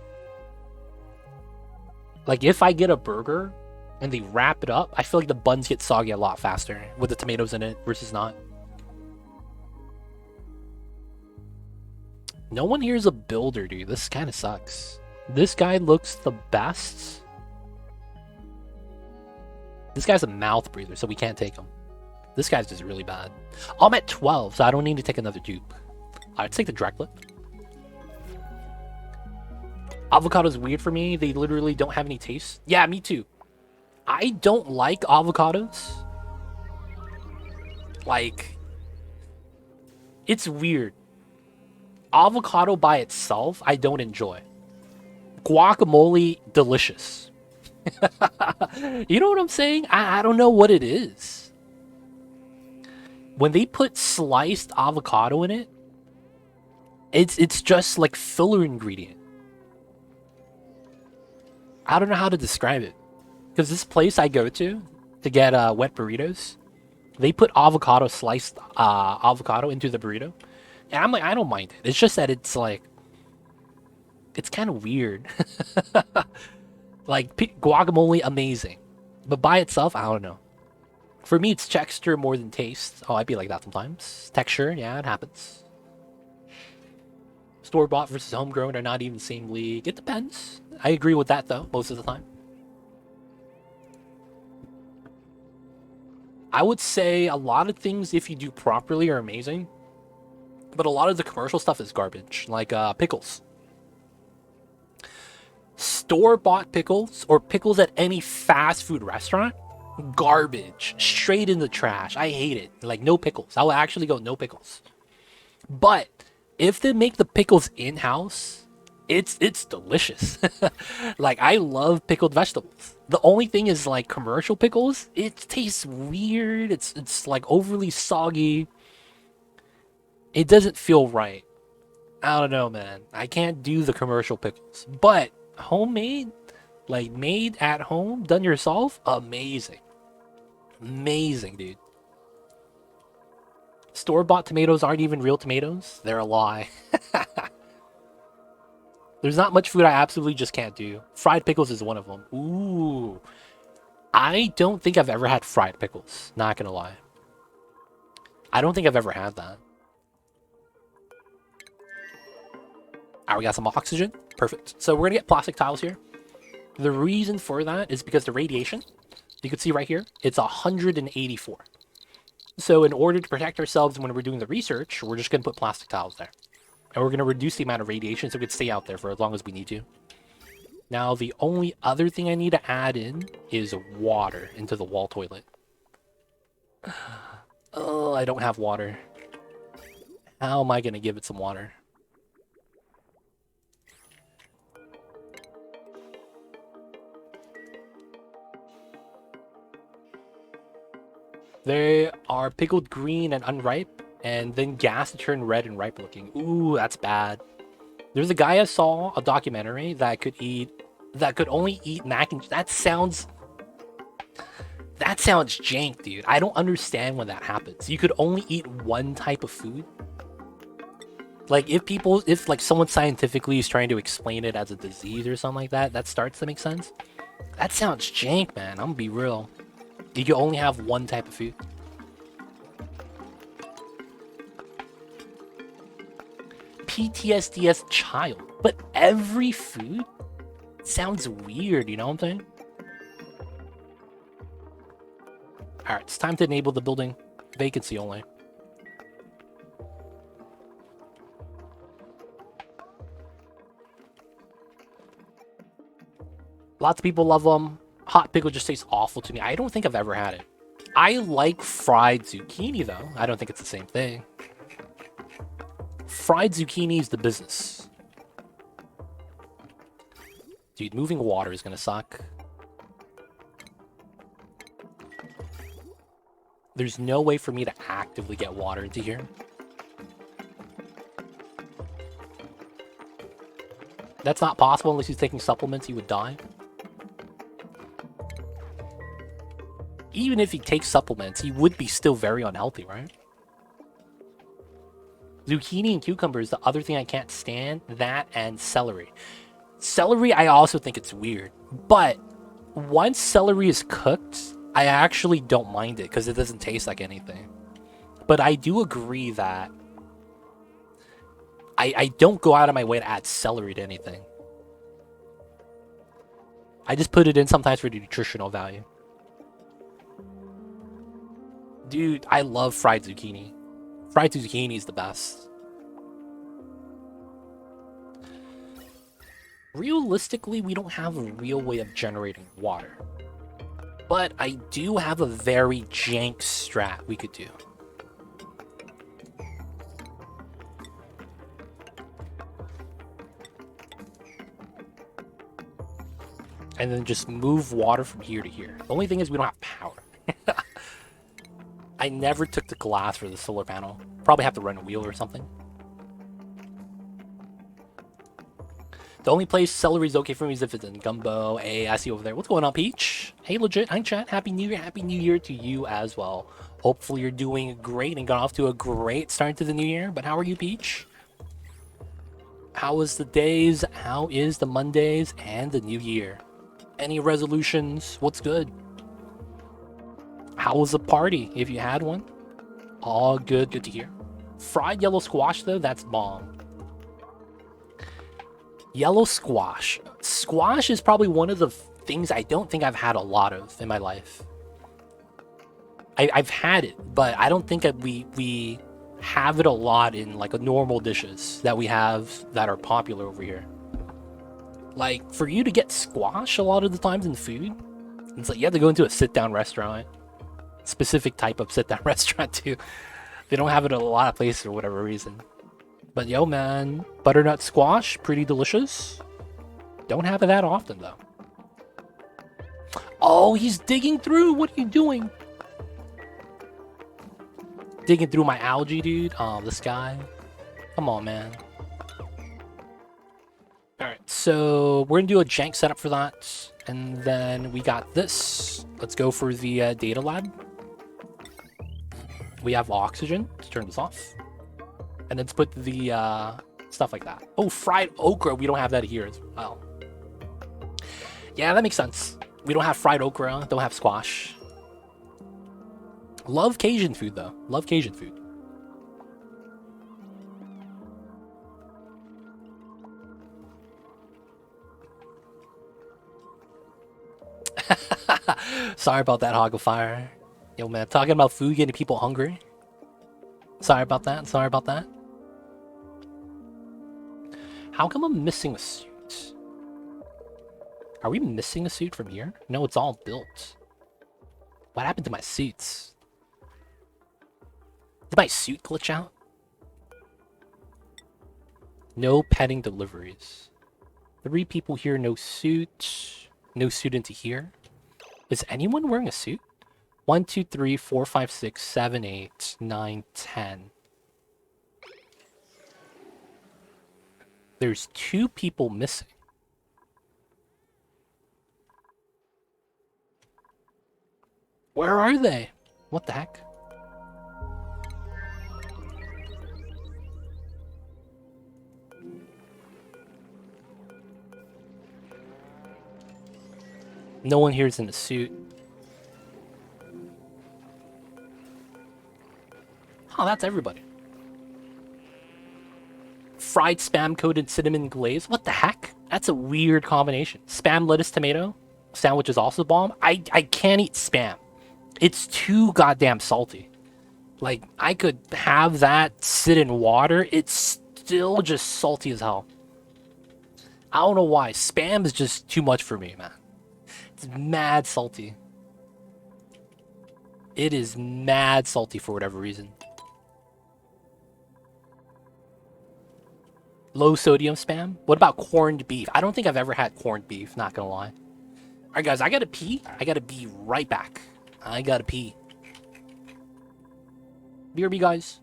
Like, if I get a burger and they wrap it up, I feel like the buns get soggy a lot faster with the tomatoes in it versus not. No one here is a builder, dude. This kind of sucks. This guy looks the best. This guy's a mouth breather, so we can't take him. This guy's just really bad. I'm at 12, so I don't need to take another dupe. Let's take the direct clip. Avocado's weird for me. They literally don't have any taste. Yeah, me too. I don't like avocados. Like, it's weird. Avocado by itself, I don't enjoy. Guacamole, delicious. You know what I'm saying? I don't know what it is. When they put sliced avocado in it, it's just like filler ingredient. I don't know how to describe it. Because this place I go to get wet burritos, they put avocado, sliced avocado into the burrito. And I'm like, I don't mind it. It's just that it's like, it's kind of weird. Like, guacamole, amazing. But by itself, I don't know. For me, it's texture more than taste. Oh, I'd be like that sometimes. Texture, yeah, it happens. Store-bought versus homegrown are not even the same league. It depends. I agree with that, though, most of the time. I would say a lot of things, if you do properly, are amazing. But a lot of the commercial stuff is garbage, like pickles. Store-bought pickles, or pickles at any fast food restaurant, garbage. Straight in the trash. I hate it. Like, no pickles. I will actually go no pickles. But if they make the pickles in-house, it's delicious. Like, I love pickled vegetables. The only thing is, like, commercial pickles, it tastes weird. It's like overly soggy. It doesn't feel right. I don't know, man. I can't do the commercial pickles. But homemade, like made at home, done yourself, amazing. Amazing, dude. Store-bought tomatoes aren't even real tomatoes. They're a lie. There's not much food I absolutely just can't do. Fried pickles is one of them. Ooh. I don't think I've ever had fried pickles. Not gonna lie. I don't think I've ever had that. Alright, we got some oxygen. Perfect. So we're gonna get plastic tiles here. The reason for that is because the radiation, you can see right here, it's 184. So in order to protect ourselves when we're doing the research, we're just going to put plastic tiles there. And we're going to reduce the amount of radiation so we can stay out there for as long as we need to. Now, the only other thing I need to add in is water into the wall toilet. Oh, I don't have water. How am I going to give it some water? They are pickled green and unripe, and then gas to turn red and ripe looking. Ooh, that's bad. There's a guy I saw a documentary that could only eat mac and that sounds jank, dude. I don't understand when that happens. You could only eat one type of food. Like if like someone scientifically is trying to explain it as a disease or something like that, that starts to make sense. That sounds jank, man. I'm gonna be real. You can only have one type of food. PTSD as a child, but every food sounds weird, you know what I'm saying? Alright, it's time to enable the building. Vacancy only. Lots of people love them. Hot pickle just tastes awful to me. I don't think I've ever had it. I like fried zucchini, though. I don't think it's the same thing. Fried zucchini is the business. Dude, moving water is gonna suck. There's no way for me to actively get water into here. That's not possible unless he's taking supplements, he would die. Even if he takes supplements, he would be still very unhealthy, right? Zucchini and cucumber is the other thing I can't stand. That and celery. Celery, I also think it's weird. But once celery is cooked, I actually don't mind it because it doesn't taste like anything. But I do agree that I don't go out of my way to add celery to anything. I just put it in sometimes for the nutritional value. Dude, I love fried zucchini. Fried zucchini is the best. Realistically, we don't have a real way of generating water. But I do have a very jank strat we could do. And then just move water from here to here. The only thing is we don't have power. I never took the glass for the solar panel. Probably have to run a wheel or something. The only place celery's okay for me is if it's in gumbo. Hey, I see over there. What's going on, Peach? Hey, legit. Hi, chat. Happy New Year. Happy New Year to you as well. Hopefully you're doing great and got off to a great start to the new year. But how are you, Peach? How was the days? How is the Mondays and the new year? Any resolutions? What's good? How was the party, if you had one? All good, good to hear. Fried yellow squash, though, that's bomb. Yellow squash. Squash is probably one of the things I don't think I've had a lot of in my life. I've had it, but I don't think that we have it a lot in like a normal dishes that we have that are popular over here. Like, for you to get squash a lot of the times in food, it's like you have to go into a sit-down restaurant. Specific type of sit-down restaurant, too. They don't have it at a lot of places for whatever reason. But yo, man, butternut squash, pretty delicious. Don't have it that often, though. Oh, he's digging through. What are you doing? Digging through my algae, dude. Oh, this guy. Come on, man. Alright, so we're gonna do a jank setup for that. And then we got this. Let's go for the data lab. We have oxygen. Let's turn this off. And let's put the stuff like that. Oh, fried okra. We don't have that here as well. Yeah, that makes sense. We don't have fried okra. Don't have squash. Love Cajun food, though. Love Cajun food. Sorry about that, Hog of Fire. Yo, man, talking about food getting people hungry. Sorry about that. Sorry about that. How come I'm missing a suit? Are we missing a suit from here? No, it's all built. What happened to my suits? Did my suit glitch out? No petting deliveries. 3 people here, no suit. No suit into here. Is anyone wearing a suit? 1, 2, 3, 4, 5, 6, 7, 8, 9, 10. There's 2 people missing. Where are they? What the heck? No one here is in a suit. Oh, that's everybody. Fried spam coated cinnamon glaze. What the heck? That's a weird combination. Spam lettuce tomato sandwich is also bomb. I can't eat spam. It's too goddamn salty. Like, I could have that sit in water. It's still just salty as hell. I don't know why. Spam is just too much for me, man. It's mad salty. It is mad salty for whatever reason. Low sodium spam? What about corned beef? I don't think I've ever had corned beef, not gonna lie. Alright guys, I gotta pee. I gotta be right back. I gotta pee. BRB guys.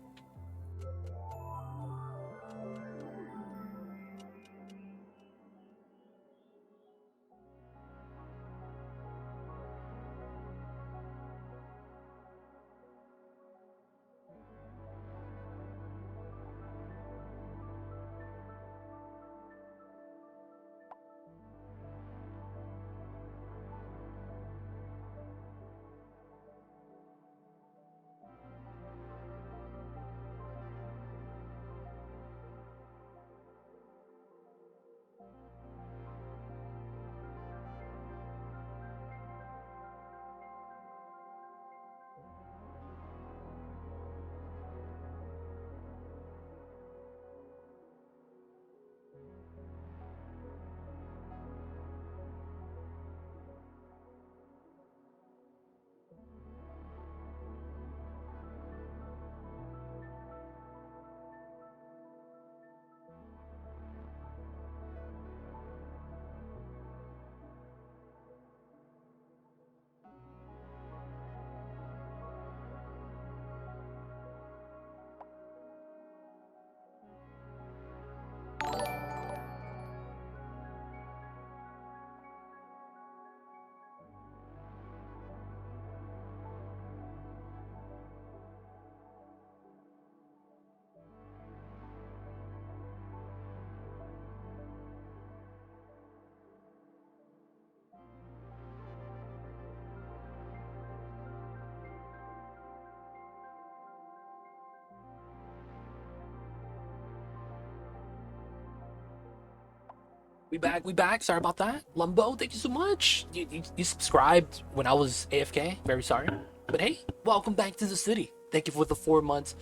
We back. Sorry about that. Lumbo, thank you so much. You subscribed when I was AFK. Very sorry. But hey, welcome back to the city. Thank you for the 4 months.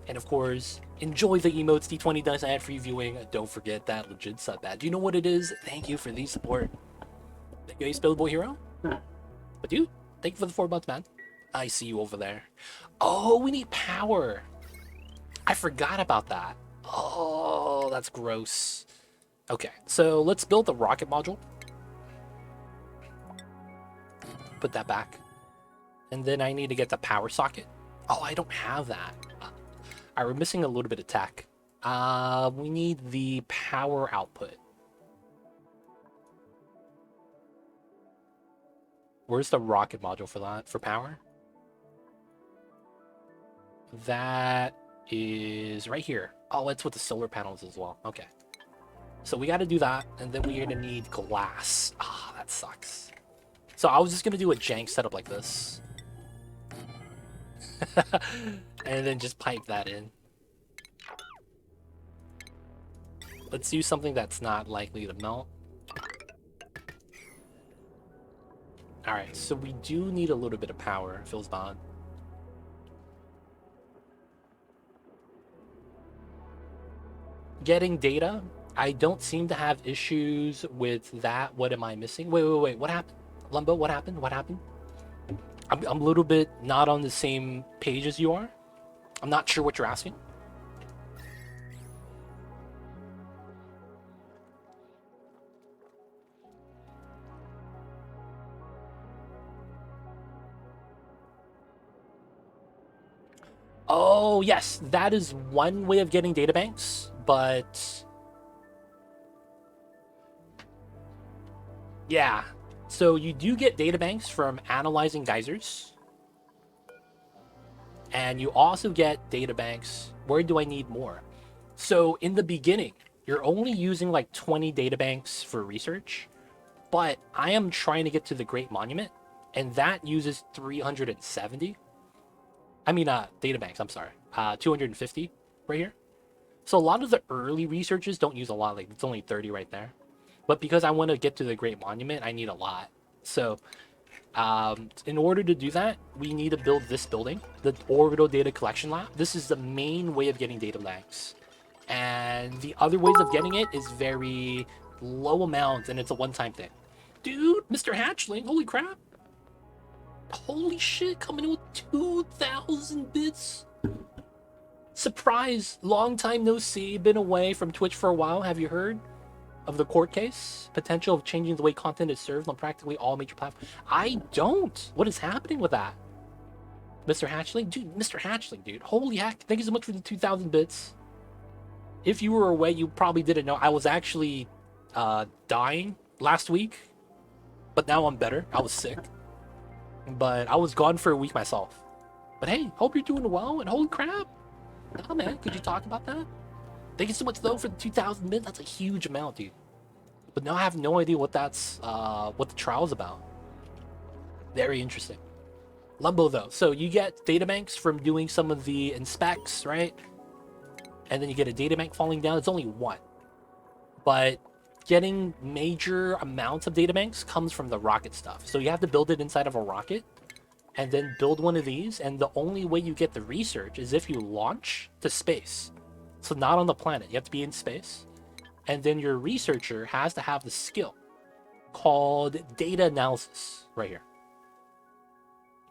And of course, enjoy the emotes D20 dice I had for you viewing. Don't forget that legit sub badge. Do you know what it is? Thank you for the support. Thank you, Spellable Hero. But dude, thank you for the 4 months, man. I see you over there. Oh, we need power. I forgot about that. Oh, that's gross. Okay, so let's build the rocket module. Put that back. And then I need to get the power socket. Oh, I don't have that. Alright, we're missing a little bit of tech. We need the power output. Where's the rocket module for that? For power? That is right here. Oh, it's with the solar panels as well. Okay. So we got to do that, and then we're going to need glass. Ah, that sucks. So I was just going to do a jank setup like this. And then just pipe that in. Let's do something that's not likely to melt. Alright, so we do need a little bit of power, feels bad. getting data. I don't seem to have issues with that. What am I missing? Wait. What happened? Lumbo, what happened? What happened? I'm a little bit not on the same page as you are. I'm not sure what you're asking. Oh, yes, that is one way of getting databanks, but yeah. So you do get databanks from analyzing geysers, and you also get databanks. Where do I need more? So in the beginning, you're only using like 20 databanks for research, but I am trying to get to the Great Monument, and that uses 370. I mean, databanks, I'm sorry. 250 right here. So a lot of the early researchers don't use a lot, like it's only 30 right there. But because I want to get to the Great Monument, I need a lot. So in order to do that, we need to build this building, the Orbital Data Collection Lab. This is the main way of getting data banks. And the other ways of getting it is very low amount, and it's a one-time thing. Dude, Mr. Hatchling, holy crap. Holy shit, coming in with 2,000 bits. Surprise, long time no see, been away from Twitch for a while. Have you heard of the court case? Potential of changing the way content is served on practically all major platforms. I don't. What is happening with that? Mr. Hatchling? Dude, Mr. Hatchling, dude. Holy heck, thank you so much for the 2,000 bits. If you were away, you probably didn't know. I was actually dying last week, but now I'm better. I was sick. But I was gone for a week myself. But hey, hope you're doing well, and holy crap. Oh man, could you talk about that? Thank you so much though for the 2,000 bits. That's a huge amount, dude. But now I have no idea what that's what the trial's about. Very interesting. Lumbo though. So you get databanks from doing some of the inspects, right? And then you get a databank falling down. It's only one. But getting major amounts of databanks comes from the rocket stuff. So you have to build it inside of a rocket and then build one of these. And the only way you get the research is if you launch to space. So not on the planet. You have to be in space. And then your researcher has to have the skill called data analysis right here.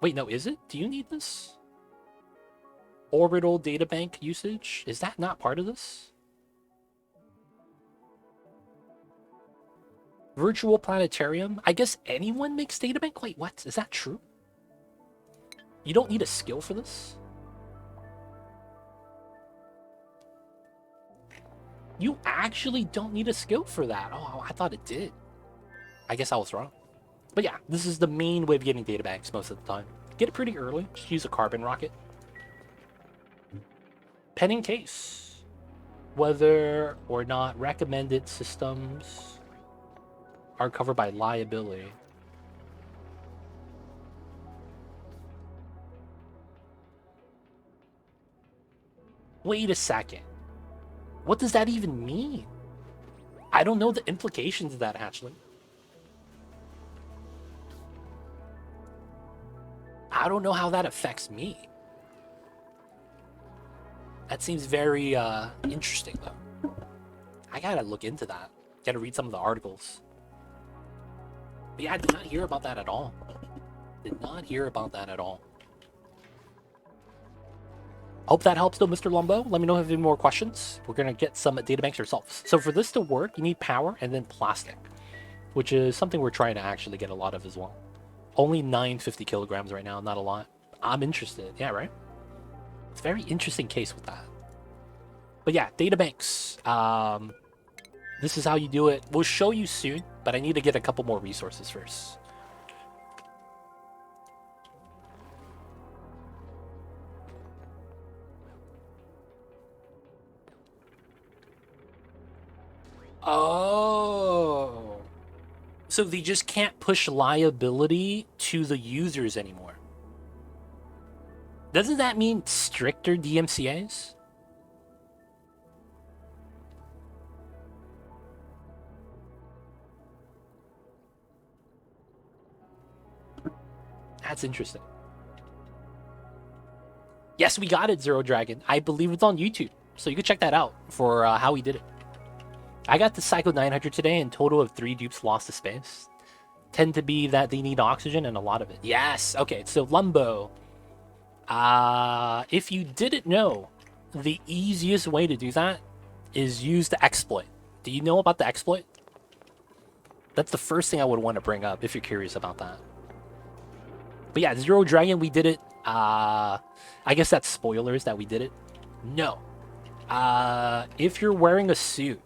Wait, no, is it? Do you need this? Orbital data bank usage? Is that not part of this? Virtual planetarium? I guess anyone makes data bank? Wait, what? Is that true? You don't need a skill for this? You actually don't need a skill for that. Oh, I thought it did. I guess I was wrong. But yeah, this is the main way of getting databanks most of the time. Get it pretty early. Just use a carbon rocket. Pending case. Whether or not recommended systems are covered by liability. Wait a second. What does that even mean? I don't know the implications of that, actually. I don't know how that affects me. That seems very interesting, though. I gotta look into that. Gotta read some of the articles. But yeah, I did not hear about that at all. Did not hear about that at all. Hope that helps though, Mr. Lumbo. Let me know if you have any more questions. We're gonna get some databanks ourselves. So for this to work, you need power and then plastic, which is something we're trying to actually get a lot of as well. Only 950 kilograms right now, not a lot. I'm interested. Yeah, right? It's a very interesting case with that. But yeah, databanks. This is how you do it. We'll show you soon, but I need to get a couple more resources first. Oh. So they just can't push liability to the users anymore. Doesn't that mean stricter DMCAs? That's interesting. Yes, we got it, Zero Dragon. I believe it's on YouTube. So you can check that out for how he did it. I got the Psycho 900 today, and total of 3 dupes lost to space. Tend to be that they need oxygen and a lot of it. Yes. Okay. So Lumbo. If you didn't know, the easiest way to do that is use the exploit. Do you know about the exploit? That's the first thing I would want to bring up if you're curious about that. But yeah, Zero Dragon, we did it. I guess that's spoilers that we did it. No. If you're wearing a suit,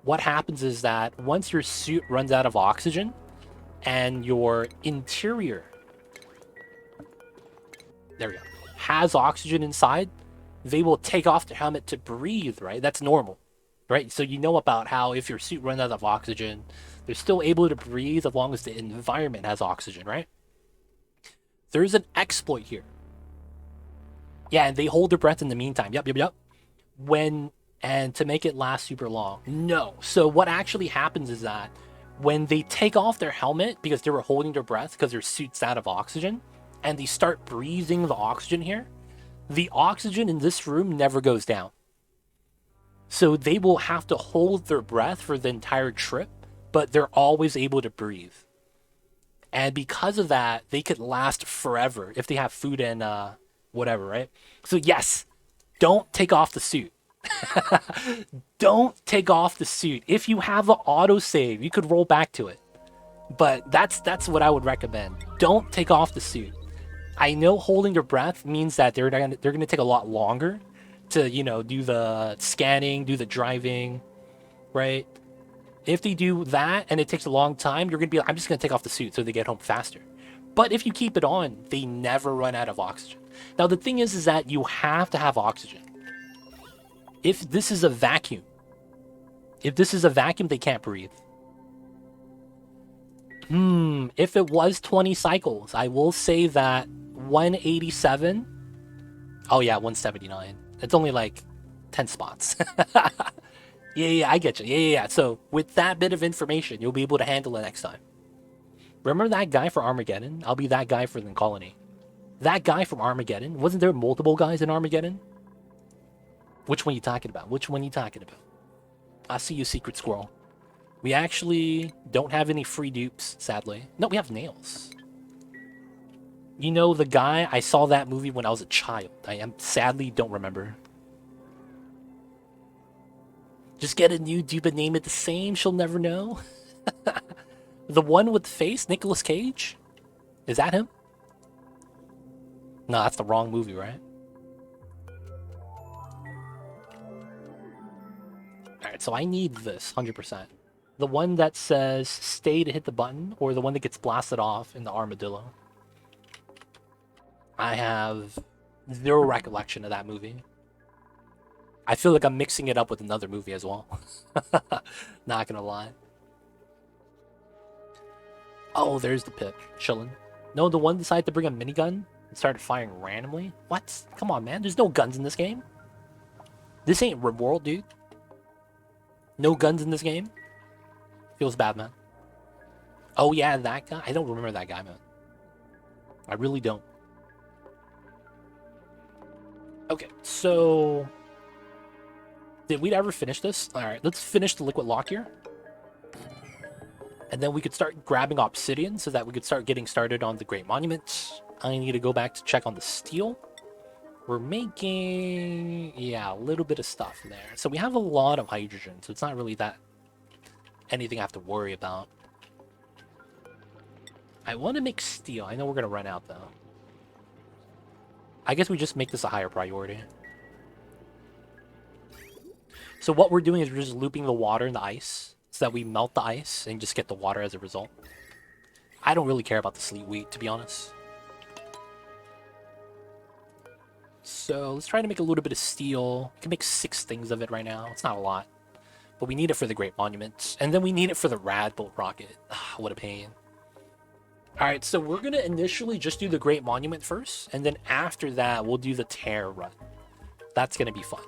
what happens is that once your suit runs out of oxygen and your interior, there we go, has oxygen inside, they will take off their helmet to breathe, right? That's normal, right? So you know about how if your suit runs out of oxygen, they're still able to breathe as long as the environment has oxygen, right? There's an exploit here. Yeah, and they hold their breath in the meantime. Yep. And to make it last super long. No. So what actually happens is that when they take off their helmet because they were holding their breath because their suit's out of oxygen, and they start breathing the oxygen here, the oxygen in this room never goes down. So they will have to hold their breath for the entire trip, but they're always able to breathe. And because of that, they could last forever if they have food and whatever, right? So yes, don't take off the suit. Don't take off the suit. If you have an autosave, you could roll back to it. But that's what I would recommend. Don't take off the suit. I know holding your breath means that they're gonna take a lot longer to, you know, do the scanning, do the driving, right? If they do that and it takes a long time, you're gonna be like, I'm just gonna take off the suit so they get home faster. But if you keep it on, they never run out of oxygen. Now the thing is that you have to have oxygen. If this is a vacuum, they can't breathe. If it was 20 cycles, I will say that 187. Oh yeah, 179. It's only like 10 spots. Yeah, I get you. Yeah. So with that bit of information, you'll be able to handle it next time. Remember that guy for Armageddon? I'll be that guy for the Colony. That guy from Armageddon? Wasn't there multiple guys in Armageddon? Which one are you talking about? I see you, Secret Squirrel. We actually don't have any free dupes, sadly. No, we have nails. You know the guy? I saw that movie when I was a child. I sadly don't remember. Just get a new dupe and name it the same. She'll never know. The one with the face, Nicolas Cage? Is that him? No, that's the wrong movie, right? Alright, so I need this, 100%. The one that says stay to hit the button, or the one that gets blasted off in the armadillo. I have zero recollection of that movie. I feel like I'm mixing it up with another movie as well. Not gonna lie. Oh, there's the pip, chillin'. No, the one decided to bring a minigun and started firing randomly? What? Come on, man. There's no guns in this game. This ain't RimWorld, dude. No guns in this game? Feels bad, man. Oh, yeah, that guy? I don't remember that guy, man. I really don't. Okay, so... did we ever finish this? Alright, let's finish the liquid lock here. And then we could start grabbing obsidian so that we could start getting started on the Great Monument. I need to go back to check on the steel. We're making, yeah, a little bit of stuff in there. So we have a lot of hydrogen, so it's not really that anything I have to worry about. I want to make steel. I know we're going to run out, though. I guess we just make this a higher priority. So what we're doing is we're just looping the water in the ice so that we melt the ice and just get the water as a result. I don't really care about the sleet wheat, to be honest. So let's try to make a little bit of steel. We can make 6 things of it right now. It's not a lot. But we need it for the Great Monument. And then we need it for the Rad Bolt rocket. What a pain. Alright, so we're going to initially just do the Great Monument first. And then after that, we'll do the Tear run. That's going to be fun.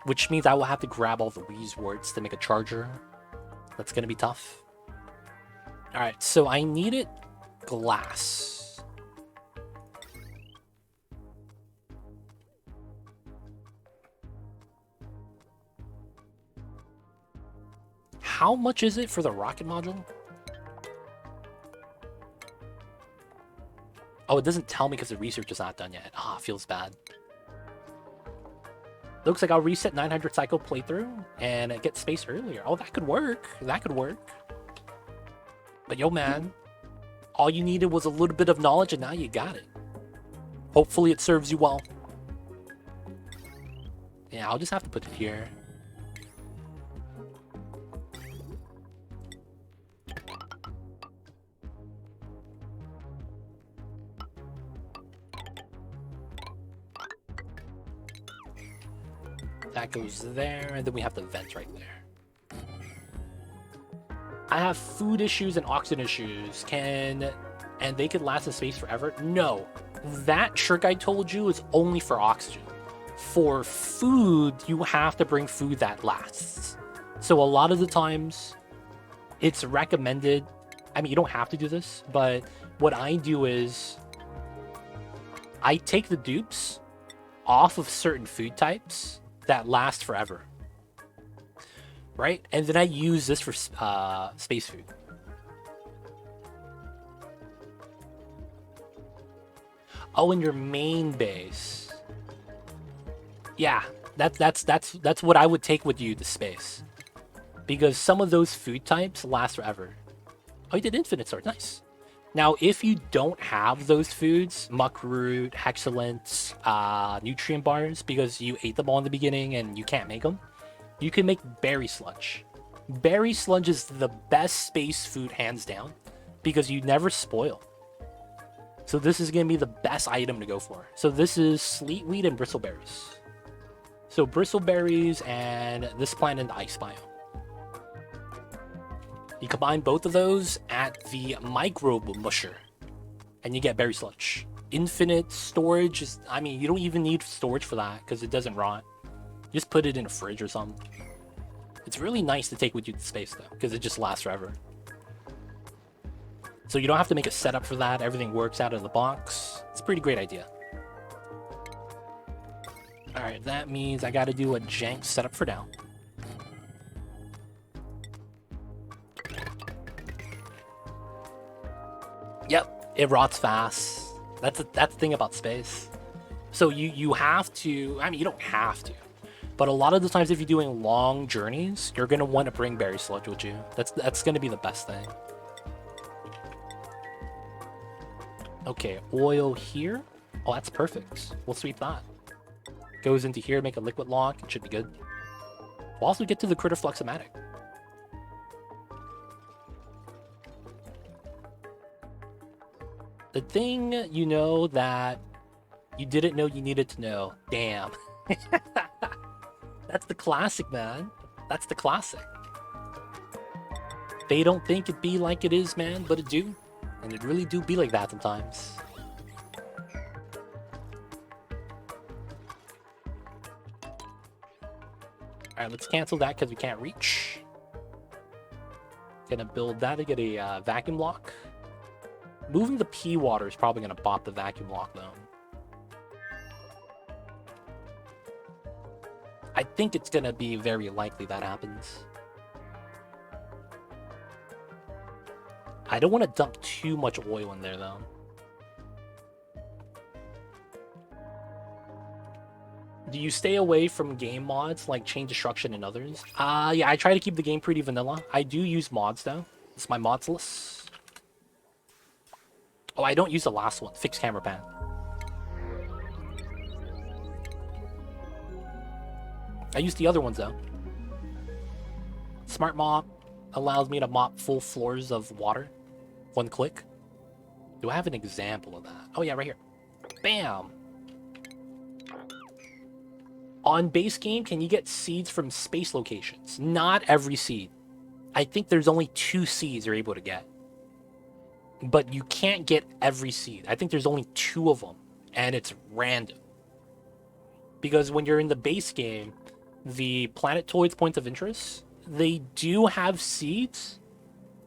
Which means I will have to grab all the Wheeze warts to make a charger. That's going to be tough. Alright, so I needed glass. how much is it for the rocket module? Oh, it doesn't tell me because the research is not done yet. Ah, feels bad. Looks like I'll reset 900 cycle playthrough and get space earlier. Oh, that could work. That could work. But yo, man, all you needed was a little bit of knowledge and now you got it. Hopefully it serves you well. Yeah, I'll just have to put it here. That goes there, and then we have the vent right there. I have food issues and oxygen issues. And they could last in space forever? No. That trick I told you is only for oxygen. For food, you have to bring food that lasts. So a lot of the times, it's recommended. I mean, you don't have to do this, but what I do is I take the dupes off of certain food types that last forever, right? And then I use this for space food. Oh, in your main base. Yeah, that's what I would take with you to space, because some of those food types last forever. Oh, you did infinite sword, nice. Now, if you don't have those foods, muckroot, hexalent, nutrient bars, because you ate them all in the beginning and you can't make them, you can make berry sludge. Berry sludge is the best space food, hands down, because you never spoil. So this is going to be the best item to go for. So this is sleetweed and bristleberries. So bristleberries and this plant in the ice biome. You combine both of those at the microbe musher, and you get berry sludge. Infinite storage is, I mean, you don't even need storage for that because it doesn't rot. Just put it in a fridge or something. It's really nice to take with you to space though, because it just lasts forever. So you don't have to make a setup for that. Everything works out of the box. It's a pretty great idea. All right, that means I got to do a jank setup for now. Yep, it rots fast. That's the thing about space. So you have to, I mean, you don't have to, but a lot of the times if you're doing long journeys, you're gonna want to bring berry sludge with you. That's gonna be the best thing. Okay, oil here. Oh, that's perfect. We'll sweep that. Goes into here, make a liquid lock. It should be good. We'll also get to the critter fluxomatic. The thing you know that you didn't know you needed to know. Damn. That's the classic, man. That's the classic. They don't think it be like it is, man, but it do. And it really do be like that sometimes. Alright, let's cancel that because we can't reach. Gonna build that to get a vacuum lock. Moving the pea water is probably going to bop the vacuum lock, though. I think it's going to be very likely that happens. I don't want to dump too much oil in there, though. Do you stay away from game mods like Chain Destruction and others? Yeah, I try to keep the game pretty vanilla. I do use mods, though. It's my mods list. Oh, I don't use the last one. Fixed camera pan. I use the other ones, though. Smart mop allows me to mop full floors of water. One click. Do I have an example of that? Oh, yeah, right here. Bam! On base game, can you get seeds from space locations? Not every seed. I think there's only 2 seeds you're able to get. But you can't get every seed. I think there's only 2 of them, and it's random. Because when you're in the base game, the Planetoid's points of interest, they do have seeds,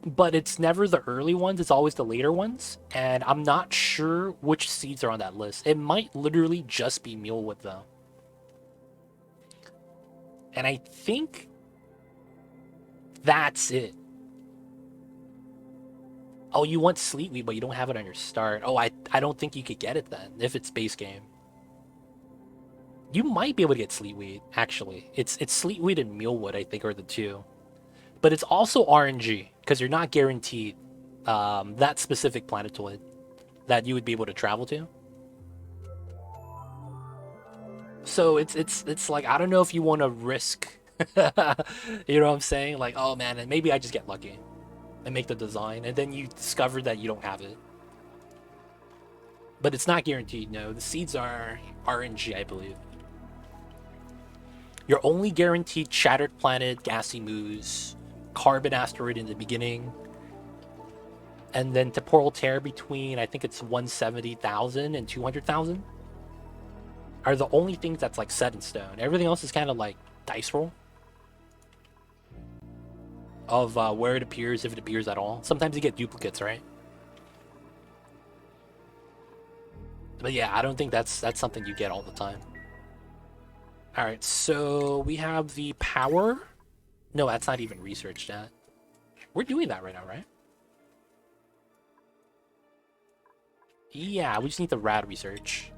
but it's never the early ones, it's always the later ones, and I'm not sure which seeds are on that list. It might literally just be Mulewood, though. And I think That's it. Oh, you want Sleetweed, but you don't have it on your start. Oh, I don't think you could get it then, if it's base game. You might be able to get Sleetweed, actually. It's Sleetweed and Mealwood, I think, are the two. But it's also RNG, because you're not guaranteed that specific planetoid that you would be able to travel to. So it's like, I don't know if you want to risk, you know what I'm saying? Like, oh man, and maybe I just get lucky and make the design, and then you discover that you don't have it. But it's not guaranteed, no. The seeds are RNG, I believe. You're only guaranteed Shattered Planet, Gassy Moose, Carbon Asteroid in the beginning, and then Temporal Tear between, I think it's 170,000 and 200,000 are the only things that's like set in stone. Everything else is kind of like dice roll of where it appears, if it appears at all. Sometimes you get duplicates, right? But yeah, I don't think that's something you get all the time. All right, so we have the power. No, that's not even researched yet. We're doing that right now, right? Yeah, we just need the rad research.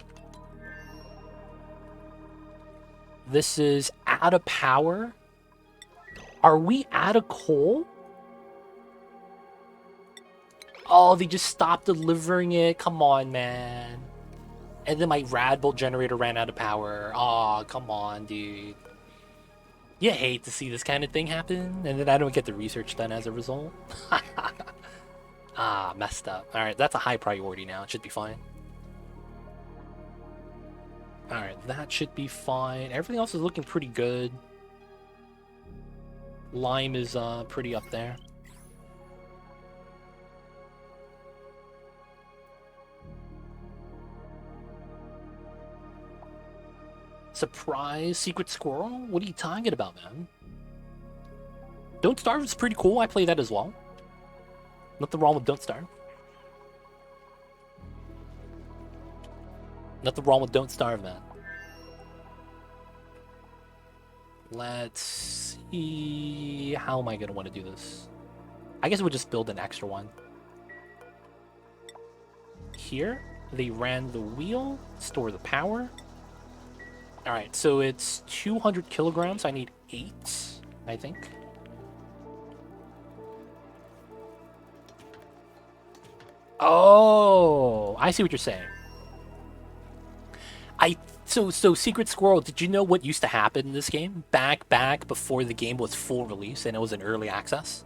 This is out of power. Are we out of coal? Oh, they just stopped delivering it. Come on, man. And then my Radbolt generator ran out of power. Aw, come on, dude. You hate to see this kind of thing happen, and then I don't get the research done as a result. Ah, messed up. Alright, that's a high priority now. It should be fine. Alright, that should be fine. Everything else is looking pretty good. Lime is pretty up there. Surprise Secret Squirrel? What are you talking about, man? Don't Starve is pretty cool. I play that as well. Nothing wrong with Don't Starve. Nothing wrong with Don't Starve, man. Let's see. How am I going to want to do this? I guess we'll just build an extra one. Here, they ran the wheel, store the power. Alright, so it's 200 kilograms. I need 8, I think. Oh, I see what you're saying. So Secret Squirrel, did you know what used to happen in this game? Back before the game was full release and it was in early access?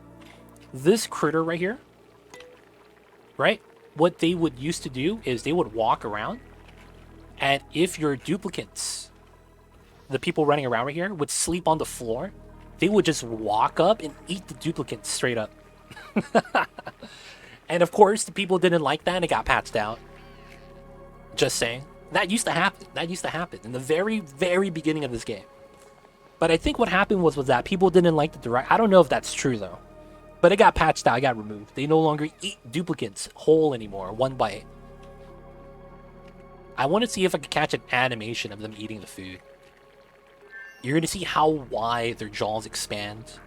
This critter right here, right? What they would used to do is they would walk around, and if your duplicates, the people running around right here, would sleep on the floor, they would just walk up and eat the duplicates straight up. And of course, the people didn't like that and it got patched out. Just saying. That used to happen. That used to happen in the very, very beginning of this game. But I think what happened was that people didn't like the direct. I don't know if that's true though. But it got patched out. It got removed. They no longer eat duplicates whole anymore. One bite. I want to see if I could catch an animation of them eating the food. You're going to see how wide their jaws expand.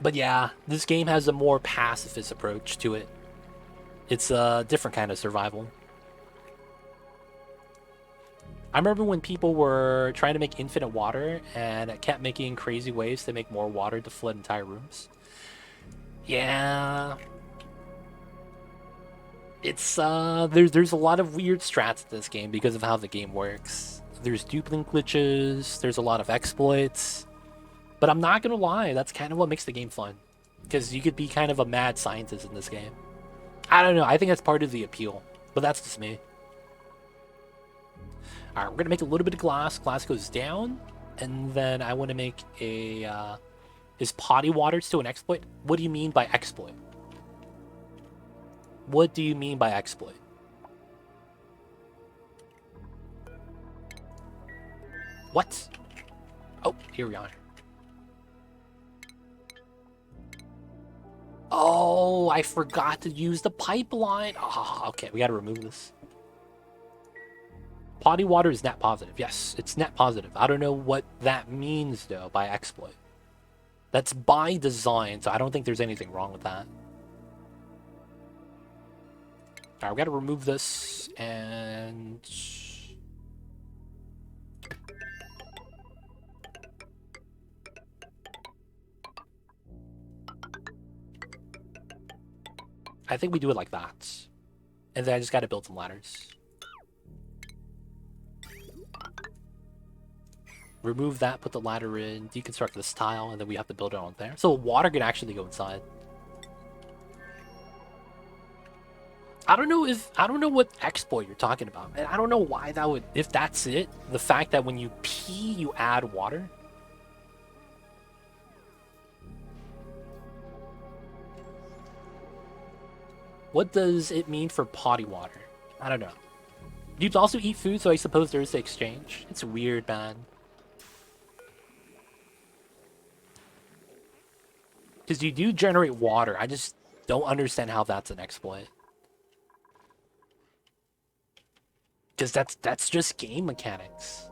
But yeah, this game has a more pacifist approach to it. It's a different kind of survival. I remember when people were trying to make infinite water and it kept making crazy waves to make more water to flood entire rooms. Yeah. It's, there's a lot of weird strats in this game because of how the game works. There's duplicate glitches, there's a lot of exploits. But I'm not gonna lie, that's kind of what makes the game fun. Because you could be kind of a mad scientist in this game. I don't know, I think that's part of the appeal. But that's just me. Alright, we're gonna make a little bit of glass. Glass goes down. And then I want to make a, is potty water still an exploit? What do you mean by exploit? What do you mean by exploit? What? Oh, here we are. Oh, I forgot to use the pipeline. Oh, okay, we gotta remove this. Potty water is net positive. Yes, it's net positive. I don't know what that means, though, by exploit. That's by design, so I don't think there's anything wrong with that. Alright, we gotta remove this, and... I think we do it like that. And then I just gotta build some ladders. Remove that, put the ladder in, deconstruct this tile, and then we have to build it on there. So water can actually go inside. I don't know what exploit you're talking about. And I don't know why that would, if that's it, the fact that when you pee, you add water. What does it mean for potty water? I don't know. Dudes also eat food, so I suppose there is the exchange. It's weird, man. Because you do generate water. I just don't understand how that's an exploit. Because that's just game mechanics.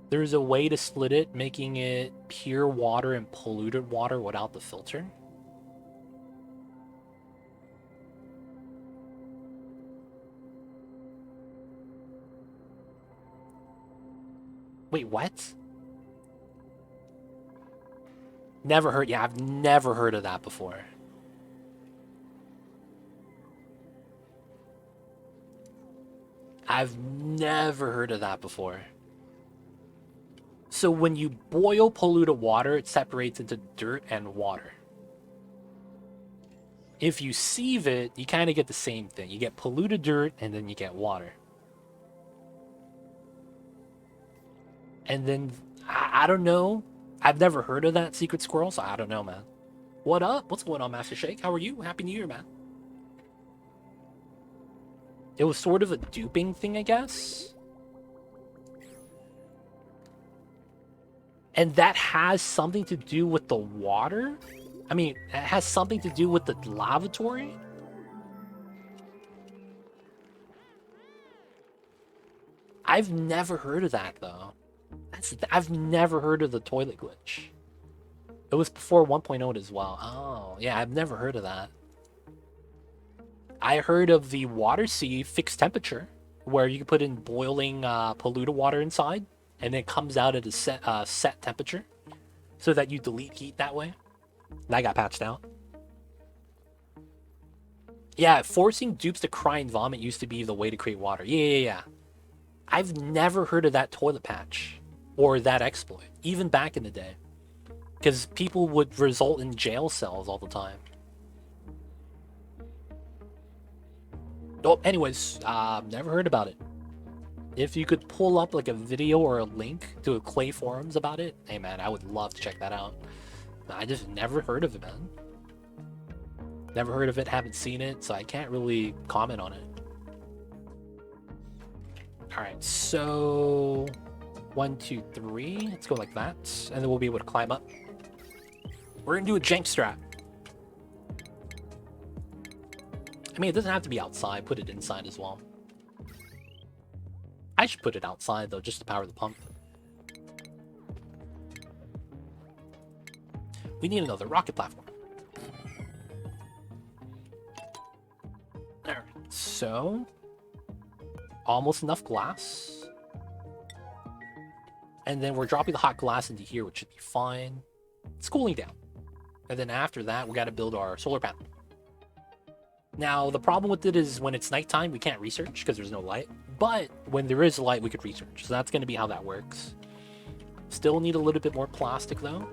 There's a way to split it, making it pure water and polluted water without the filter. Wait, what? Never heard. Yeah, I've never heard of that before. I've never heard of that before. So when you boil polluted water, it separates into dirt and water. If you sieve it, you kind of get the same thing. You get polluted dirt, and then you get water. And then, I don't know. I've never heard of that secret squirrel, so I don't know, man. What up? What's going on, Master Shake? How are you? Happy New Year, man. It was sort of a duping thing, I guess. And that has something to do with the water? I mean, it has something to do with the lavatory? I've never heard of that, though. I've never heard of the toilet glitch. It was before 1.0 as well. Oh, yeah, I've never heard of that. I heard of the water sieve fixed temperature, where you can put in boiling polluted water inside, and it comes out at a set temperature, so that you delete heat that way. That got patched out. Yeah, forcing dupes to cry and vomit used to be the way to create water. Yeah. I've never heard of that toilet patch, or that exploit, even back in the day. Because people would result in jail cells all the time. Oh, anyways, never heard about it. If you could pull up like a video or a link to a Clay forums about it, hey man, I would love to check that out. I just never heard of it, man. Never heard of it, haven't seen it, so I can't really comment on it. Alright, so 1, 2, 3. Let's go like that, and then we'll be able to climb up. We're gonna do a jank strat. I mean, it doesn't have to be outside. Put it inside as well. I should put it outside, though, just to power the pump. We need another rocket platform. Alright, so... almost enough glass. And then we're dropping the hot glass into here, which should be fine. It's cooling down. And then after that, we got to build our solar panel. Now, the problem with it is when it's nighttime, we can't research because there's no light. But when there is light, we could research. So that's going to be how that works. Still need a little bit more plastic, though.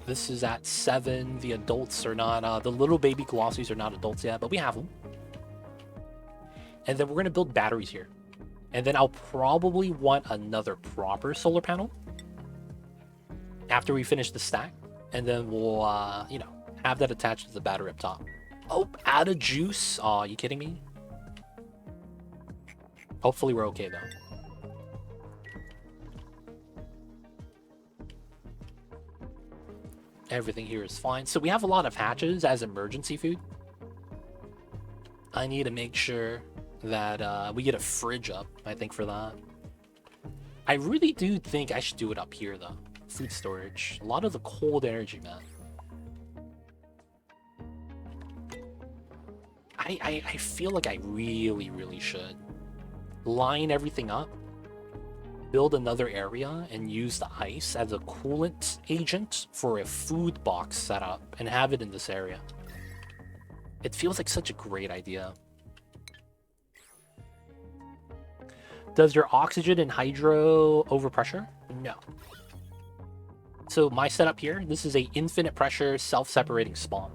This is at 7. The adults are not... the little baby glossies are not adults yet, but we have them. And then we're going to build batteries here. And then I'll probably want another proper solar panel after we finish the stack. And then we'll, you know, have that attached to the battery up top. Oh, add a juice. Aw, are you kidding me? Hopefully we're okay, though. Everything here is fine. So we have a lot of hatches as emergency food. I need to make sure that we get a fridge up, I think, for that. I really do think I should do it up here, though. Food storage. A lot of the cold energy, man. I feel like I really should line everything up, build another area, and use the ice as a coolant agent for a food box setup and have it in this area. It feels like such a great idea. Does your oxygen and hydro overpressure? No. So my setup here, this is a infinite pressure self-separating SPOM.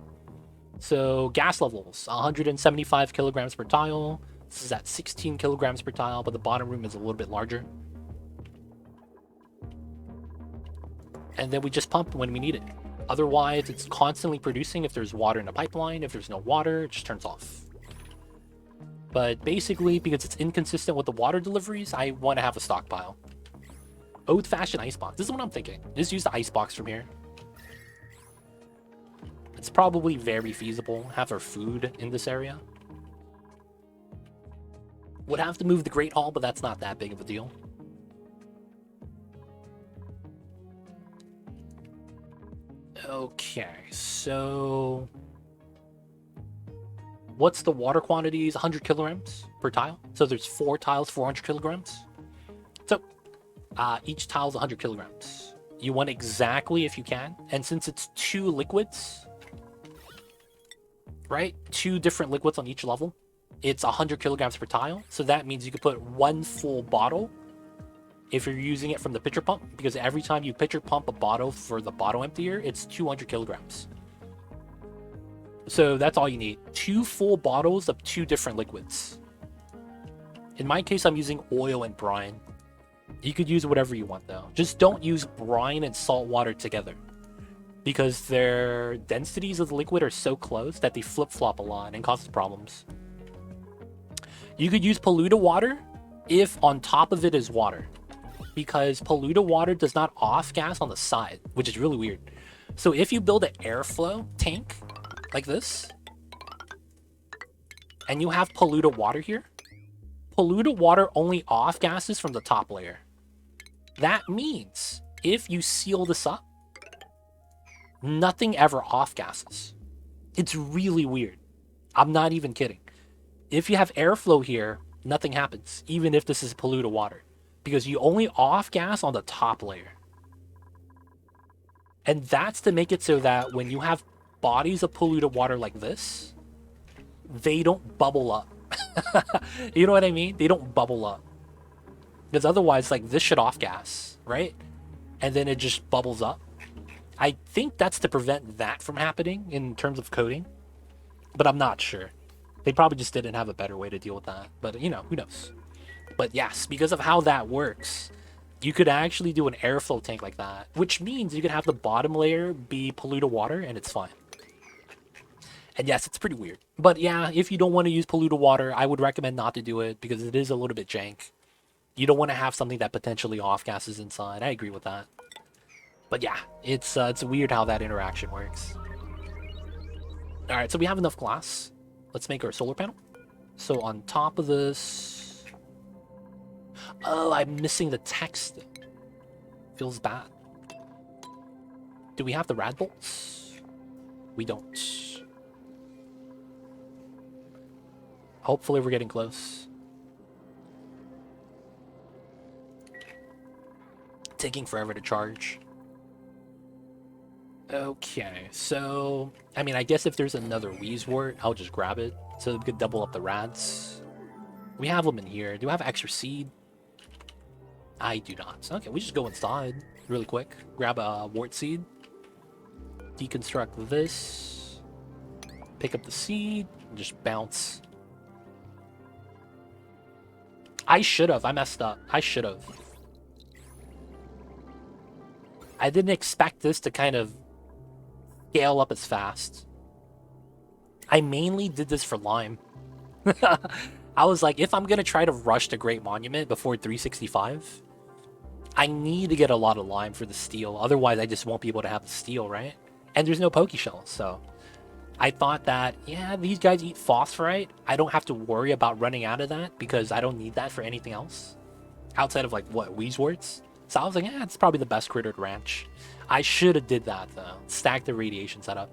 So gas levels, 175 kilograms per tile. This is at 16 kilograms per tile, but the bottom room is a little bit larger. And then we just pump when we need it. Otherwise, it's constantly producing if there's water in the pipeline. If there's no water, it just turns off. But basically, because it's inconsistent with the water deliveries, I want to have a stockpile. Old-fashioned icebox. This is what I'm thinking. Just use the icebox from here. It's probably very feasible. Have our food in this area. Would have to move the Great Hall, but that's not that big of a deal. Okay, so what's the water quantities? 100 kilograms per tile. So there's 4 tiles, 400 kilograms. So each tile is 100 kilograms. You want exactly if you can. And since it's 2 liquids, right? 2 different liquids on each level. It's 100 kilograms per tile. So that means you could put 1 full bottle if you're using it from the pitcher pump, because every time you pitcher pump a bottle for the bottle emptier, it's 200 kilograms. So that's all you need. 2 full bottles of 2 different liquids. In my case, I'm using oil and brine. You could use whatever you want, though. Just don't use brine and salt water together, because their densities of the liquid are so close that they flip-flop a lot and causes problems. You could use polluted water if on top of it is water, because polluted water does not off-gas on the side, which is really weird. So if you build an airflow tank like this, and you have polluted water here, polluted water only off-gases from the top layer. That means if you seal this up, nothing ever off-gases. It's really weird. I'm not even kidding. If you have airflow here, nothing happens, even if this is polluted water, because you only off-gas on the top layer. And that's to make it so that when you have bodies of polluted water like this, they don't bubble up. You know what I mean? They don't bubble up. Because otherwise, like, this should off-gas, right? And then it just bubbles up. I think that's to prevent that from happening in terms of coding, but I'm not sure. They probably just didn't have a better way to deal with that, but you know, who knows? But yes, because of how that works, you could actually do an airflow tank like that, which means you could have the bottom layer be polluted water and it's fine. And yes, it's pretty weird. But yeah, if you don't want to use polluted water, I would recommend not to do it because it is a little bit jank. You don't want to have something that potentially off-gases inside. I agree with that. But yeah, it's weird how that interaction works. Alright, so we have enough glass. Let's make our solar panel. So on top of this... Oh, I'm missing the text. Feels bad. Do we have the rad bolts? We don't. Hopefully we're getting close. Taking forever to charge. Okay, so... I mean, I guess if there's another Wheezewort, I'll just grab it. So we could double up the rads. We have them in here. Do I have extra seed? I do not. Okay, we just go inside really quick. Grab a wart seed. Deconstruct this. Pick up the seed. And just bounce. I should have. I messed up. I should have. I didn't expect this to kind of scale up as fast. I mainly did this for lime. I was like, if I'm going to try to rush the Great Monument before 365, I need to get a lot of lime for the steel. Otherwise, I just won't be able to have the steel, right? And there's no Poke Shells, so I thought that, yeah, these guys eat phosphorite. I don't have to worry about running out of that because I don't need that for anything else. Outside of, like, what, Weezwords? So I was like, yeah, it's probably the best critter to ranch. I should have did that, though. Stack the radiation setup.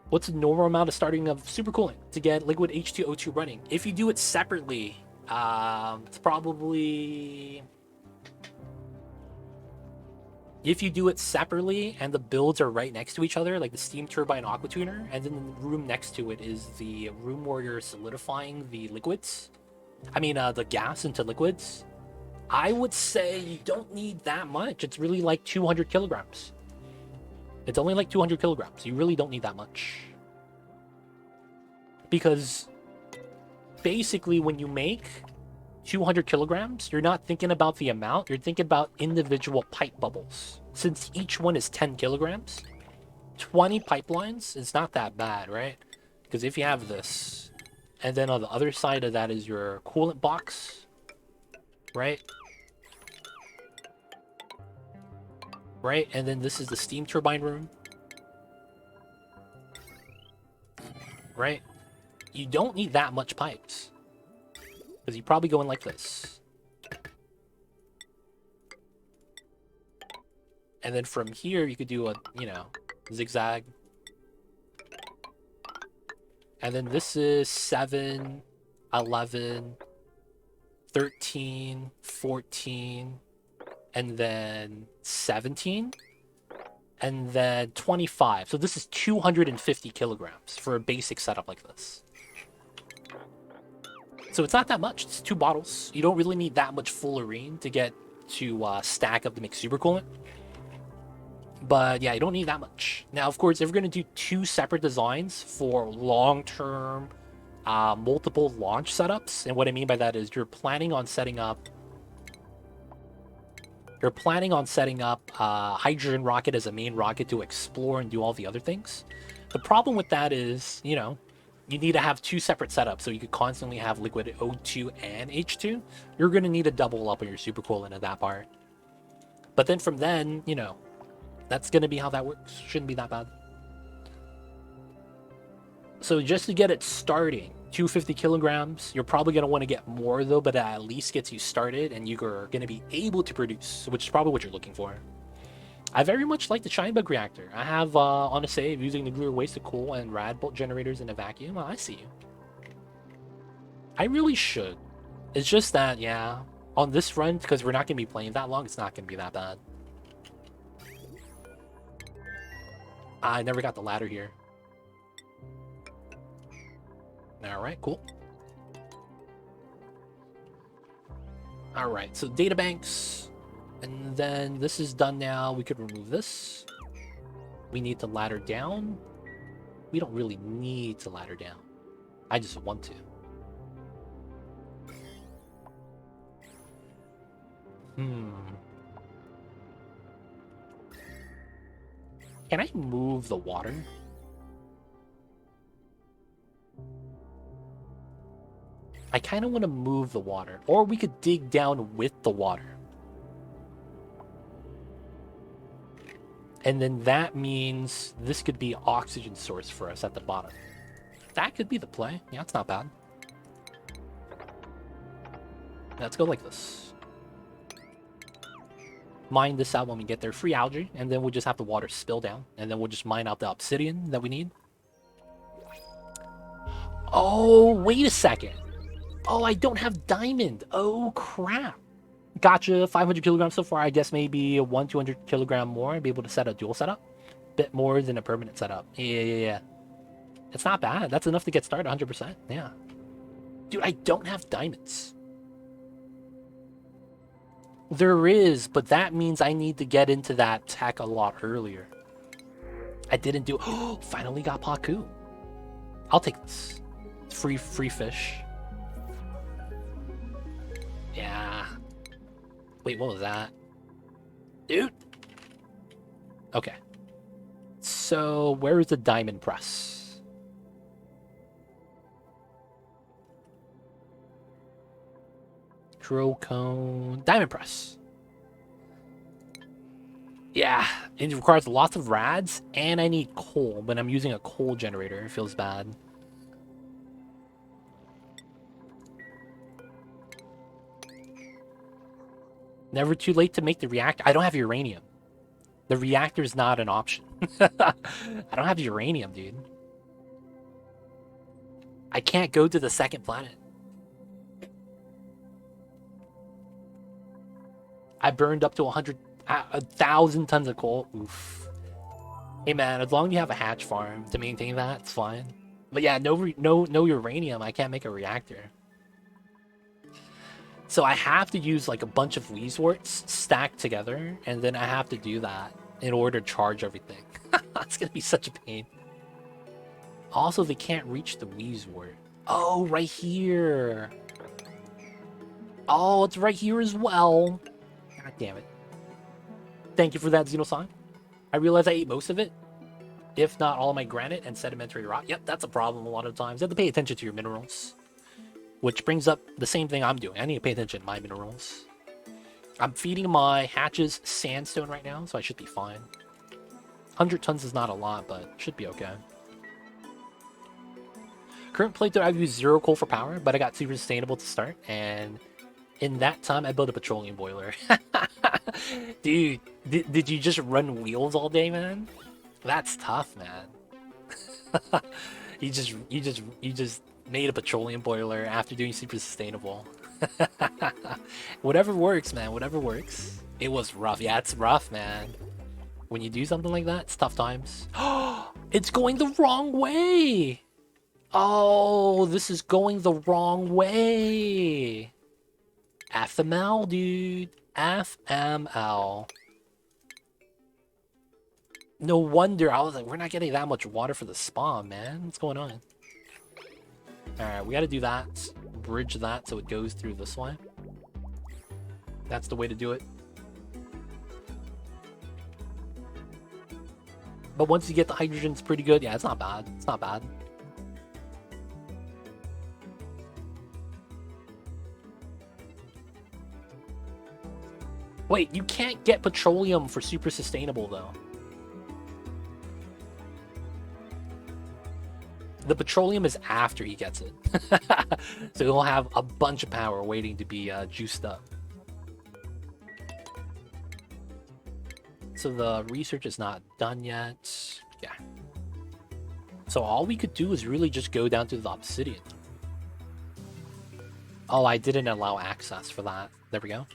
What's the normal amount of starting of supercoolant to get liquid H2O2 running? If you do it separately, it's probably... If you do it separately and the builds are right next to each other, like the steam turbine aqua tuner, and then the room next to it is the room where you're solidifying the liquids. I mean, the gas into liquids. I would say you don't need that much. It's really like 200 kilograms. It's only like 200 kilograms. You really don't need that much. Because basically when you make 200 kilograms, you're not thinking about the amount, you're thinking about individual pipe bubbles. Since each one is 10 kilograms, 20 pipelines is not that bad, right? Because if you have this, and then on the other side of that is your coolant box, right? Right, and then this is the steam turbine room. Right? You don't need that much pipes. Because you probably go in like this. And then from here, you could do a, you know, zigzag. And then this is 7, 11, 13, 14, and then 17, and then 25. So this is 250 kilograms for a basic setup like this. So it's not that much. It's 2 bottles. You don't really need that much fullerene to get to stack up to make super coolant. But yeah, you don't need that much. Now, of course, if we're going to do 2 separate designs for long-term multiple launch setups, and what I mean by that is you're planning on setting up hydrogen rocket as a main rocket to explore and do all the other things. The problem with that is, you know, you need to have 2 separate setups so you could constantly have liquid O2 and H2. You're going to need to double up on your supercoolant at that part. But then from then, you know, that's going to be how that works. Shouldn't be that bad. So just to get it starting, 250 kilograms. You're probably going to want to get more, though, but that at least gets you started, and you're going to be able to produce, which is probably what you're looking for. I very much like the Shinebug reactor. I have on a save using nuclear waste to cool and rad bolt generators in a vacuum. I see you. I really should. It's just that, yeah, on this run, because we're not going to be playing that long, it's not going to be that bad. I never got the ladder here. Alright, cool. Alright, so databanks. And then this is done now. We could remove this. We need to ladder down. We don't really need to ladder down. I just want to. Can I move the water? I kind of want to move the water. Or we could dig down with the water. And then that means this could be oxygen source for us at the bottom. That could be the play. Yeah, it's not bad. Let's go like this. Mine this out when we get there. Free algae. And then we'll just have the water spill down. And then we'll just mine out the obsidian that we need. Oh, wait a second. Oh, I don't have diamond. Oh, crap. Gotcha. 500 kilograms so far. I guess maybe a 200 kilogram more. I'd be able to set a dual setup. Bit more than a permanent setup. Yeah. It's not bad. That's enough to get started 100%. Yeah. Dude, I don't have diamonds. There is, but that means I need to get into that tech a lot earlier. I didn't do... Oh, finally got Paku. I'll take this. Free fish. Yeah. Wait, what was that? Dude. Okay. So, where is the diamond press? Crow cone. Diamond press. Yeah, it requires lots of rads, and I need coal, but I'm using a coal generator. It feels bad. Never too late to make the reactor. I don't have uranium. The reactor is not an option. I don't have uranium, dude. I can't go to the second planet. I burned up to 1,000 tons of coal. Oof. Hey man, as long as you have a hatch farm to maintain that, it's fine. But yeah, no uranium. I can't make a reactor. So I have to use like a bunch of Weezeworts stacked together, and then I have to do that in order to charge everything. It's gonna be such a pain. Also, they can't reach the Weezewort. Oh, right here. Oh, it's right here as well. God damn it. Thank you for that, Xenosong. I realize I ate most of it, if not all of my granite and sedimentary rock. Yep, that's a problem a lot of times. You have to pay attention to your minerals. Which brings up the same thing I'm doing. I need to pay attention to my minerals. I'm feeding my hatches sandstone right now, so I should be fine. 100 tons is not a lot, but should be okay. Current playthrough, I've used 0 coal for power, but I got super sustainable to start, and in that time, I built a petroleum boiler. Dude, did you just run wheels all day, man? That's tough, man. you just made a petroleum boiler after doing super sustainable. Whatever works, man. Whatever works. It was rough. Yeah, it's rough, man. When you do something like that, it's tough times. It's going the wrong way. Oh, this is going the wrong way. FML, dude. FML. No wonder. I was like, we're not getting that much water for the spawn, man. What's going on? Alright, we gotta do that. Bridge that so it goes through this way. That's the way to do it. But once you get the hydrogen, it's pretty good. Yeah, it's not bad. It's not bad. Wait, you can't get petroleum for super sustainable, though. The petroleum is after he gets it. So he'll have a bunch of power waiting to be juiced up. So the research is not done yet. Yeah. So all we could do is really just go down to the obsidian. Oh, I didn't allow access for that. There we go.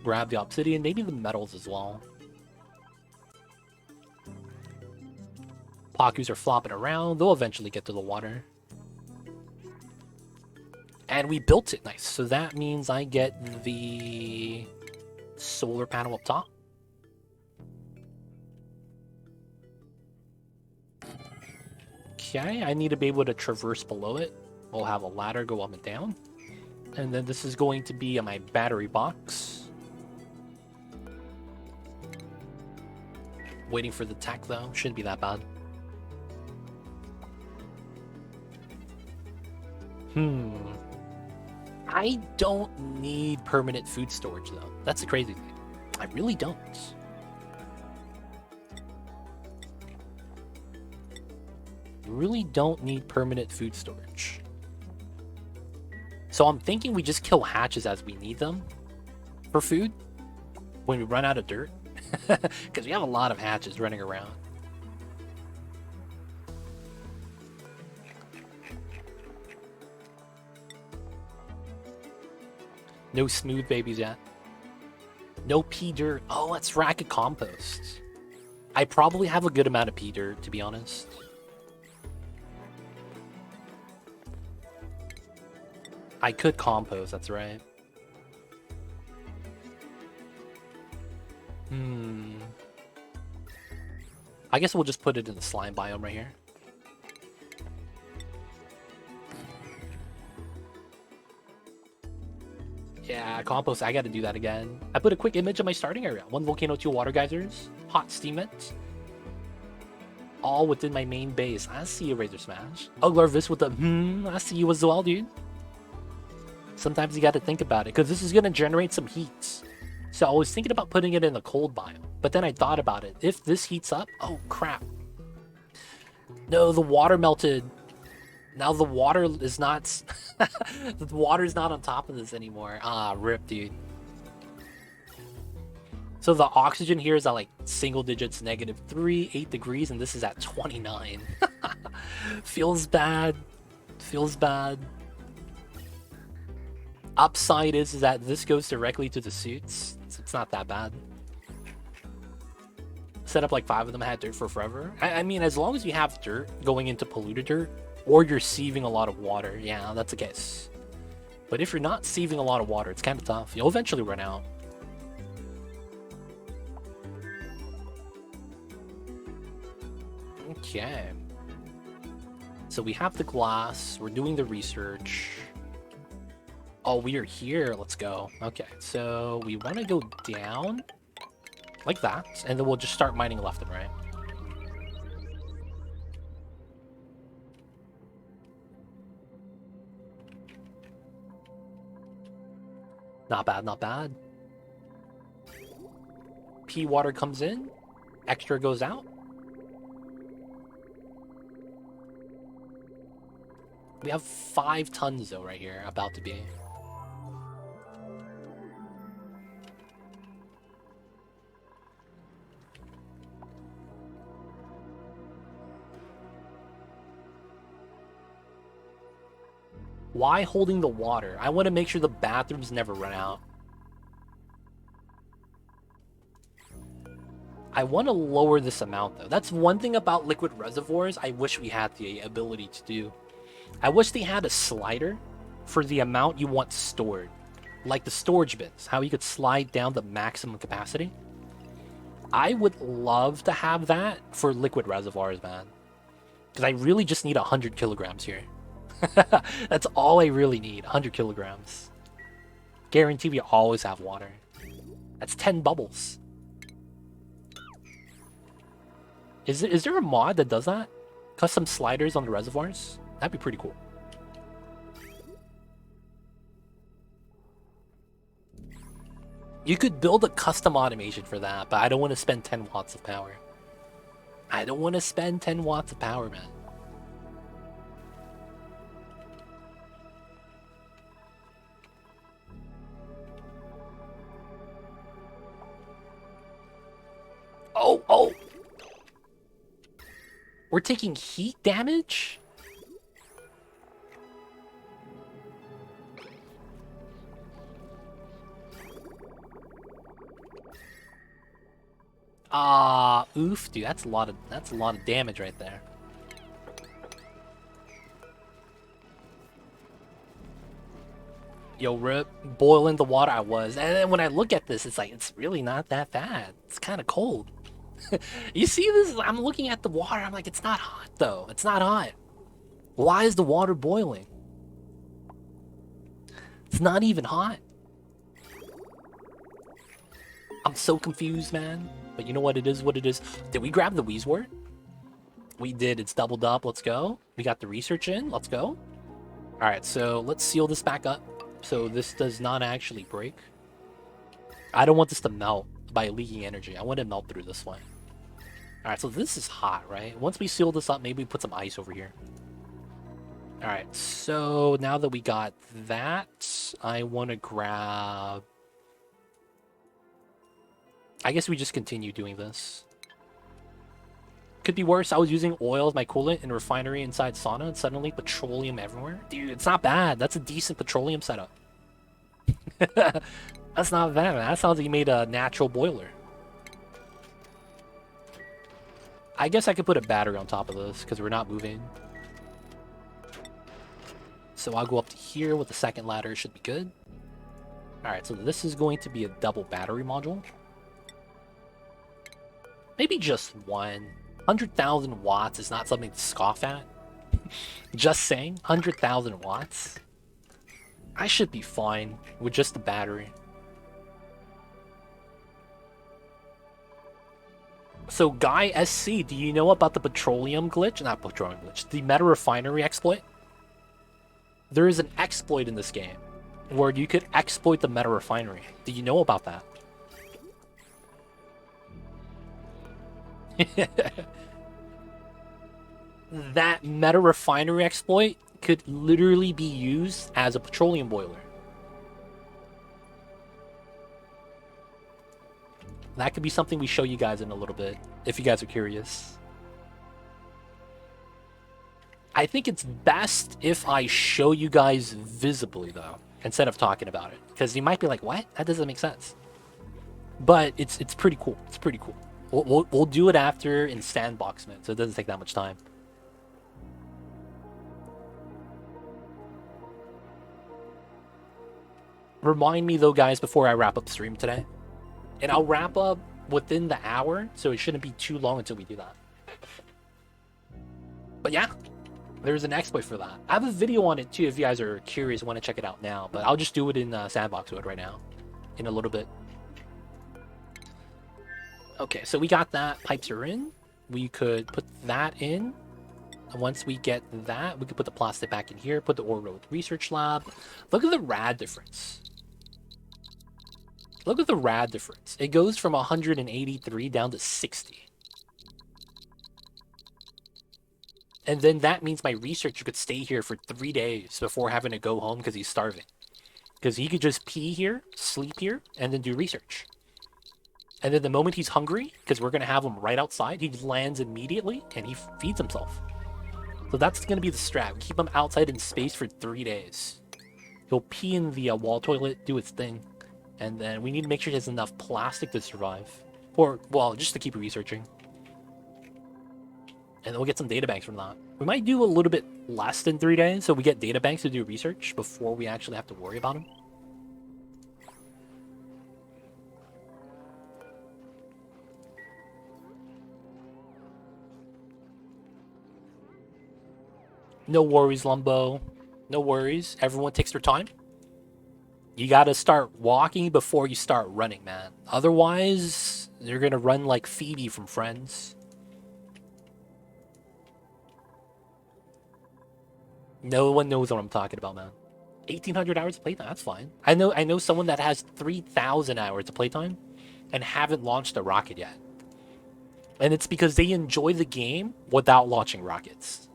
Grab the obsidian, maybe the metals as well. Pakus are flopping around. They'll eventually get to the water. And we built it nice. So that means I get the solar panel up top. Okay, I need to be able to traverse below it. We'll have a ladder go up and down. And then this is going to be my battery box. Waiting for the tech though. Shouldn't be that bad. I don't need permanent food storage though. That's the crazy thing. I really don't. Really don't need permanent food storage. So I'm thinking we just kill hatches as we need them for food when we run out of dirt. Because we have a lot of hatches running around. No smooth babies yet. No pea dirt. Oh, let's rack a compost. I probably have a good amount of pea dirt, to be honest. I could compost, that's right. I guess we'll just put it in the slime biome right here. Yeah, compost, I gotta do that again. I put a quick image of my starting area. 1 volcano, 2 water geysers, hot steam vents. All within my main base. I see you, Razor Smash. Oh, Larvis with the I see you as well, dude. Sometimes you gotta think about it, because this is gonna generate some heat. So I was thinking about putting it in the cold biome, but then I thought about it. If this heats up, oh crap. No, the water melted. Now the water is not... the water's not on top of this anymore. Ah, rip, dude. So the oxygen here is at like single digits, -3, 8 degrees, and this is at 29. Feels bad. Feels bad. Upside is that this goes directly to the suits, so it's not that bad. Set up like 5 of them, I had dirt for forever. I mean, as long as you have dirt going into polluted dirt, or you're sieving a lot of water, yeah, that's the case. But if you're not sieving a lot of water, it's kind of tough. You'll eventually run out. Okay. So we have the glass, we're doing the research. Oh, we are here, let's go. Okay, so we want to go down, like that, and then we'll just start mining left and right. Not bad, not bad. P water comes in, extra goes out. We have 5 tons though right here, about to be. Why holding the water? I want to make sure the bathrooms never run out. I want to lower this amount though. That's one thing about liquid reservoirs I wish we had the ability to do. I wish they had a slider for the amount you want stored. Like the storage bins, how you could slide down the maximum capacity. I would love to have that for liquid reservoirs, man. Because I really just need 100 kilograms here. That's all I really need, 100 kilograms. Guarantee we always have water. That's 10 bubbles. Is there a mod that does that? Custom sliders on the reservoirs? That'd be pretty cool. You could build a custom automation for that, but I don't want to spend 10 watts of power. I don't want to spend 10 watts of power, man. Oh! We're taking heat damage? Oof, dude, that's a lot of damage right there. Yo, rip, boiling the water I was. And then when I look at this, it's like, it's really not that bad. It's kind of cold. You see this? I'm looking at the water, I'm like, it's not hot though. It's not hot. Why is the water boiling? It's not even hot. I'm so confused, man. But you know what? It is what it is. Did we grab the Wheezewort? We did. It's doubled up. Let's go. We got the research in. Let's go. All right, so let's seal this back up so this does not actually break. I don't want this to melt by leaking energy. I want it to melt through this way. All right, so this is hot, right? Once we seal this up, maybe we put some ice over here. All right, so now that we got that, I want to grab... I guess we just continue doing this. Could be worse. I was using oil as my coolant in a refinery inside sauna and suddenly petroleum everywhere. Dude, it's not bad. That's a decent petroleum setup. That's not bad, man. That sounds like you made a natural boiler. I guess I could put a battery on top of this because we're not moving. So I'll go up to here with the second ladder. Should be good. Alright, so this is going to be a double battery module. Maybe just one. 100,000 watts is not something to scoff at. Just saying, 100,000 watts. I should be fine with just the battery. So, Guy SC, do you know about the petroleum glitch? Not petroleum glitch, the meta refinery exploit? There is an exploit in this game where you could exploit the meta refinery. Do you know about that? That meta refinery exploit could literally be used as a petroleum boiler. That could be something we show you guys in a little bit, if you guys are curious. I think it's best if I show you guys visibly, though, instead of talking about it. Because you might be like, what? That doesn't make sense. But it's pretty cool. It's pretty cool. We'll do it after in sandbox mode, so it doesn't take that much time. Remind me, though, guys, before I wrap up stream today. And I'll wrap up within the hour, so it shouldn't be too long until we do that. But yeah, there's an exploit for that. I have a video on it too if you guys are curious and want to check it out now, but I'll just do it in sandbox mode right now in a little bit. Okay, so we got that. Pipes are in. We could put that in. And once we get that, we could put the plastic back in here, put the ore road research lab. Look at the rad difference. Look at the rad difference. It goes from 183 down to 60. And then that means my researcher could stay here for 3 days before having to go home because he's starving. Because he could just pee here, sleep here, and then do research. And then the moment he's hungry, because we're going to have him right outside, he lands immediately and he feeds himself. So that's going to be the strat. We keep him outside in space for 3 days. He'll pee in the wall toilet, do his thing. And then we need to make sure he has enough plastic to survive. Or, well, just to keep researching. And then we'll get some databanks from that. We might do a little bit less than 3 days, so we get databanks to do research before we actually have to worry about them. No worries, Lumbo. No worries. Everyone takes their time. You gotta start walking before you start running, man. Otherwise, you're gonna run like Phoebe from Friends. No one knows what I'm talking about, man. 1,800 hours of playtime, that's fine. I know someone that has 3,000 hours of playtime and haven't launched a rocket yet. And it's because they enjoy the game without launching rockets.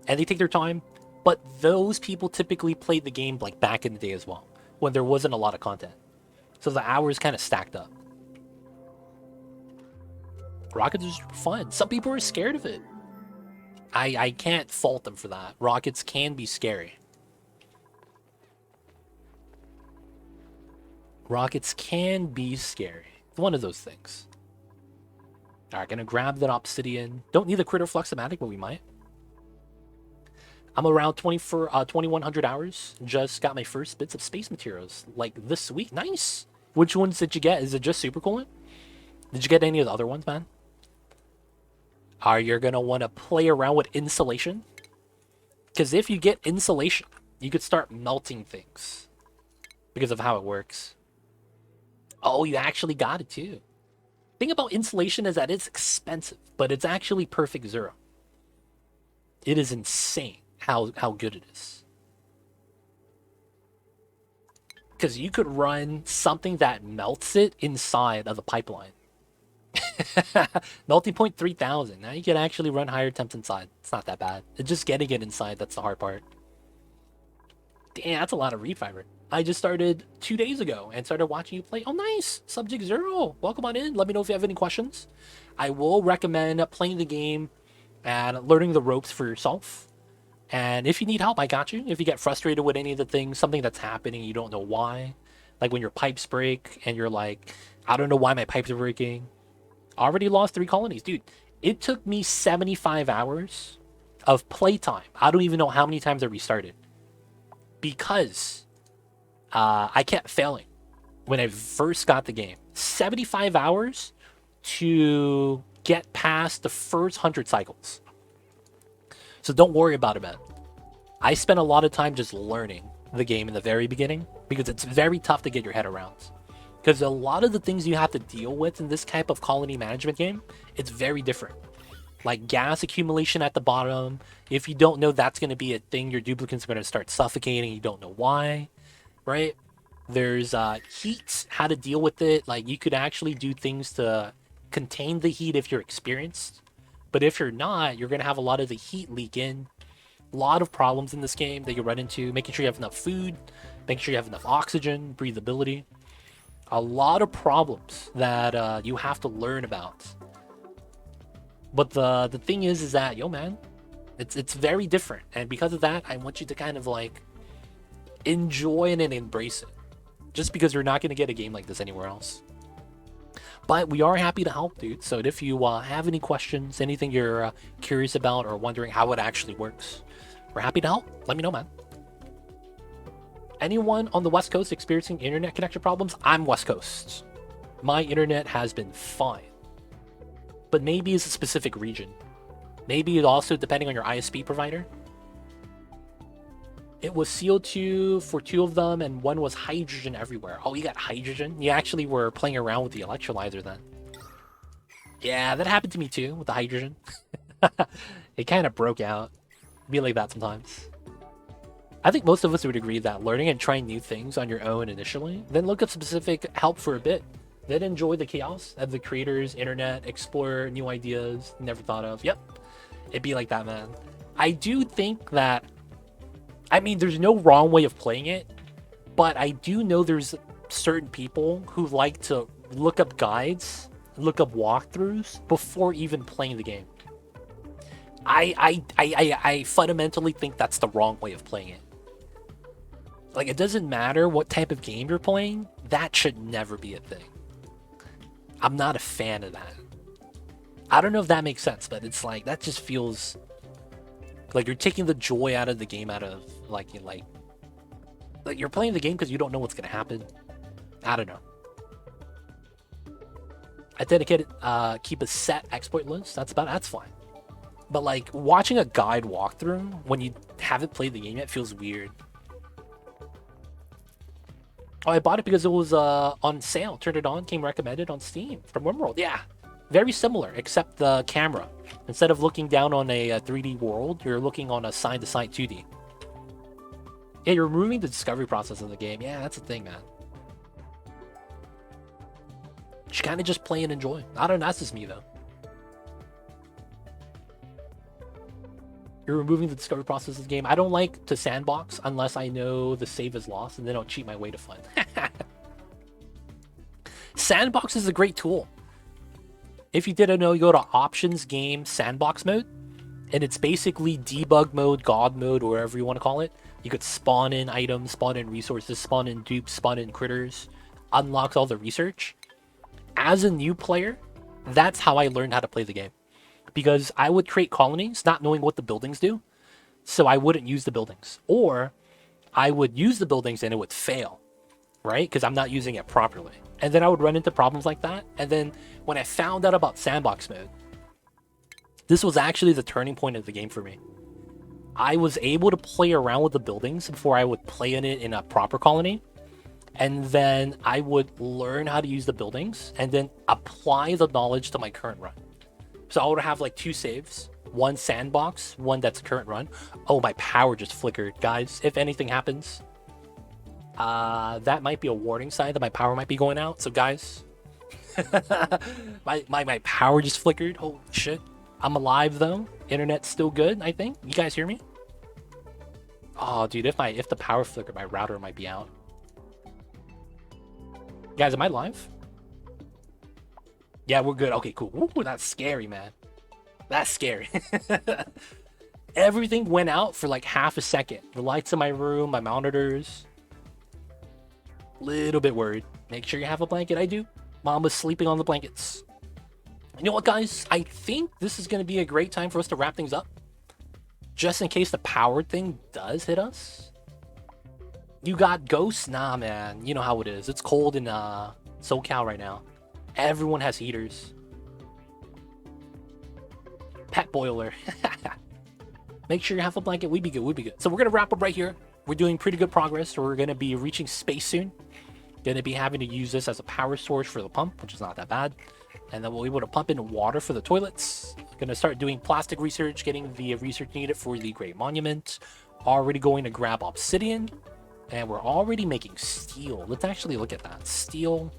And they take their time, but those people typically played the game like back in the day as well, when there wasn't a lot of content. So the hours kind of stacked up. Rockets is fun. Some people are scared of it. I can't fault them for that. Rockets can be scary. Rockets can be scary. It's one of those things. Alright, gonna grab that obsidian. Don't need the critter fluxomatic, but we might. I'm around 2,100 hours. Just got my first bits of space materials, like this week. Nice! Which ones did you get? Is it just super coolant? Did you get any of the other ones, man? Are you gonna want to play around with insulation? Because if you get insulation, you could start melting things. Because of how it works. Oh, you actually got it too. Thing about insulation is that it's expensive, but it's actually perfect zero. It is insane how good it is. Because you could run something that melts it inside of the pipeline. Melting point 3,000. Now you can actually run higher temps inside. It's not that bad. It's just getting it inside that's the hard part. Damn, that's a lot of reed fiber. I just started 2 days ago and started watching you play. Oh, nice. Subject Zero. Welcome on in. Let me know if you have any questions. I will recommend playing the game and learning the ropes for yourself. And if you need help, I got you. If you get frustrated with any of the things, something that's happening, you don't know why. Like when your pipes break and you're like, I don't know why my pipes are breaking. Already lost 3 colonies. Dude, it took me 75 hours of playtime. I don't even know how many times I restarted. Because I kept failing when I first got the game. 75 hours to get past the first 100 cycles. So don't worry about it, man. I spent a lot of time just learning the game in the very beginning because it's very tough to get your head around. Because a lot of the things you have to deal with in this type of colony management game, it's very different. Like gas accumulation at the bottom. If you don't know that's going to be a thing, your duplicates are going to start suffocating. You don't know why, right? There's heat, how to deal with it. Like you could actually do things to contain the heat if you're experienced. But if you're not, you're going to have a lot of the heat leak in. A lot of problems in this game that you run into. Making sure you have enough food, making sure you have enough oxygen, breathability. A lot of problems that you have to learn about. But the thing is that, yo man, it's very different. And because of that, I want you to kind of like enjoy it and embrace it. Just because you're not going to get a game like this anywhere else. But we are happy to help, dude. So if you have any questions, anything you're curious about or wondering how it actually works, we're happy to help. Let me know, man. Anyone on the West Coast experiencing internet connection problems? I'm West Coast. My internet has been fine. But maybe it's a specific region. Maybe it also depending on your ISP provider. It was CO2 for 2 of them, and 1 was hydrogen everywhere. Oh, you got hydrogen? You actually were playing around with the electrolyzer then. Yeah, that happened to me too, with the hydrogen. It kind of broke out. It'd be like that sometimes. I think most of us would agree that learning and trying new things on your own initially, then look up specific help for a bit. Then enjoy the chaos of the creators, internet, explore new ideas never thought of. Yep, it'd be like that, man. I do think that, I mean, there's no wrong way of playing it, but I do know there's certain people who like to look up guides, look up walkthroughs before even playing the game. I fundamentally think that's the wrong way of playing it. Like, it doesn't matter what type of game you're playing, that should never be a thing. I'm not a fan of that. I don't know if that makes sense, but it's like, that just feels like you're taking the joy out of the game, out of like you're playing the game because you don't know what's gonna happen. I don't know. I dedicated keep a set exploit list. That's fine. But like watching a guide walkthrough when you haven't played the game yet feels weird. Oh, I bought it because it was on sale. Turned it on, came recommended on Steam from Wimworld. Yeah, very similar, except the camera. Instead of looking down on a 3D world, you're looking on a side-to-side 2D. Yeah, you're removing the discovery process of the game. Yeah, that's the thing, man. You kind of just play and enjoy. I don't know, that's just me, though. You're removing the discovery process of the game. I don't like to sandbox unless I know the save is lost, and then I'll cheat my way to fun. Sandbox is a great tool. If you didn't know, you go to options, game, sandbox mode, and it's basically debug mode, god mode, or whatever you want to call it. You could spawn in items, spawn in resources, spawn in dupes, spawn in critters, unlocks all the research. As a new player, that's how I learned how to play the game. Because I would create colonies not knowing what the buildings do, so I wouldn't use the buildings. Or I would use the buildings and it would fail, right? Because I'm not using it properly. And then I would run into problems like that. And then when I found out about sandbox mode, this was actually the turning point of the game for me. I was able to play around with the buildings before I would play in it in a proper colony. And then I would learn how to use the buildings and then apply the knowledge to my current run. So I would have like 2 saves, 1 sandbox, 1 that's current run. Oh, my power just flickered. Guys, if anything happens, that might be a warning sign that my power might be going out. So guys, my power just flickered. Holy shit. I'm alive though. Internet's still good, I think. You guys hear me? Oh, dude, if the power flickered, my router might be out. Guys, am I live? Yeah, we're good. Okay, cool. Ooh, that's scary, man. That's scary. Everything went out for like half a second. The lights in my room, my monitors. Little bit worried. Make sure you have a blanket. I do. Mom was sleeping on the blankets. You know what, guys? I think this is going to be a great time for us to wrap things up. Just in case the power thing does hit us. You got ghosts? Nah, man. You know how it is. It's cold in SoCal right now. Everyone has heaters. Pet boiler. Make sure you have a blanket. We'd be good. We'd be good. So we're going to wrap up right here. We're doing pretty good progress. We're going to be reaching space soon. Going to be having to use this as a power source for the pump, which is not that bad. And then we'll be able to pump in water for the toilets. Going to start doing plastic research, getting the research needed for the Great Monument. Already going to grab obsidian. And we're already making steel. Let's actually look at that. Steel.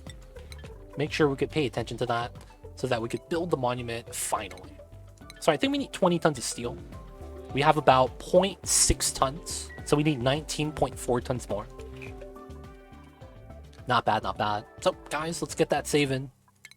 Make sure we could pay attention to that. so that we could build the monument finally. So I think we need 20 tons of steel. We have about 0.6 tons, so we need 19.4 tons more. Not bad, not bad. So guys, let's get that saving.